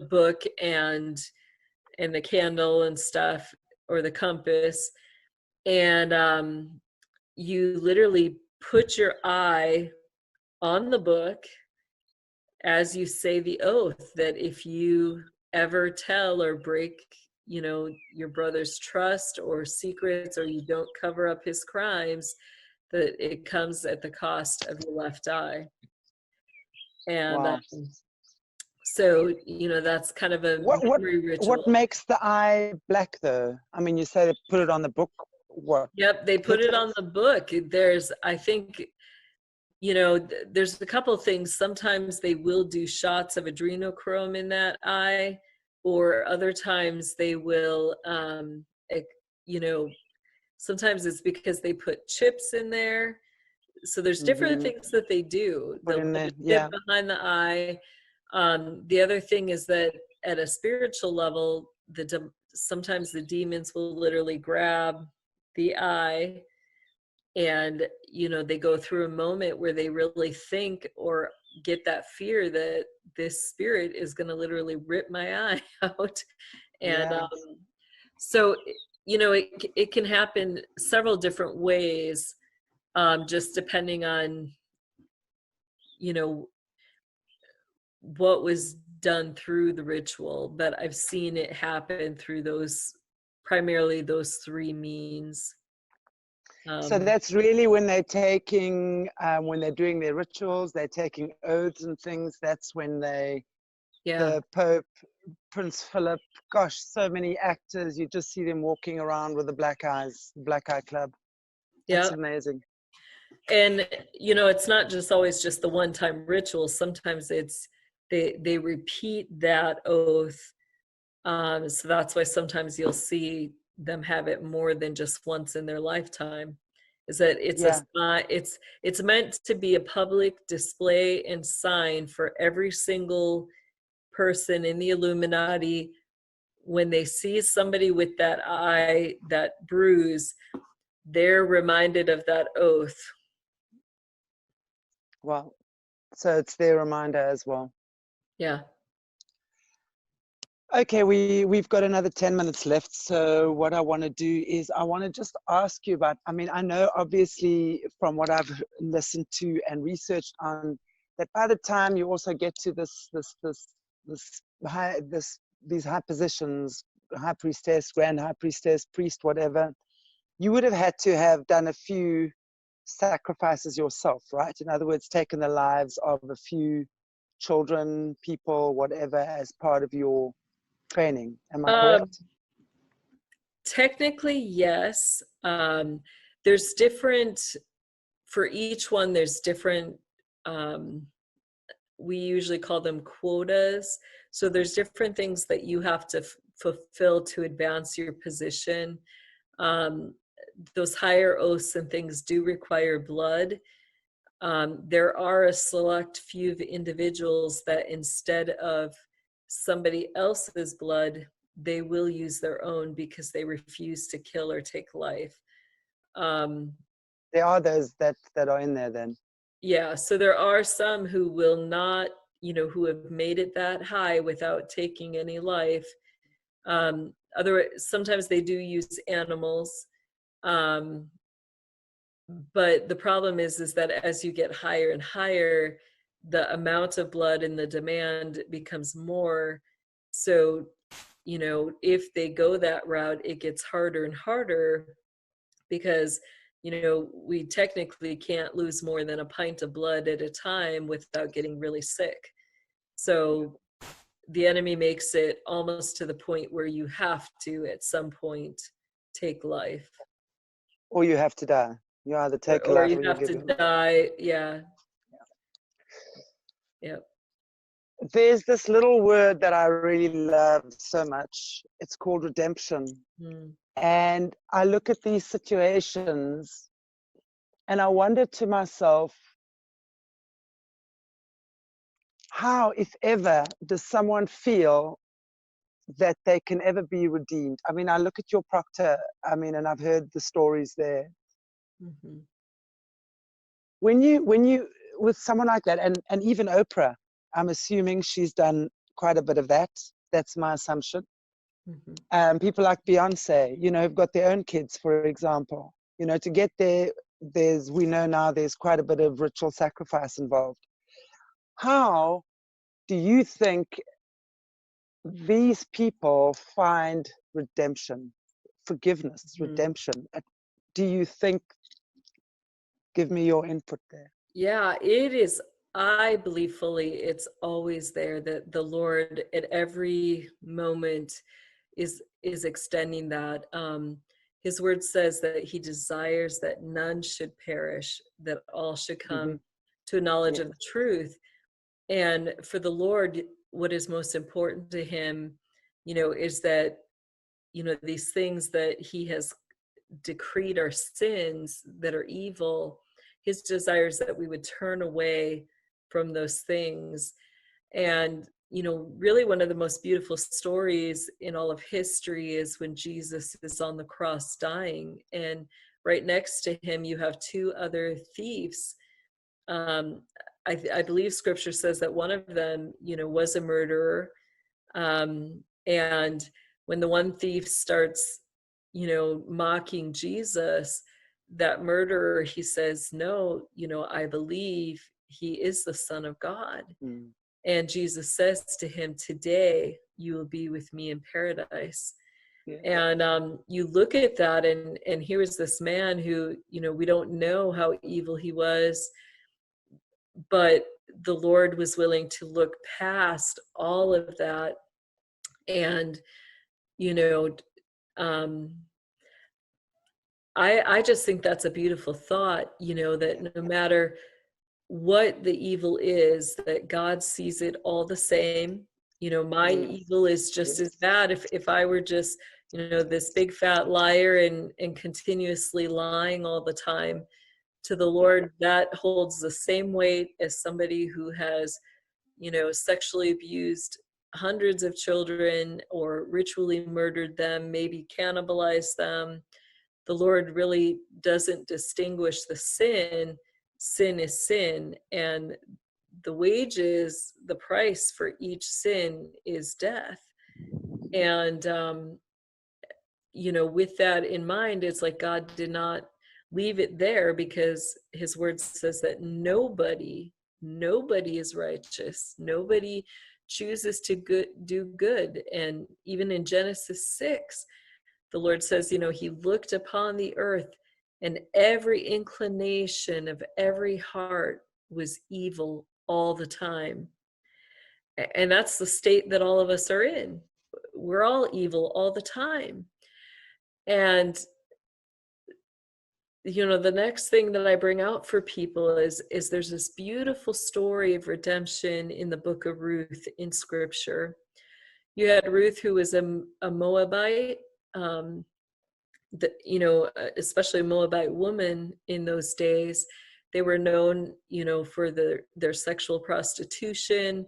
Speaker 2: book and the candle and stuff, or the compass. And you literally put your eye on the book as you say the oath, that if you ever tell or break, your brother's trust or secrets, or you don't cover up his crimes, that it comes at the cost of your left eye. And so, that's kind of a ritual.
Speaker 1: What makes the eye black, though? I mean, you say they put it on the book. What?
Speaker 2: Yep, they put it on the book. There's, I think, there's a couple of things. Sometimes they will do shots of adrenochrome in that eye, or other times they will, sometimes it's because they put chips in there. So there's different things that they do. They'll put a chip behind the eye. The other thing is that at a spiritual level, sometimes the demons will literally grab the eye, and they go through a moment where they really think or get that fear that this spirit is going to literally rip my eye out. And so it can happen several different ways, just depending on what was done through the ritual. But I've seen it happen through primarily those three means.
Speaker 1: So that's really when they're taking, when they're doing their rituals, they're taking oaths and things. That's when the Pope Prince Philip. Gosh, so many actors. You just see them walking around with the black eyes, Black Eye Club. That's amazing.
Speaker 2: And it's not just always just the one-time ritual. Sometimes it's they repeat that oath. So that's why sometimes you'll see them have it more than just once in their lifetime. Is that it's meant to be a public display and sign for every single person in the Illuminati. When they see somebody with that eye, that bruise, they're reminded of that oath.
Speaker 1: Wow. So it's their reminder as well.
Speaker 2: Yeah.
Speaker 1: Okay, we've got another 10 minutes left. So what I want to do is I want to just ask you about, I mean, I know obviously from what I've listened to and researched on, that by the time you also get to these high positions, high priestess, grand high priestess, priest, whatever, you would have had to have done a few sacrifices yourself, right? In other words, taken the lives of a few children, people, whatever, as part of your training. Am I correct?
Speaker 2: Technically, yes. There's different, for each one, there's different, we usually call them quotas. So there's different things that you have to fulfill to advance your position. Those higher oaths and things do require blood. There are a select few of individuals that instead of somebody else's blood, they will use their own because they refuse to kill or take life.
Speaker 1: There are those that are in there then.
Speaker 2: Yeah, so there are some who will not, who have made it that high without taking any life. Sometimes they do use animals. But the problem is that as you get higher and higher, the amount of blood and the demand becomes more. So, if they go that route, it gets harder and harder because, we technically can't lose more than a pint of blood at a time without getting really sick. So the enemy makes it almost to the point where you have to, at some point, take life.
Speaker 1: Or you have to die. You either take a
Speaker 2: or
Speaker 1: life
Speaker 2: you have to die. Yeah.
Speaker 1: There's this little word that I really love so much. It's called redemption. And I look at these situations and I wonder to myself, how, if ever, does someone feel that they can ever be redeemed? I mean, I look at your proctor, and I've heard the stories there. When you, with someone like that, and even Oprah, I'm assuming she's done quite a bit of that. That's my assumption. People like Beyonce, have got their own kids, for example. To get there, we know now there's quite a bit of ritual sacrifice involved. How do you think these people find redemption, forgiveness, redemption? Do you think, give me your input there.
Speaker 2: Yeah, it is. I believe fully it's always there, that the Lord at every moment is extending that. His word says that he desires that none should perish, that all should come to a knowledge of the truth. And for the Lord, what is most important to him, is that, these things that he has decreed are sins that are evil, his desire is that we would turn away from those things. And, really one of the most beautiful stories in all of history is when Jesus is on the cross dying, and right next to him you have two other thieves. I believe scripture says that one of them, was a murderer. And when the one thief starts, mocking Jesus, that murderer, he says, no, I believe he is the Son of God. And Jesus says to him, today you will be with me in paradise. And you look at that, and here is this man who, we don't know how evil he was, but the Lord was willing to look past all of that And, you know, I just think that's a beautiful thought, you know, that no matter what the evil is, that God sees it all the same. You know, my evil is just as bad. If I were just, you know, this big fat liar and continuously lying all the time, to the Lord, that holds the same weight as somebody who has, you know, sexually abused hundreds of children or ritually murdered them, maybe cannibalized them. The Lord really doesn't distinguish the sin. Sin is sin, and the wages, the price for each sin is death. And you know, with that in mind, it's like God did not leave it there, because his word says that nobody is righteous. Nobody chooses to do good. And even in Genesis 6, the Lord says, you know, he looked upon the earth and every inclination of every heart was evil all the time. And that's the state that all of us are in. We're all evil all the time. And, you know, the next thing that I bring out for people is there's this beautiful story of redemption in the book of Ruth in scripture. You had Ruth, who was a Moabite, you know, especially a Moabite woman in those days. They were known, you know, for their sexual prostitution.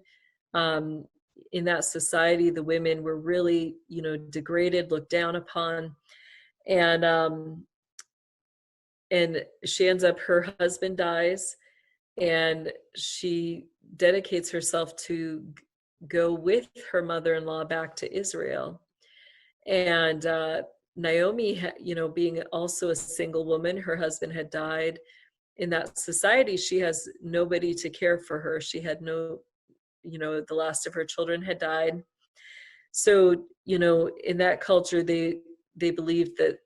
Speaker 2: In that society, the women were really, you know, degraded, looked down upon. And she ends up, her husband dies, and she dedicates herself to go with her mother-in-law back to Israel. And Naomi, you know, being also a single woman, her husband had died. In that society, she has nobody to care for her. She had no, you know, the last of her children had died. So, you know, in that culture, they believed that,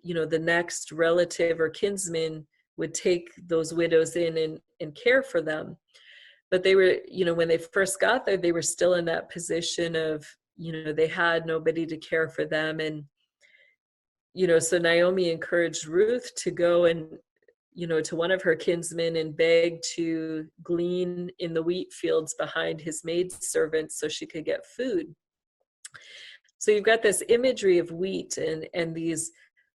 Speaker 2: you know, the next relative or kinsman would take those widows in and care for them. But they were, you know, when they first got there, they were still in that position of, you know, they had nobody to care for them. And, you know, so Naomi encouraged Ruth to go and, you know, to one of her kinsmen and beg to glean in the wheat fields behind his maidservants so she could get food. So you've got this imagery of wheat and these,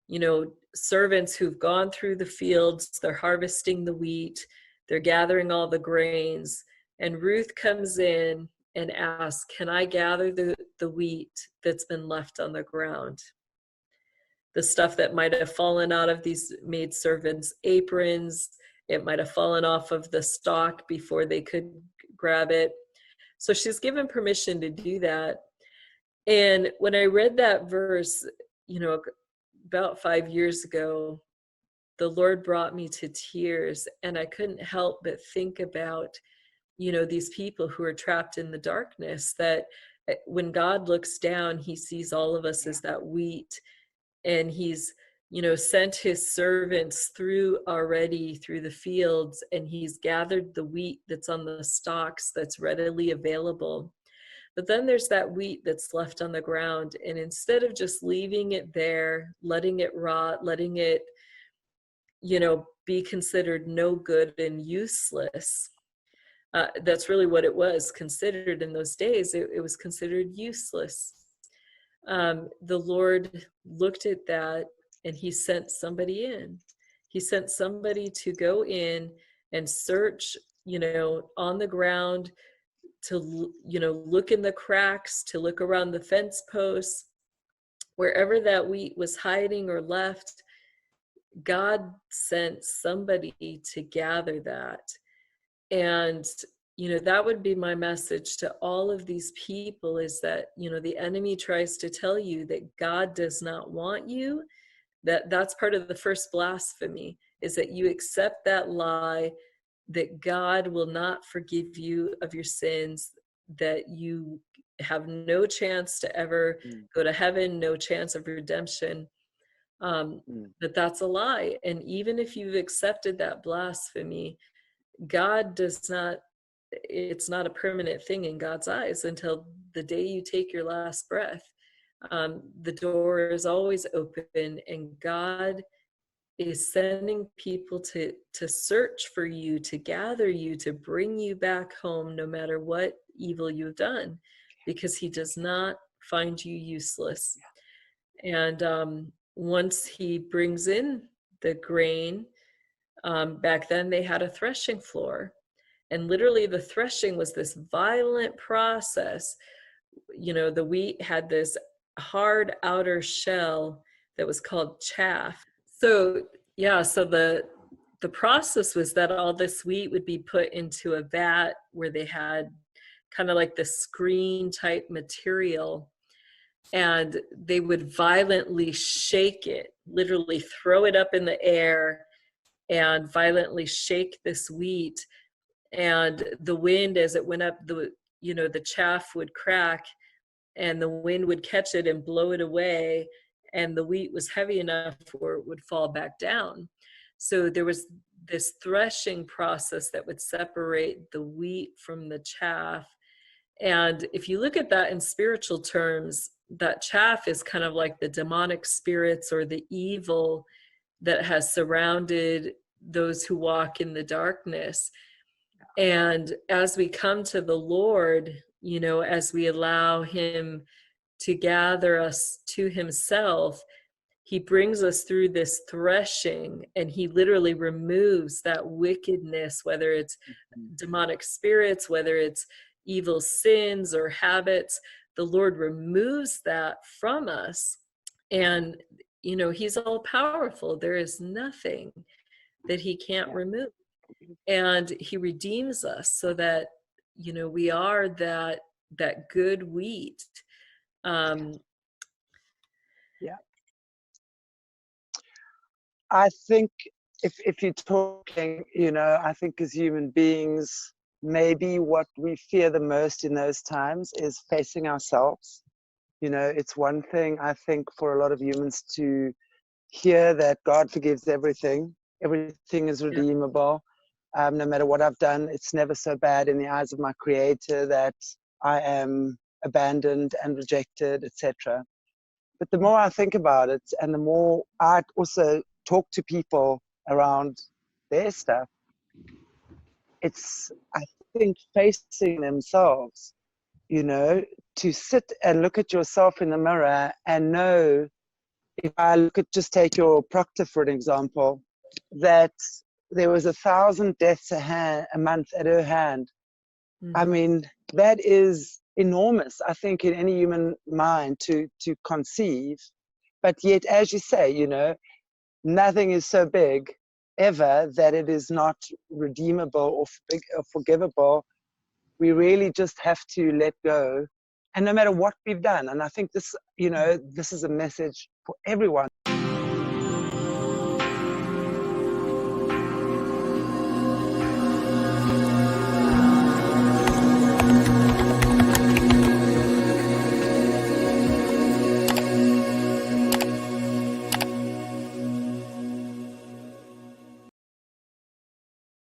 Speaker 2: you know, servants who've gone through the fields, they're harvesting the wheat, they're gathering all the grains, and Ruth comes in and asks, can I gather the wheat that's been left on the ground? The stuff that might have fallen out of these maidservants' aprons, it might have fallen off of the stalk before they could grab it. So she's given permission to do that. And when I read that verse, you know, about 5 years ago, the Lord brought me to tears, and I couldn't help but think about, you know, these people who are trapped in the darkness, that when God looks down, he sees all of us as that wheat, and he's, you know, sent his servants through the fields, and he's gathered the wheat that's on the stalks that's readily available. But then there's that wheat that's left on the ground, and instead of just leaving it there, letting it rot, letting it, you know, be considered no good and useless, that's really what it was considered in those days. It was considered useless. The Lord looked at that, and he sent somebody in. He sent somebody to go in and search, you know, on the ground, to, you know, look in the cracks, to look around the fence posts, wherever that wheat was hiding or left. God sent somebody to gather that. And, you know, that would be my message to all of these people, is that, you know, the enemy tries to tell you that God does not want you. That's part of the first blasphemy, is that you accept that lie, that God will not forgive you of your sins, that you have no chance to ever go to heaven, no chance of redemption. But that's a lie. And even if you've accepted that blasphemy, God does not, it's not a permanent thing in God's eyes until the day you take your last breath. The door is always open, and God is sending people to search for you, to gather you, to bring you back home, no matter what evil you've done, because he does not find you useless. And once he brings in the grain, back then they had a threshing floor, and literally the threshing was this violent process. You know, the wheat had this hard outer shell that was called chaff. So yeah, so the process was that all this wheat would be put into a vat where they had kind of like the screen type material, and they would violently shake it, literally throw it up in the air and violently shake this wheat. And the wind, as it went up, the chaff would crack, and the wind would catch it and blow it away, and the wheat was heavy enough where it would fall back down. So there was this threshing process that would separate the wheat from the chaff. And if you look at that in spiritual terms, that chaff is kind of like the demonic spirits or the evil that has surrounded those who walk in the darkness. And as we come to the Lord, you know, as we allow him to gather us to himself, he brings us through this threshing, and he literally removes that wickedness, whether it's demonic spirits, whether it's evil sins or habits. The Lord removes that from us. And, you know, he's all powerful. There is nothing that he can't remove. And he redeems us so that, you know, we are that good wheat.
Speaker 1: I think if you're talking, you know, I think as human beings, maybe what we fear the most in those times is facing ourselves. You know, it's one thing, I think, for a lot of humans to hear that God forgives everything. Everything is redeemable. No matter what I've done, it's never so bad in the eyes of my Creator that I am abandoned and rejected, etc. But the more I think about it, and the more I also talk to people around their stuff, it's, I think, facing themselves, you know, to sit and look at yourself in the mirror and know, if I look at, just take your proctor for an example, that there was 1,000 deaths a month at her hand. I mean, that is enormous, I think, in any human mind to conceive. But yet, as you say, you know, nothing is so big ever that it is not redeemable or forgivable. We really just have to let go, and no matter what we've done. And I think this, you know, this is a message for everyone.